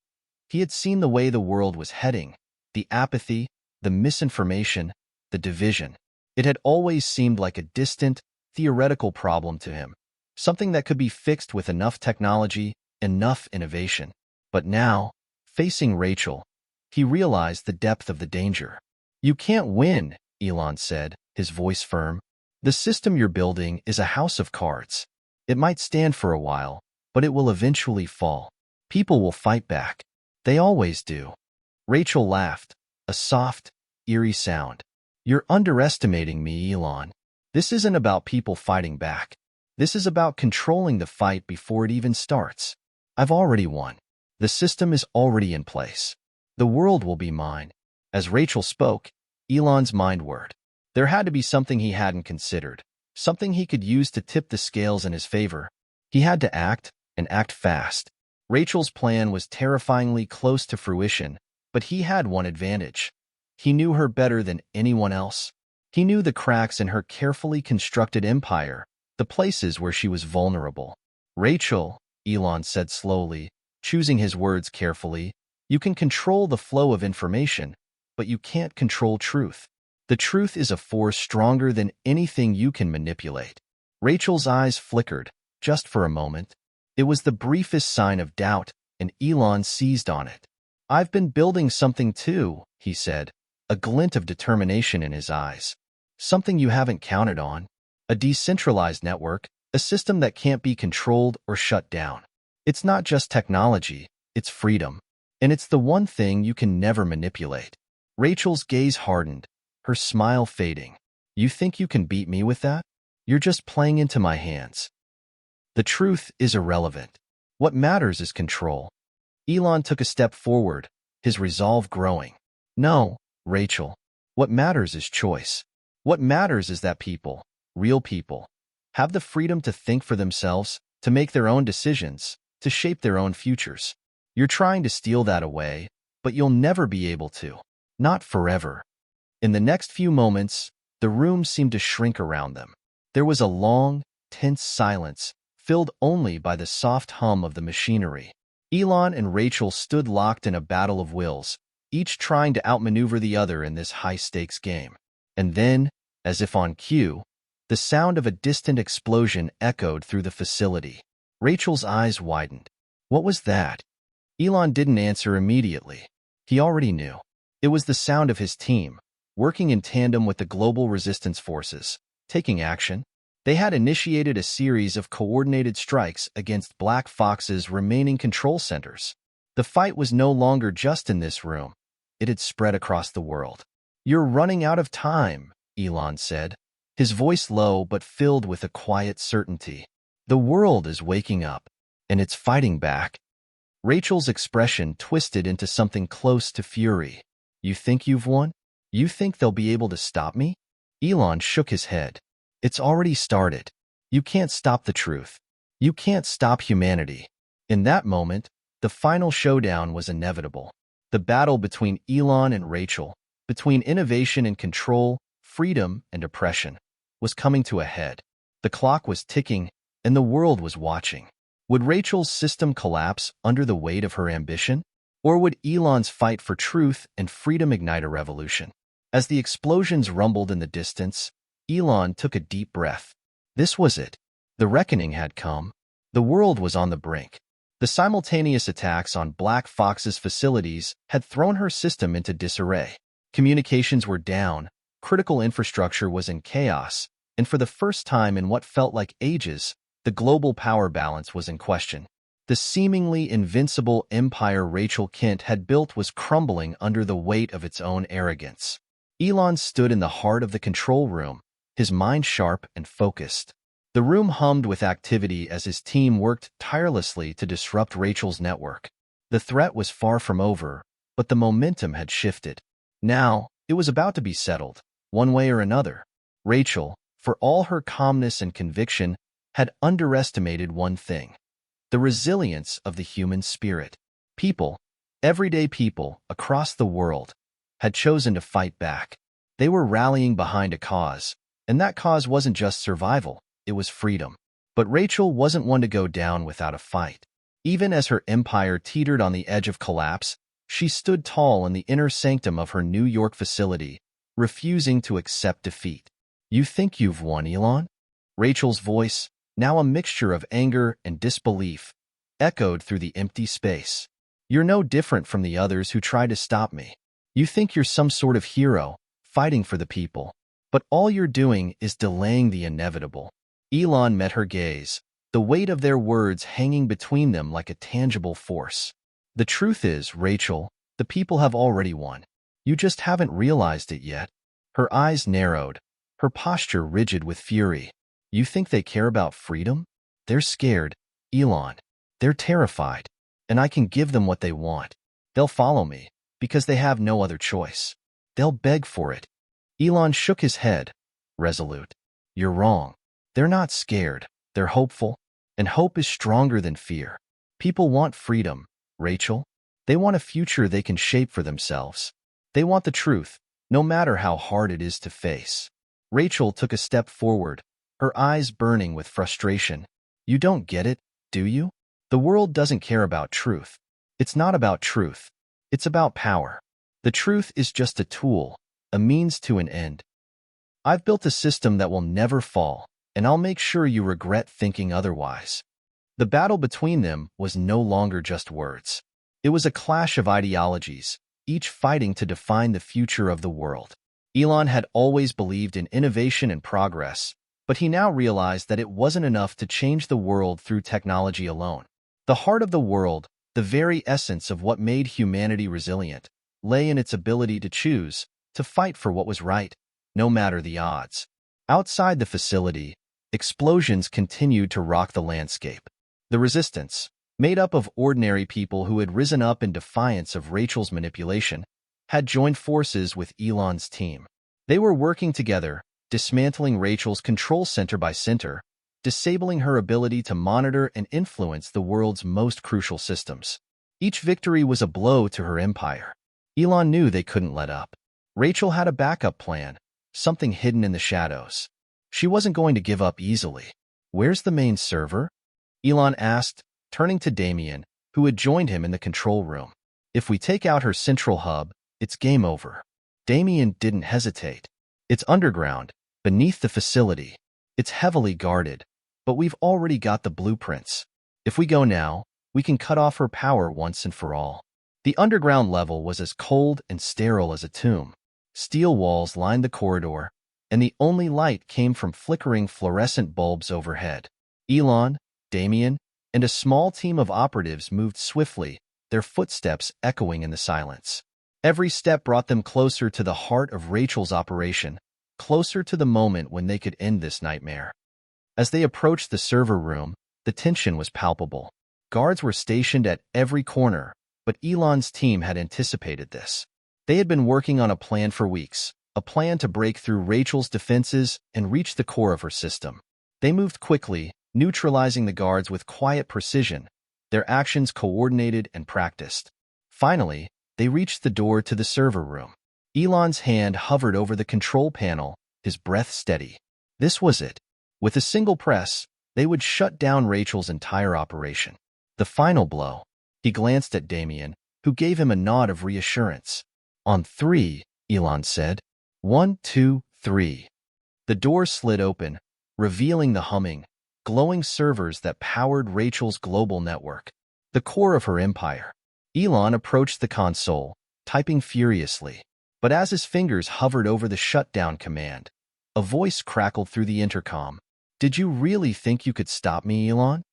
He had seen the way the world was heading, the apathy, the misinformation, the division. It had always seemed like a distant, theoretical problem to him, something that could be fixed with enough technology, enough innovation. But now, facing Rachel, he realized the depth of the danger. You can't win, Elon said, his voice firm. The system you're building is a house of cards. It might stand for a while, but it will eventually fall. People will fight back. They always do. Rachel laughed, a soft, eerie sound. You're underestimating me, Elon. This isn't about people fighting back. This is about controlling the fight before it even starts. I've already won. The system is already in place. The world will be mine. As Rachel spoke, Elon's mind whirred. There had to be something he hadn't considered, something he could use to tip the scales in his favor. He had to act, and act fast. Rachel's plan was terrifyingly close to fruition, but he had one advantage. He knew her better than anyone else. He knew the cracks in her carefully constructed empire, the places where she was vulnerable. Rachel, Elon said slowly, choosing his words carefully, you can control the flow of information, but you can't control truth. The truth is a force stronger than anything you can manipulate. Rachel's eyes flickered, just for a moment. It was the briefest sign of doubt, and Elon seized on it. I've been building something too, he said, a glint of determination in his eyes. Something you haven't counted on. A decentralized network, A system that can't be controlled or shut down. It's not just technology, it's freedom. And it's the one thing you can never manipulate. Rachel's gaze hardened, her smile fading. You think you can beat me with that? You're just playing into my hands. The truth is irrelevant. What matters is control. Elon took a step forward, his resolve growing. No, Rachel. What matters is choice. What matters is that people, real people, have the freedom to think for themselves, to make their own decisions, to shape their own futures. You're trying to steal that away, but you'll never be able to. Not forever. In the next few moments, the room seemed to shrink around them. There was a long, tense silence, filled only by the soft hum of the machinery. Elon and Rachel stood locked in a battle of wills, each trying to outmaneuver the other in this high-stakes game. And then, as if on cue, the sound of a distant explosion echoed through the facility. Rachel's eyes widened. What was that? Elon didn't answer immediately. He already knew. It was the sound of his team, working in tandem with the global resistance forces, taking action. They had initiated a series of coordinated strikes against Black Fox's remaining control centers. The fight was no longer just in this room. It had spread across the world. You're running out of time, Elon said, his voice low but filled with a quiet certainty. The world is waking up, and it's fighting back. Rachel's expression twisted into something close to fury. You think you've won? You think they'll be able to stop me? Elon shook his head. It's already started. You can't stop the truth. You can't stop humanity. In that moment, the final showdown was inevitable. The battle between Elon and Rachel, between innovation and control, freedom and oppression, was coming to a head. The clock was ticking, and the world was watching. Would Rachel's system collapse under the weight of her ambition? Or would Elon's fight for truth and freedom ignite a revolution? As the explosions rumbled in the distance, Elon took a deep breath. This was it. The reckoning had come. The world was on the brink. The simultaneous attacks on Black Fox's facilities had thrown her system into disarray. Communications were down, critical infrastructure was in chaos, and for the first time in what felt like ages, the global power balance was in question. The seemingly invincible empire Rachel Kent had built was crumbling under the weight of its own arrogance. Elon stood in the heart of the control room, his mind sharp and focused. The room hummed with activity as his team worked tirelessly to disrupt Rachel's network. The threat was far from over, but the momentum had shifted. Now, it was about to be settled, one way or another. Rachel, for all her calmness and conviction, had underestimated one thing: the resilience of the human spirit. People, everyday people across the world, had chosen to fight back. They were rallying behind a cause, and that cause wasn't just survival, it was freedom. But Rachel wasn't one to go down without a fight. Even as her empire teetered on the edge of collapse, she stood tall in the inner sanctum of her New York facility, refusing to accept defeat. You think you've won, Elon? Rachel's voice, now a mixture of anger and disbelief, echoed through the empty space. You're no different from the others who tried to stop me. You think you're some sort of hero, fighting for the people. But all you're doing is delaying the inevitable. Elon met her gaze, the weight of their words hanging between them like a tangible force. The truth is, Rachel, the people have already won. You just haven't realized it yet. Her eyes narrowed, her posture rigid with fury. You think they care about freedom? They're scared, Elon. They're terrified. And I can give them what they want. They'll follow me, because they have no other choice. They'll beg for it. Elon shook his head, resolute. You're wrong. They're not scared. They're hopeful. And hope is stronger than fear. People want freedom, Rachel. They want a future they can shape for themselves. They want the truth, no matter how hard it is to face. Rachel took a step forward, her eyes burning with frustration. You don't get it, do you? The world doesn't care about truth. It's not about truth. It's about power. The truth is just a tool, a means to an end. I've built a system that will never fall, and I'll make sure you regret thinking otherwise. The battle between them was no longer just words. It was a clash of ideologies, each fighting to define the future of the world. Elon had always believed in innovation and progress, But he now realized that it wasn't enough to change the world through technology alone. The heart of the world, the very essence of what made humanity resilient, lay in its ability to choose, to fight for what was right, no matter the odds. Outside the facility, explosions continued to rock the landscape. The resistance, made up of ordinary people who had risen up in defiance of Rachel's manipulation, had joined forces with Elon's team. They were working together, dismantling Rachel's control center by center, disabling her ability to monitor and influence the world's most crucial systems. Each victory was a blow to her empire. Elon knew they couldn't let up. Rachel had a backup plan, something hidden in the shadows. She wasn't going to give up easily. "Where's the main server?" Elon asked, turning to Damien, who had joined him in the control room. "If we take out her central hub, it's game over." Damien didn't hesitate. "It's underground, beneath the facility. It's heavily guarded, but we've already got the blueprints. If we go now, we can cut off her power once and for all." The underground level was as cold and sterile as a tomb. Steel walls lined the corridor, and the only light came from flickering fluorescent bulbs overhead. Elon, Damien, and a small team of operatives moved swiftly, their footsteps echoing in the silence. Every step brought them closer to the heart of Rachel's operation, closer to the moment when they could end this nightmare. As they approached the server room, the tension was palpable. Guards were stationed at every corner, but Elon's team had anticipated this. They had been working on a plan for weeks, a plan to break through Rachel's defenses and reach the core of her system. They moved quickly, neutralizing the guards with quiet precision, their actions coordinated and practiced. Finally, they reached the door to the server room. Elon's hand hovered over the control panel, his breath steady. This was it. With a single press, they would shut down Rachel's entire operation. The final blow. He glanced at Damien, who gave him a nod of reassurance. "On 3, Elon said. 1, 2, 3. The door slid open, revealing the humming, glowing servers that powered Rachel's global network, the core of her empire. Elon approached the console, typing furiously. But as his fingers hovered over the shutdown command, a voice crackled through the intercom. "Did you really think you could stop me, Elon?"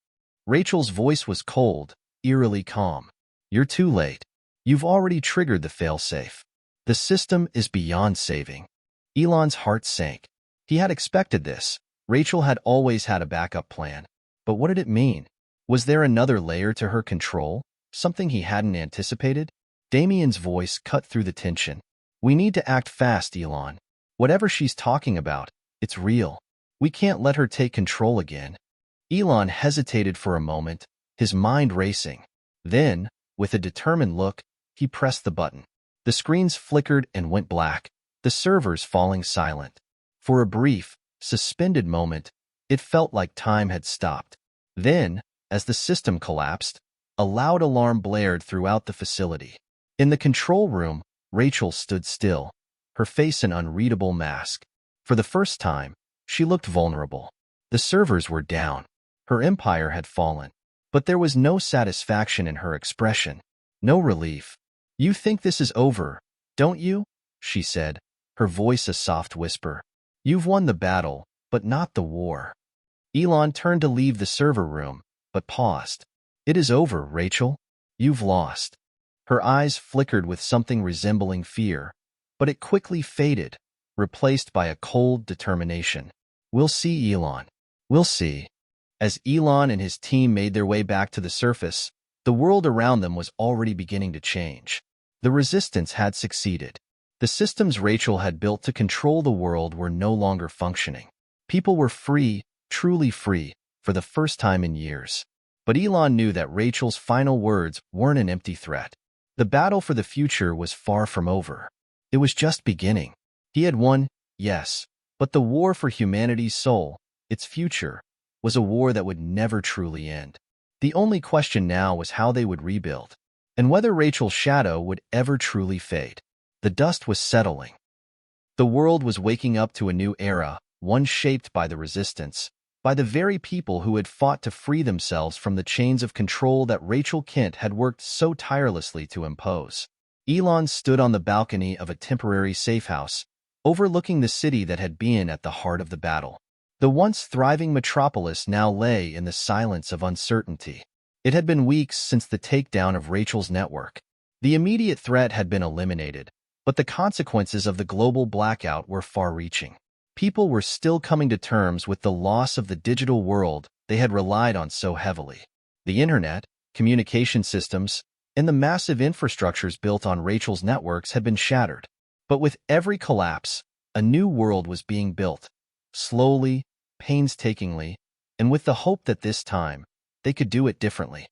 Rachel's voice was cold, eerily calm. "You're too late. You've already triggered the failsafe. The system is beyond saving." Elon's heart sank. He had expected this. Rachel had always had a backup plan. But what did it mean? Was there another layer to her control? Something he hadn't anticipated? Damien's voice cut through the tension. "We need to act fast, Elon. Whatever she's talking about, it's real. We can't let her take control again." Elon hesitated for a moment, his mind racing. Then, with a determined look, he pressed the button. The screens flickered and went black, the servers falling silent. For a brief, suspended moment, it felt like time had stopped. Then, as the system collapsed, a loud alarm blared throughout the facility. In the control room, Rachel stood still, her face an unreadable mask. For the first time, she looked vulnerable. The servers were down. Her empire had fallen. But there was no satisfaction in her expression, no relief. "You think this is over, don't you?" she said, her voice a soft whisper. "You've won the battle, but not the war." Elon turned to leave the server room, but paused. "It is over, Rachel. You've lost." Her eyes flickered with something resembling fear, but it quickly faded, replaced by a cold determination. "We'll see, Elon. We'll see." As Elon and his team made their way back to the surface, the world around them was already beginning to change. The resistance had succeeded. The systems Rachel had built to control the world were no longer functioning. People were free, truly free, for the first time in years. But Elon knew that Rachel's final words weren't an empty threat. The battle for the future was far from over. It was just beginning. He had won, yes, but the war for humanity's soul, its future, was a war that would never truly end. The only question now was how they would rebuild, and whether Rachel's shadow would ever truly fade. The dust was settling. The world was waking up to a new era, one shaped by the resistance, by the very people who had fought to free themselves from the chains of control that Rachel Kent had worked so tirelessly to impose. Elon stood on the balcony of a temporary safe house, overlooking the city that had been at the heart of the battle. The once thriving metropolis now lay in the silence of uncertainty. It had been weeks since the takedown of Rachel's network. The immediate threat had been eliminated, but the consequences of the global blackout were far-reaching. People were still coming to terms with the loss of the digital world they had relied on so heavily. The internet, communication systems, and the massive infrastructures built on Rachel's networks had been shattered. But with every collapse, a new world was being built, slowly, painstakingly, and with the hope that this time, they could do it differently.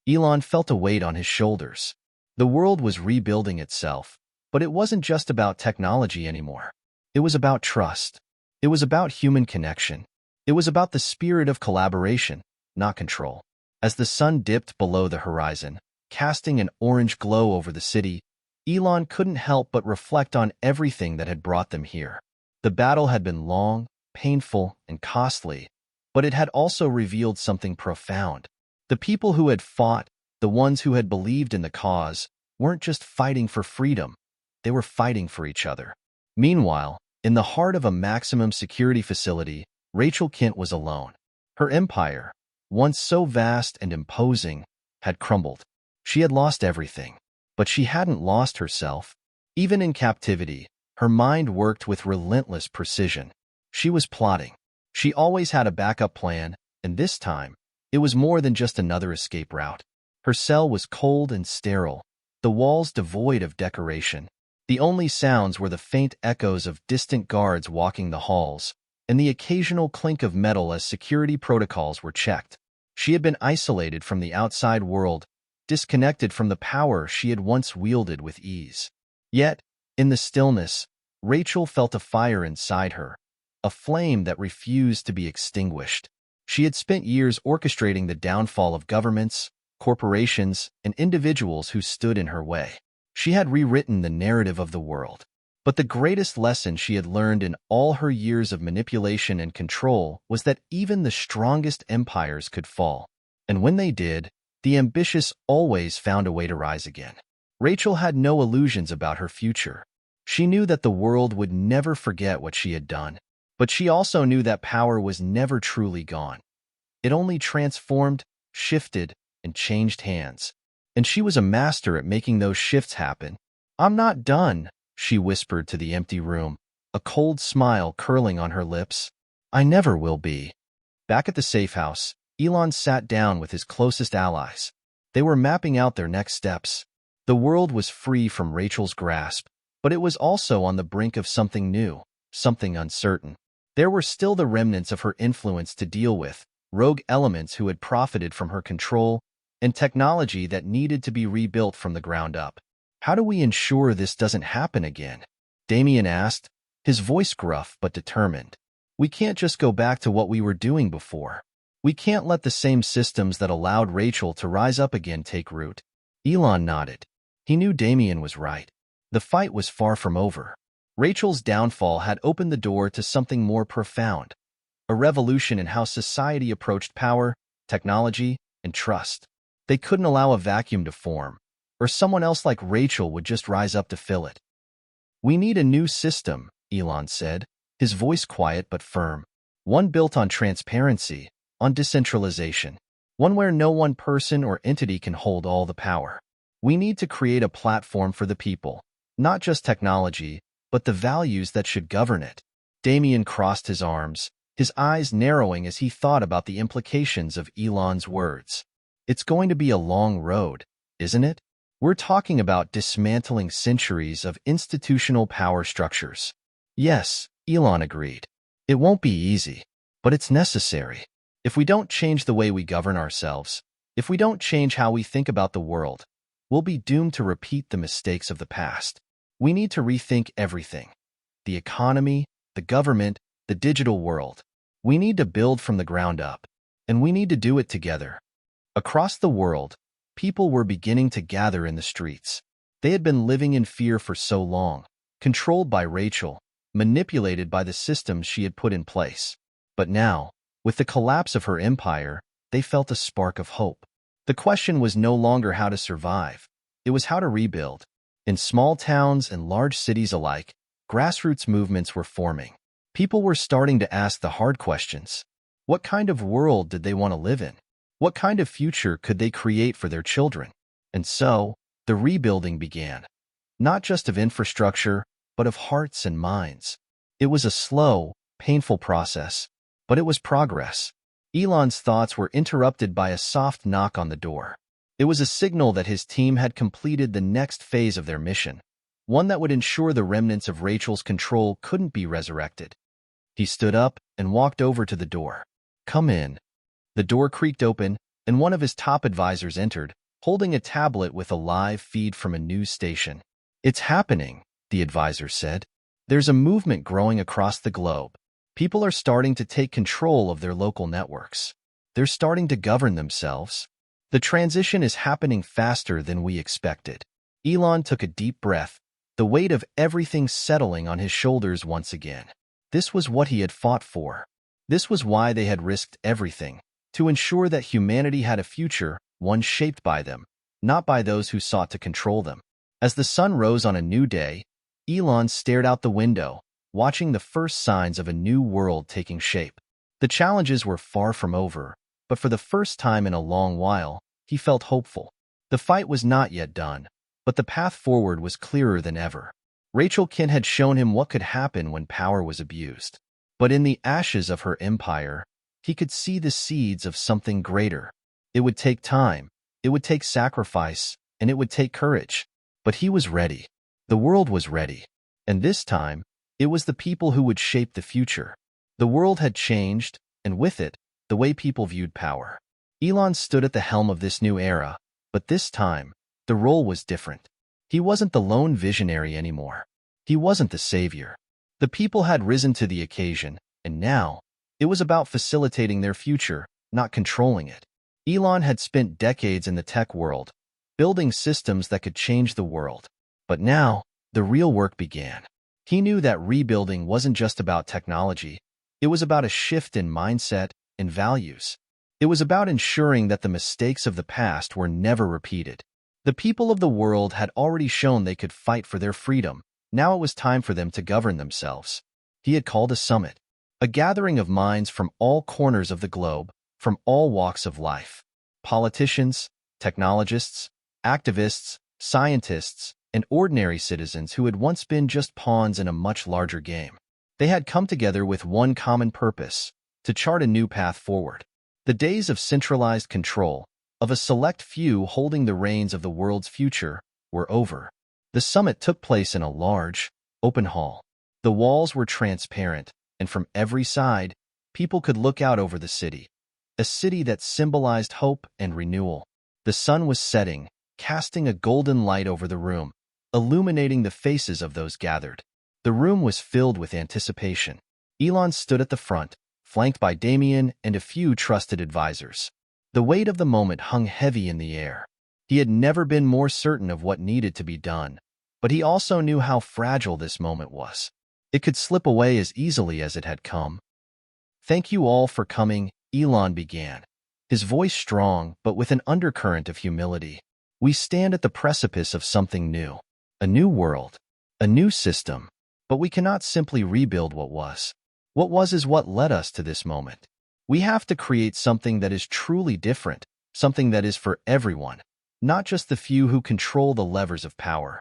Elon felt a weight on his shoulders. The world was rebuilding itself, but it wasn't just about technology anymore. It was about trust. It was about human connection. It was about the spirit of collaboration, not control. As the sun dipped below the horizon, casting an orange glow over the city, Elon couldn't help but reflect on everything that had brought them here. The battle had been long, painful, and costly, but it had also revealed something profound. The people who had fought, the ones who had believed in the cause, weren't just fighting for freedom, they were fighting for each other. Meanwhile, in the heart of a maximum security facility, Rachel Kent was alone. Her empire, once so vast and imposing, had crumbled. She had lost everything, but she hadn't lost herself. Even in captivity, her mind worked with relentless precision. She was plotting. She always had a backup plan, and this time, it was more than just another escape route. Her cell was cold and sterile, the walls devoid of decoration. The only sounds were the faint echoes of distant guards walking the halls, and the occasional clink of metal as security protocols were checked. She had been isolated from the outside world, disconnected from the power she had once wielded with ease. Yet, in the stillness, Rachel felt a fire inside her, a flame that refused to be extinguished. She had spent years orchestrating the downfall of governments, corporations, and individuals who stood in her way. She had rewritten the narrative of the world. But the greatest lesson she had learned in all her years of manipulation and control was that even the strongest empires could fall. And when they did, the ambitious always found a way to rise again. Rachel had no illusions about her future. She knew that the world would never forget what she had done. But she also knew that power was never truly gone. It only transformed, shifted, and changed hands. And she was a master at making those shifts happen. "I'm not done," she whispered to the empty room, a cold smile curling on her lips. "I never will be." Back at the safe house, Elon sat down with his closest allies. They were mapping out their next steps. The world was free from Rachel's grasp, but it was also on the brink of something new, something uncertain. There were still the remnants of her influence to deal with, rogue elements who had profited from her control, and technology that needed to be rebuilt from the ground up. "How do we ensure this doesn't happen again?" Damien asked, his voice gruff but determined. "We can't just go back to what we were doing before. We can't let the same systems that allowed Rachel to rise up again take root." Elon nodded. He knew Damien was right. The fight was far from over. Rachel's downfall had opened the door to something more profound, a revolution in how society approached power, technology, and trust. They couldn't allow a vacuum to form, or someone else like Rachel would just rise up to fill it. "We need a new system," Elon said, his voice quiet but firm. "One built on transparency, on decentralization. One where no one person or entity can hold all the power. We need to create a platform for the people, not just technology, but the values that should govern it." Damien crossed his arms, his eyes narrowing as he thought about the implications of Elon's words. "It's going to be a long road, isn't it? We're talking about dismantling centuries of institutional power structures." "Yes," Elon agreed. "It won't be easy, but it's necessary. If we don't change the way we govern ourselves, if we don't change how we think about the world, we'll be doomed to repeat the mistakes of the past. We need to rethink everything. The economy, the government, the digital world. We need to build from the ground up, and we need to do it together." Across the world, people were beginning to gather in the streets. They had been living in fear for so long, controlled by Rachel, manipulated by the systems she had put in place. But now, with the collapse of her empire, they felt a spark of hope. The question was no longer how to survive. It was how to rebuild. In small towns and large cities alike, grassroots movements were forming. People were starting to ask the hard questions. What kind of world did they want to live in? What kind of future could they create for their children? And so, the rebuilding began. Not just of infrastructure, but of hearts and minds. It was a slow, painful process, but it was progress. Elon's thoughts were interrupted by a soft knock on the door. It was a signal that his team had completed the next phase of their mission, one that would ensure the remnants of Rachel's control couldn't be resurrected. He stood up and walked over to the door. "Come in." The door creaked open, and one of his top advisors entered, holding a tablet with a live feed from a news station. "It's happening," the advisor said. "There's a movement growing across the globe. People are starting to take control of their local networks. They're starting to govern themselves. The transition is happening faster than we expected." Elon took a deep breath, the weight of everything settling on his shoulders once again. This was what he had fought for. This was why they had risked everything, to ensure that humanity had a future, one shaped by them, not by those who sought to control them. As the sun rose on a new day, Elon stared out the window, watching the first signs of a new world taking shape. The challenges were far from over, but for the first time in a long while, he felt hopeful. The fight was not yet done, but the path forward was clearer than ever. Rachel Kent had shown him what could happen when power was abused. But in the ashes of her empire, he could see the seeds of something greater. It would take time, it would take sacrifice, and it would take courage. But he was ready. The world was ready. And this time, it was the people who would shape the future. The world had changed, and with it, the way people viewed power. Elon stood at the helm of this new era, but this time, the role was different. He wasn't the lone visionary anymore. He wasn't the savior. The people had risen to the occasion, and now, it was about facilitating their future, not controlling it. Elon had spent decades in the tech world, building systems that could change the world. But now, the real work began. He knew that rebuilding wasn't just about technology. It was about a shift in mindset and values. It was about ensuring that the mistakes of the past were never repeated. The people of the world had already shown they could fight for their freedom. Now it was time for them to govern themselves. He had called a summit, a gathering of minds from all corners of the globe, from all walks of life. Politicians, technologists, activists, scientists, and ordinary citizens who had once been just pawns in a much larger game. They had come together with one common purpose, to chart a new path forward. The days of centralized control, of a select few holding the reins of the world's future, were over. The summit took place in a large, open hall. The walls were transparent, and from every side, people could look out over the city, a city that symbolized hope and renewal. The sun was setting, casting a golden light over the room, illuminating the faces of those gathered. The room was filled with anticipation. Elon stood at the front, flanked by Damien and a few trusted advisors. The weight of the moment hung heavy in the air. He had never been more certain of what needed to be done, but he also knew how fragile this moment was. It could slip away as easily as it had come. "Thank you all for coming," Elon began, his voice strong but with an undercurrent of humility. "We stand at the precipice of something new, a new world, a new system, but we cannot simply rebuild what was. What was is what led us to this moment. We have to create something that is truly different, something that is for everyone, not just the few who control the levers of power."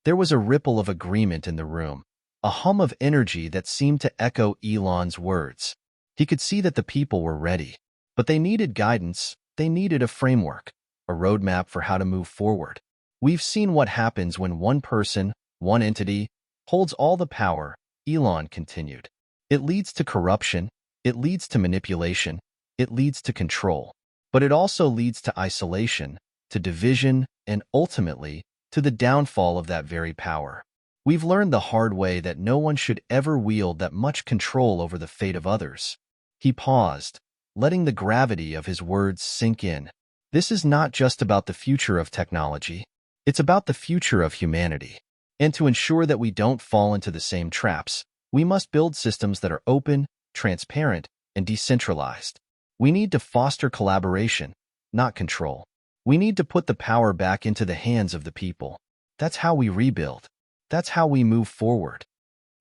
There was a ripple of agreement in the room, a hum of energy that seemed to echo Elon's words. He could see that the people were ready, but they needed guidance, they needed a framework, a roadmap for how to move forward. "We've seen what happens when one person, one entity, holds all the power," Elon continued. "It leads to corruption, it leads to manipulation, it leads to control. But it also leads to isolation, to division, and ultimately, to the downfall of that very power. We've learned the hard way that no one should ever wield that much control over the fate of others." He paused, letting the gravity of his words sink in. This is not just about the future of technology. It's about the future of humanity. And to ensure that we don't fall into the same traps, we must build systems that are open, transparent, and decentralized. We need to foster collaboration, not control. We need to put the power back into the hands of the people. That's how we rebuild. That's how we move forward.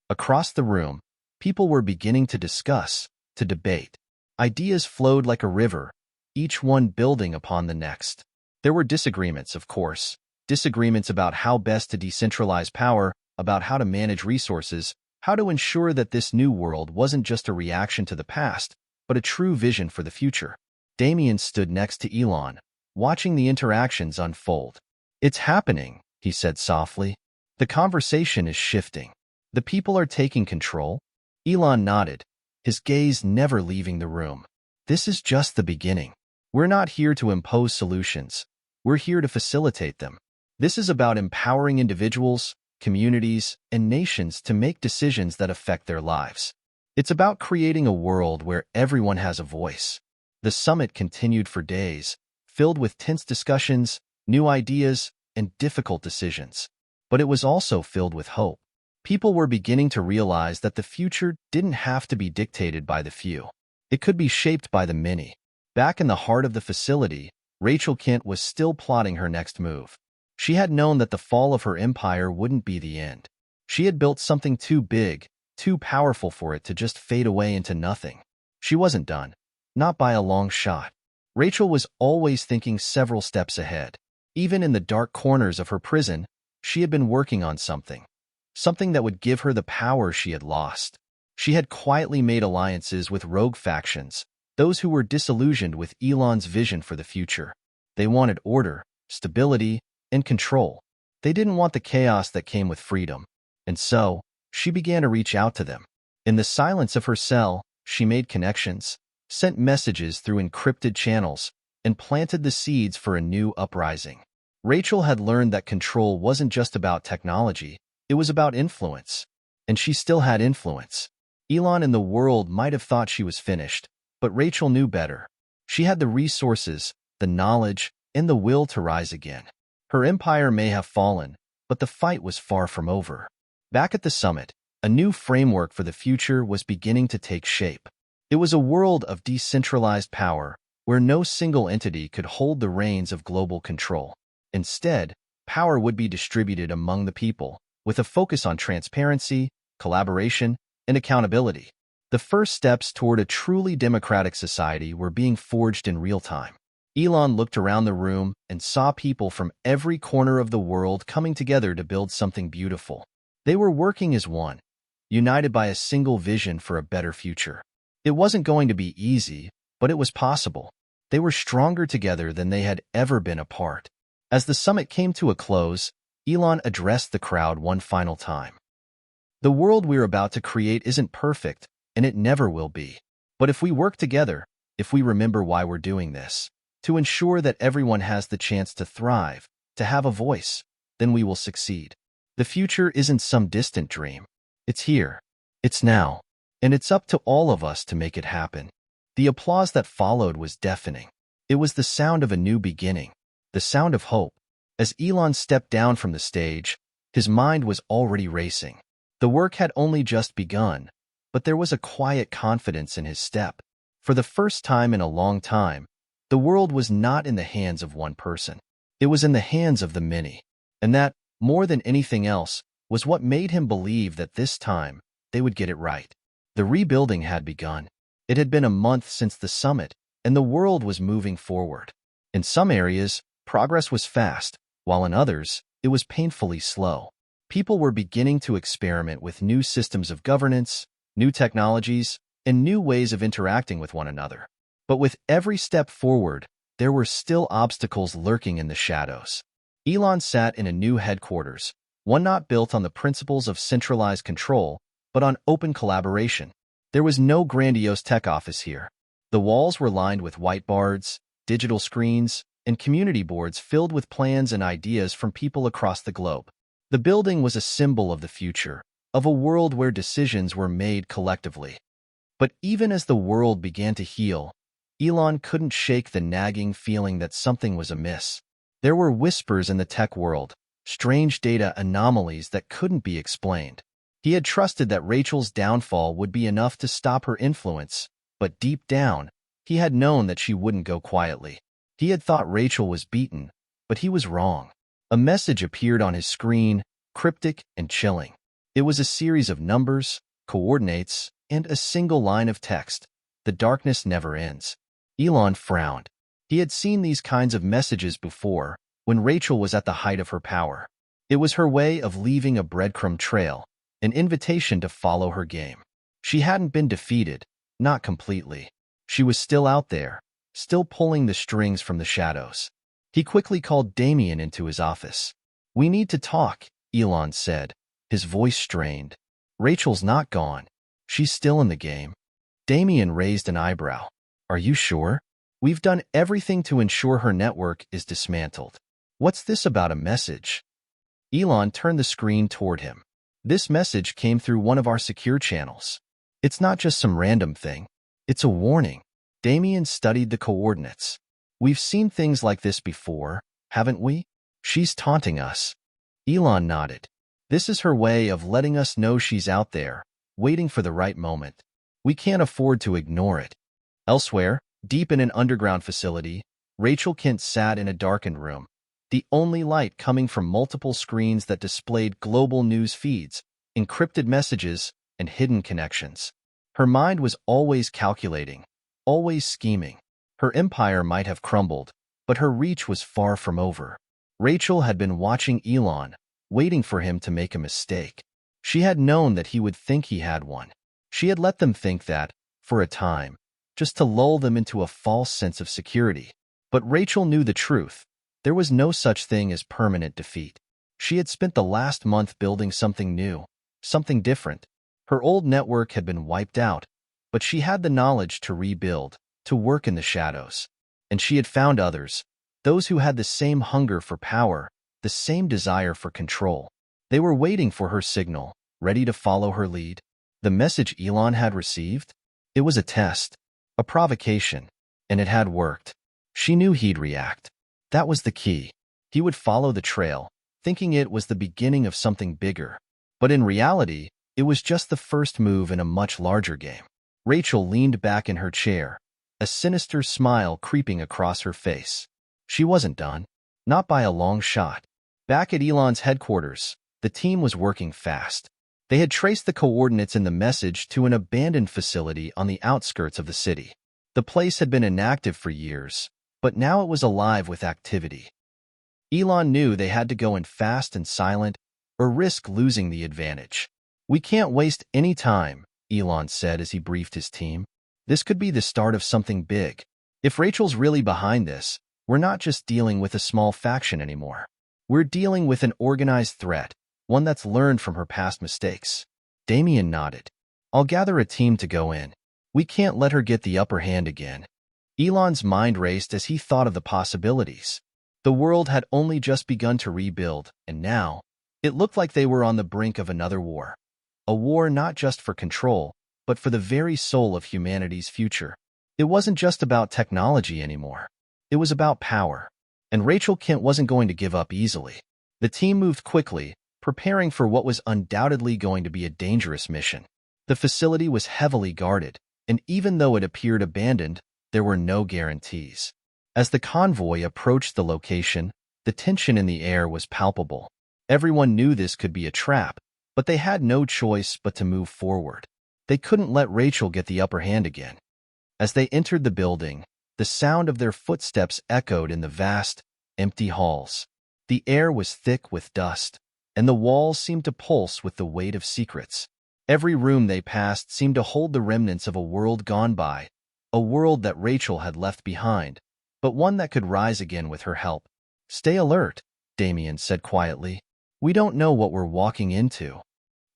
Across the room, People were beginning to discuss, to debate. Ideas flowed like a river, each one building upon the next. There were disagreements, of course, disagreements about how best to decentralize power, about how to manage resources, how to ensure that this new world wasn't just a reaction to the past, but a true vision for the future. Damien stood next to Elon, watching the interactions unfold. "It's happening," he said softly. "The conversation is shifting. The people are taking control." Elon nodded, his gaze never leaving the room. "This is just the beginning. We're not here to impose solutions. We're here to facilitate them. This is about empowering individuals, communities, and nations to make decisions that affect their lives. It's about creating a world where everyone has a voice." The summit continued for days, filled with tense discussions, new ideas, and difficult decisions. But it was also filled with hope. People were beginning to realize that the future didn't have to be dictated by the few. It could be shaped by the many. Back in the heart of the facility, Rachel Kent was still plotting her next move. She had known that the fall of her empire wouldn't be the end. She had built something too big, too powerful for it to just fade away into nothing. She wasn't done, not by a long shot. Rachel was always thinking several steps ahead. Even in the dark corners of her prison, she had been working on something that would give her the power she had lost. She had quietly made alliances with rogue factions, those who were disillusioned with Elon's vision for the future. They wanted order, stability, and control. They didn't want the chaos that came with freedom. And so, she began to reach out to them. In the silence of her cell, she made connections, sent messages through encrypted channels, and planted the seeds for a new uprising. Rachel had learned that control wasn't just about technology, it was about influence. And she still had influence. Elon in the world might have thought she was finished, but Rachel knew better. She had the resources, the knowledge, and the will to rise again. Her empire may have fallen, but the fight was far from over. Back at the summit, a new framework for the future was beginning to take shape. It was a world of decentralized power, where no single entity could hold the reins of global control. Instead, power would be distributed among the people, with a focus on transparency, collaboration, and accountability. The first steps toward a truly democratic society were being forged in real time. Elon looked around the room and saw people from every corner of the world coming together to build something beautiful. They were working as one, united by a single vision for a better future. It wasn't going to be easy, but it was possible. They were stronger together than they had ever been apart. As the summit came to a close, Elon addressed the crowd one final time. "The world we're about to create isn't perfect, and it never will be. But if we work together, if we remember why we're doing this, to ensure that everyone has the chance to thrive, to have a voice, then we will succeed. The future isn't some distant dream. It's here. It's now. And it's up to all of us to make it happen." The applause that followed was deafening. It was the sound of a new beginning, the sound of hope. As Elon stepped down from the stage, his mind was already racing. The work had only just begun, but there was a quiet confidence in his step. For the first time in a long time, the world was not in the hands of one person. It was in the hands of the many. And that, more than anything else, was what made him believe that this time, they would get it right. The rebuilding had begun. It had been a month since the summit, and the world was moving forward. In some areas, progress was fast, while in others, it was painfully slow. People were beginning to experiment with new systems of governance, new technologies, and new ways of interacting with one another. But with every step forward, there were still obstacles lurking in the shadows. Elon sat in a new headquarters, one not built on the principles of centralized control, but on open collaboration. There was no grandiose tech office here. The walls were lined with whiteboards, digital screens, and community boards filled with plans and ideas from people across the globe. The building was a symbol of the future, of a world where decisions were made collectively. But even as the world began to heal, Elon couldn't shake the nagging feeling that something was amiss. There were whispers in the tech world, strange data anomalies that couldn't be explained. He had trusted that Rachel's downfall would be enough to stop her influence, but deep down, he had known that she wouldn't go quietly. He had thought Rachel was beaten, but he was wrong. A message appeared on his screen, cryptic and chilling. It was a series of numbers, coordinates, And a single line of text. The darkness never ends. Elon frowned. He had seen these kinds of messages before, when Rachel was at the height of her power. It was her way of leaving a breadcrumb trail, an invitation to follow her game. She hadn't been defeated, not completely. She was still out there, still pulling the strings from the shadows. He quickly called Damien into his office. "We need to talk," Elon said, his voice strained. "Rachel's not gone. She's still in the game." Damien raised an eyebrow. "Are you sure? We've done everything to ensure her network is dismantled. What's this about a message?" Elon turned the screen toward him. "This message came through one of our secure channels. It's not just some random thing. It's a warning." Damien studied the coordinates. "We've seen things like this before, haven't we? She's taunting us." Elon nodded. "This is her way of letting us know she's out there, waiting for the right moment. We can't afford to ignore it." Elsewhere, deep in an underground facility, Rachel Kent sat in a darkened room, the only light coming from multiple screens that displayed global news feeds, encrypted messages, and hidden connections. Her mind was always calculating, always scheming. Her empire might have crumbled, but her reach was far from over. Rachel had been watching Elon, waiting for him to make a mistake. She had known that he would think he had one. She had let them think that, for a time, just to lull them into a false sense of security. But Rachel knew the truth. There was no such thing as permanent defeat. She had spent the last month building something new, something different. Her old network had been wiped out, but she had the knowledge to rebuild, to work in the shadows. And she had found others, those who had the same hunger for power, the same desire for control. They were waiting for her signal, ready to follow her lead. The message Elon had received? It was a test, a provocation, and it had worked. She knew he'd react. That was the key. He would follow the trail, thinking it was the beginning of something bigger. But in reality, it was just the first move in a much larger game. Rachel leaned back in her chair, a sinister smile creeping across her face. She wasn't done. Not by a long shot. Back at Elon's headquarters, the team was working fast. They had traced the coordinates in the message to an abandoned facility on the outskirts of the city. The place had been inactive for years, but now it was alive with activity. Elon knew they had to go in fast and silent, or risk losing the advantage. "We can't waste any time," Elon said as he briefed his team. "This could be the start of something big. If Rachel's really behind this, we're not just dealing with a small faction anymore. We're dealing with an organized threat, one that's learned from her past mistakes." Damien nodded. "I'll gather a team to go in. We can't let her get the upper hand again." Elon's mind raced as he thought of the possibilities. The world had only just begun to rebuild, and now, it looked like they were on the brink of another war. A war not just for control, but for the very soul of humanity's future. It wasn't just about technology anymore. It was about power. And Rachel Kent wasn't going to give up easily. The team moved quickly, preparing for what was undoubtedly going to be a dangerous mission. The facility was heavily guarded, and even though it appeared abandoned, there were no guarantees. As the convoy approached the location, the tension in the air was palpable. Everyone knew this could be a trap, but they had no choice but to move forward. They couldn't let Rachel get the upper hand again. As they entered the building, the sound of their footsteps echoed in the vast, empty halls. The air was thick with dust, and the walls seemed to pulse with the weight of secrets. Every room they passed seemed to hold the remnants of a world gone by, a world that Rachel had left behind, but one that could rise again with her help. "Stay alert," Damien said quietly. "We don't know what we're walking into."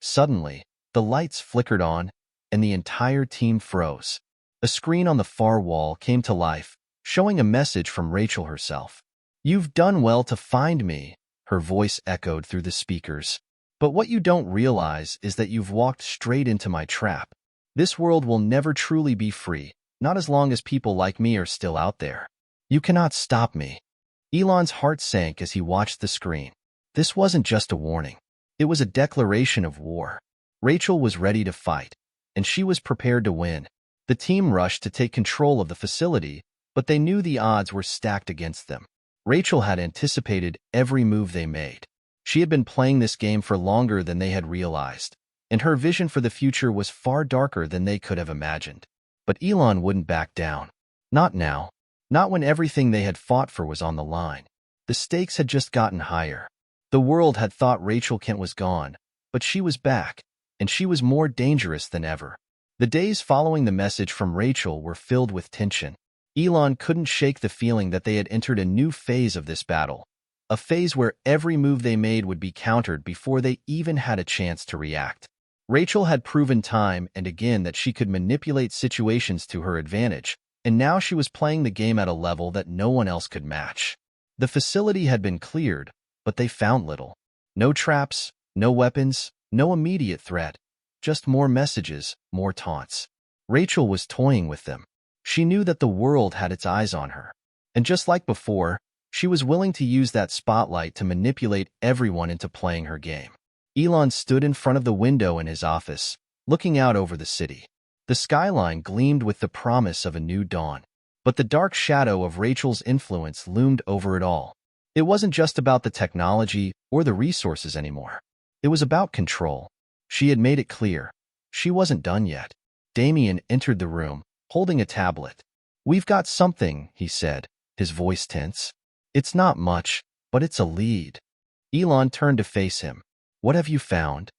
Suddenly, the lights flickered on, and the entire team froze. A screen on the far wall came to life, showing a message from Rachel herself. "You've done well to find me," her voice echoed through the speakers. "But what you don't realize is that you've walked straight into my trap. This world will never truly be free, not as long as people like me are still out there. You cannot stop me." Elon's heart sank as he watched the screen. This wasn't just a warning. It was a declaration of war. Rachel was ready to fight, and she was prepared to win. The team rushed to take control of the facility, but they knew the odds were stacked against them. Rachel had anticipated every move they made. She had been playing this game for longer than they had realized. and her vision for the future was far darker than they could have imagined. But Elon wouldn't back down. Not now. Not when everything they had fought for was on the line. The stakes had just gotten higher. The world had thought Rachel Kent was gone, but she was back, and she was more dangerous than ever. The days following the message from Rachel were filled with tension. Elon couldn't shake the feeling that they had entered a new phase of this battle, a phase where every move they made would be countered before they even had a chance to react. Rachel had proven time and again that she could manipulate situations to her advantage, and now she was playing the game at a level that no one else could match. The facility had been cleared, but they found little. No traps, no weapons, no immediate threat, just more messages, more taunts. Rachel was toying with them. She knew that the world had its eyes on her. And just like before, she was willing to use that spotlight to manipulate everyone into playing her game. Elon stood in front of the window in his office, looking out over the city. The skyline gleamed with the promise of a new dawn. But the dark shadow of Rachel's influence loomed over it all. It wasn't just about the technology or the resources anymore. It was about control. She had made it clear. She wasn't done yet. Damien entered the room, holding a tablet. "We've got something," he said, his voice tense. "It's not much, but it's a lead." Elon turned to face him. "What have you found?"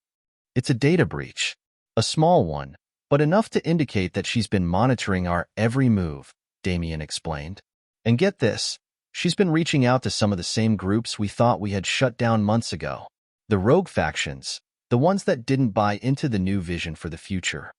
"It's a data breach. A small one, but enough to indicate that she's been monitoring our every move," Damien explained. "And get this, she's been reaching out to some of the same groups we thought we had shut down months ago. The rogue factions, the ones that didn't buy into the new vision for the future.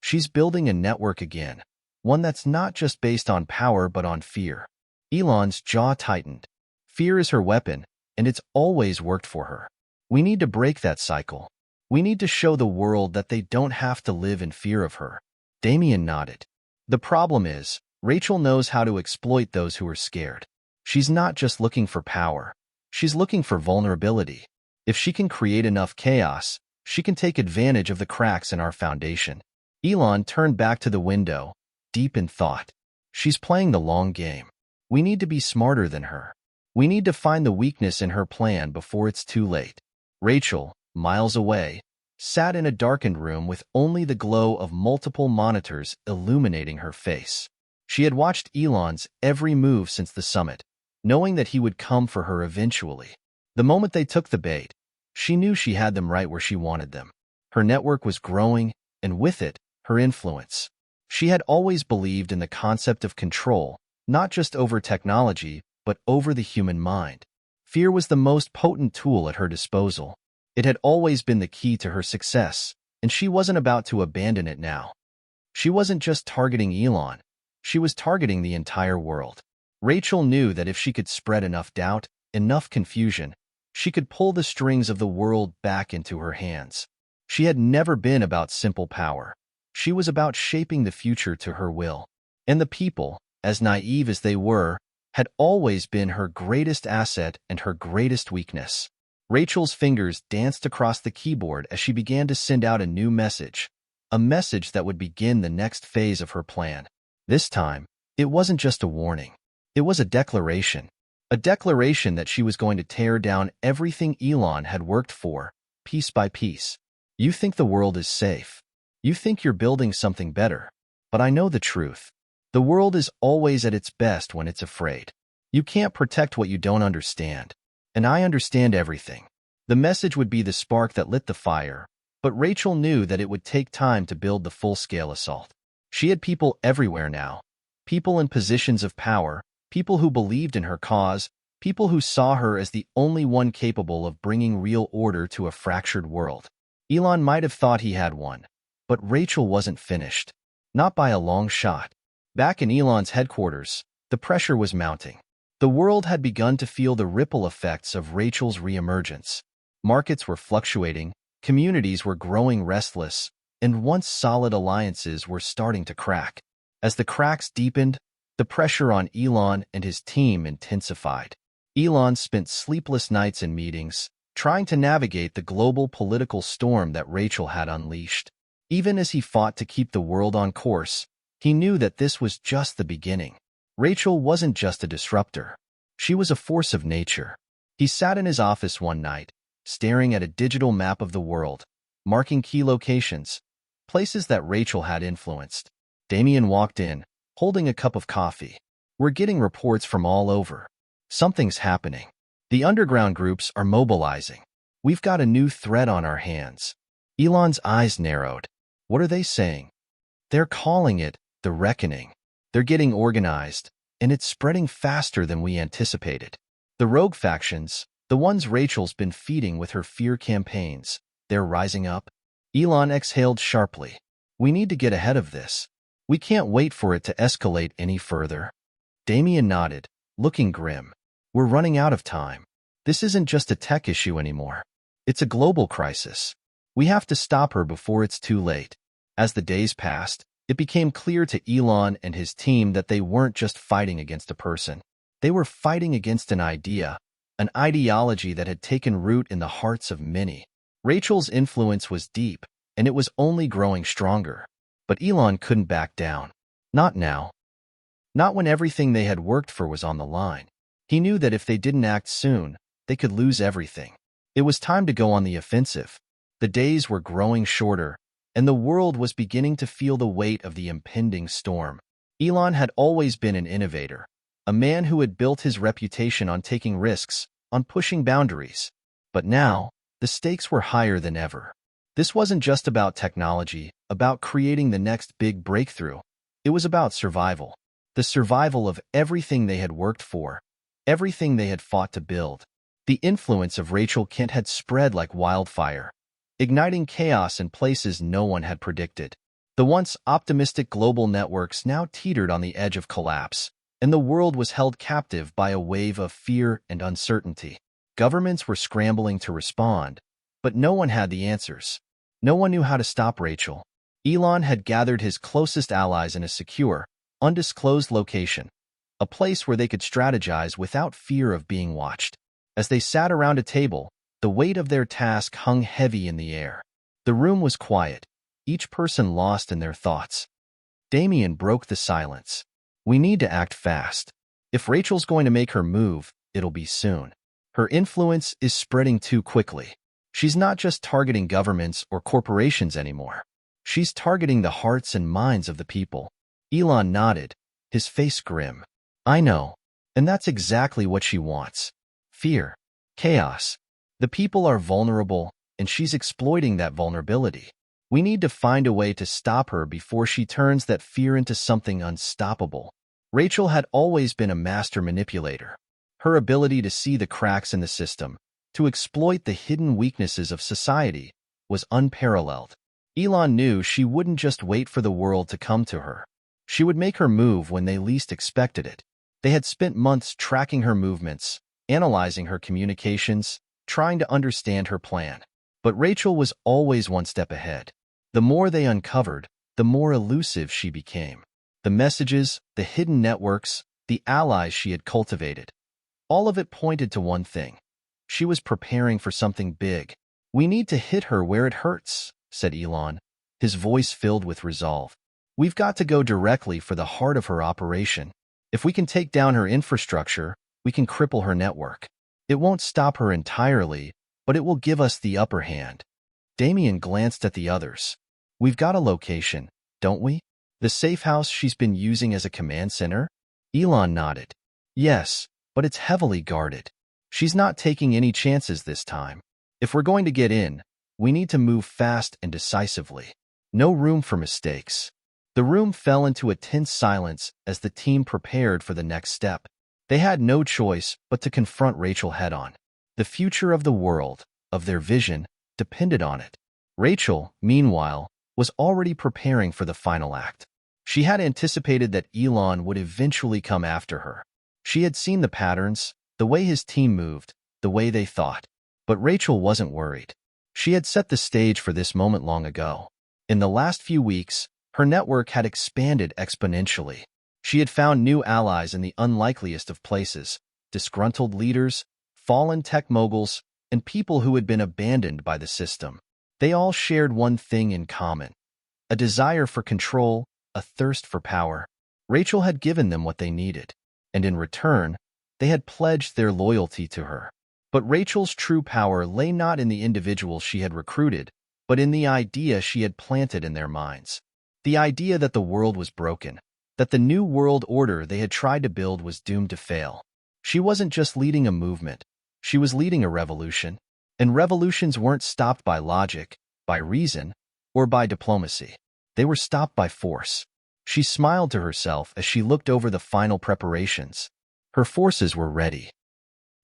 She's building a network again, one that's not just based on power but on fear." Elon's jaw tightened. Fear is her weapon, and it's always worked for her. We need to break that cycle. We need to show the world that they don't have to live in fear of her. Damien nodded. "The problem is, Rachel knows how to exploit those who are scared. She's not just looking for power. She's looking for vulnerability. If she can create enough chaos, she can take advantage of the cracks in our foundation." Elon turned back to the window, deep in thought. "She's playing the long game. We need to be smarter than her. We need to find the weakness in her plan before it's too late." Rachel, miles away, sat in a darkened room with only the glow of multiple monitors illuminating her face. She had watched Elon's every move since the summit, knowing that he would come for her eventually. The moment they took the bait, she knew she had them right where she wanted them. Her network was growing, and with it, her influence. She had always believed in the concept of control, not just over technology, but over the human mind. Fear was the most potent tool at her disposal. It had always been the key to her success, and she wasn't about to abandon it now. She wasn't just targeting Elon. She was targeting the entire world. Rachel knew that if she could spread enough doubt, enough confusion, she could pull the strings of the world back into her hands. She had never been about simple power. She was about shaping the future to her will. And the people, as naive as they were, had always been her greatest asset and her greatest weakness. Rachel's fingers danced across the keyboard as she began to send out a new message, a message that would begin the next phase of her plan. This time, it wasn't just a warning. It was a declaration that she was going to tear down everything Elon had worked for, piece by piece. "You think the world is safe. You think you're building something better. But I know the truth. The world is always at its best when it's afraid. You can't protect what you don't understand. And I understand everything." The message would be the spark that lit the fire, but Rachel knew that it would take time to build the full-scale assault. She had people everywhere now. People in positions of power, people who believed in her cause, people who saw her as the only one capable of bringing real order to a fractured world. Elon might have thought he had one, but Rachel wasn't finished. Not by a long shot. Back in Elon's headquarters, the pressure was mounting. The world had begun to feel the ripple effects of Rachel's reemergence. Markets were fluctuating, communities were growing restless, and once solid alliances were starting to crack. As the cracks deepened, the pressure on Elon and his team intensified. Elon spent sleepless nights in meetings, trying to navigate the global political storm that Rachel had unleashed. Even as he fought to keep the world on course, he knew that this was just the beginning. Rachel wasn't just a disruptor. She was a force of nature. He sat in his office one night, staring at a digital map of the world, marking key locations, places that Rachel had influenced. Damien walked in, holding a cup of coffee. We're getting reports from all over. Something's happening. The underground groups are mobilizing. We've got a new threat on our hands. Elon's eyes narrowed. What are they saying? They're calling it the Reckoning. They're getting organized, and it's spreading faster than we anticipated. The rogue factions, the ones Rachel's been feeding with her fear campaigns, they're rising up. Elon exhaled sharply. We need to get ahead of this. We can't wait for it to escalate any further. Damien nodded, looking grim. We're running out of time. This isn't just a tech issue anymore. It's a global crisis. We have to stop her before it's too late. As the days passed, it became clear to Elon and his team that they weren't just fighting against a person. They were fighting against an idea, an ideology that had taken root in the hearts of many. Rachel's influence was deep, and it was only growing stronger. But Elon couldn't back down. Not now. Not when everything they had worked for was on the line. He knew that if they didn't act soon, they could lose everything. It was time to go on the offensive. The days were growing shorter, and the world was beginning to feel the weight of the impending storm. Elon had always been an innovator, a man who had built his reputation on taking risks, on pushing boundaries. But now, the stakes were higher than ever. This wasn't just about technology, about creating the next big breakthrough. It was about survival. The survival of everything they had worked for, everything they had fought to build. The influence of Rachel Kent had spread like wildfire, igniting chaos in places no one had predicted. The once optimistic global networks now teetered on the edge of collapse, and the world was held captive by a wave of fear and uncertainty. Governments were scrambling to respond, but no one had the answers. No one knew how to stop Rachel. Elon had gathered his closest allies in a secure, undisclosed location, a place where they could strategize without fear of being watched. As they sat around a table, the weight of their task hung heavy in the air. The room was quiet, each person lost in their thoughts. Damien broke the silence. We need to act fast. If Rachel's going to make her move, it'll be soon. Her influence is spreading too quickly. She's not just targeting governments or corporations anymore. She's targeting the hearts and minds of the people. Elon nodded, his face grim. I know, and that's exactly what she wants. Fear. Chaos. The people are vulnerable, and she's exploiting that vulnerability. We need to find a way to stop her before she turns that fear into something unstoppable. Rachel had always been a master manipulator. Her ability to see the cracks in the system, to exploit the hidden weaknesses of society, was unparalleled. Elon knew she wouldn't just wait for the world to come to her. She would make her move when they least expected it. They had spent months tracking her movements, analyzing her communications, trying to understand her plan. But Rachel was always one step ahead. The more they uncovered, the more elusive she became. The messages, the hidden networks, the allies she had cultivated. All of it pointed to one thing. She was preparing for something big. We need to hit her where it hurts, said Elon, his voice filled with resolve. We've got to go directly for the heart of her operation. If we can take down her infrastructure, we can cripple her network. It won't stop her entirely, but it will give us the upper hand. Damien glanced at the others. We've got a location, don't we? The safe house she's been using as a command center? Elon nodded. Yes, but it's heavily guarded. She's not taking any chances this time. If we're going to get in, we need to move fast and decisively. No room for mistakes. The room fell into a tense silence as the team prepared for the next step. They had no choice but to confront Rachel head-on. The future of the world, of their vision, depended on it. Rachel, meanwhile, was already preparing for the final act. She had anticipated that Elon would eventually come after her. She had seen the patterns, the way his team moved, the way they thought. But Rachel wasn't worried. She had set the stage for this moment long ago. In the last few weeks, her network had expanded exponentially. She had found new allies in the unlikeliest of places, disgruntled leaders, fallen tech moguls, and people who had been abandoned by the system. They all shared one thing in common: a desire for control, a thirst for power. Rachel had given them what they needed, and in return, they had pledged their loyalty to her. But Rachel's true power lay not in the individuals she had recruited, but in the idea she had planted in their minds. The idea that the world was broken, that the new world order they had tried to build was doomed to fail. She wasn't just leading a movement, she was leading a revolution. And revolutions weren't stopped by logic, by reason, or by diplomacy. They were stopped by force. She smiled to herself as she looked over the final preparations. Her forces were ready.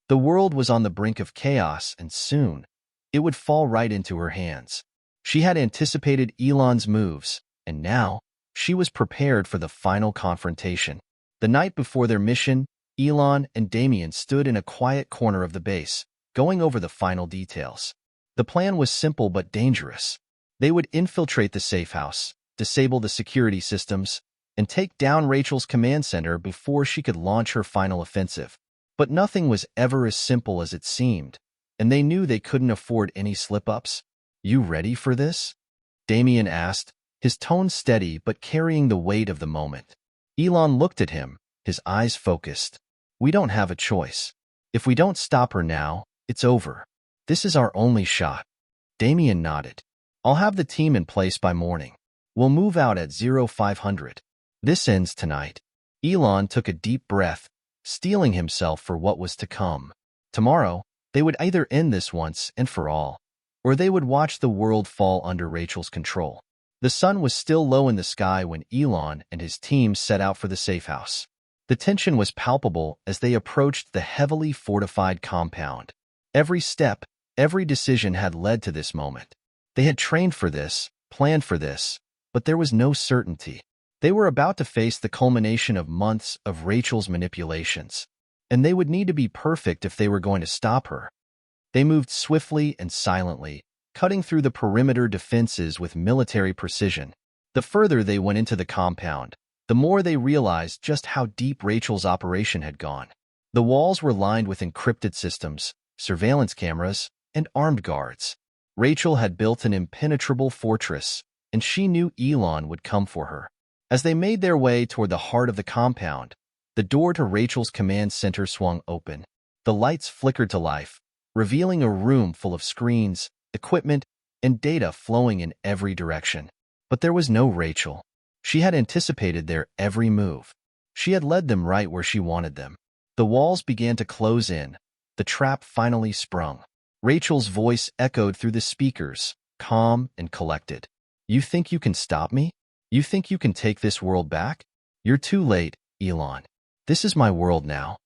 The world was on the brink of chaos, and soon, it would fall right into her hands. She had anticipated Elon's moves, and now, she was prepared for the final confrontation. The night before their mission, Elon and Damien stood in a quiet corner of the base, going over the final details. The plan was simple but dangerous. They would infiltrate the safe house, disable the security systems, and take down Rachel's command center before she could launch her final offensive. But nothing was ever as simple as it seemed, and they knew they couldn't afford any slip-ups. "You ready for this?" Damien asked, his tone steady but carrying the weight of the moment. Elon looked at him, his eyes focused. "We don't have a choice. If we don't stop her now, it's over. This is our only shot." Damien nodded. "I'll have the team in place by morning. We'll move out at 0500. This ends tonight." Elon took a deep breath, steeling himself for what was to come. Tomorrow, they would either end this once and for all, or they would watch the world fall under Rachel's control. The sun was still low in the sky when Elon and his team set out for the safe house. The tension was palpable as they approached the heavily fortified compound. Every step, every decision had led to this moment. They had trained for this, planned for this, but there was no certainty. They were about to face the culmination of months of Rachel's manipulations, and they would need to be perfect if they were going to stop her. They moved swiftly and silently, cutting through the perimeter defenses with military precision. The further they went into the compound, the more they realized just how deep Rachel's operation had gone. The walls were lined with encrypted systems, surveillance cameras, and armed guards. Rachel had built an impenetrable fortress, and she knew Elon would come for her. As they made their way toward the heart of the compound, the door to Rachel's command center swung open. The lights flickered to life, revealing a room full of screens, equipment, and data flowing in every direction. But there was no Rachel. She had anticipated their every move. She had led them right where she wanted them. The walls began to close in. The trap finally sprung. Rachel's voice echoed through the speakers, calm and collected. "You think you can stop me? You think you can take this world back? You're too late, Elon. This is my world now."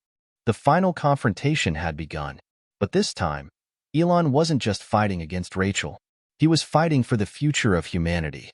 The final confrontation had begun. But this time, Elon wasn't just fighting against Rachel. He was fighting for the future of humanity.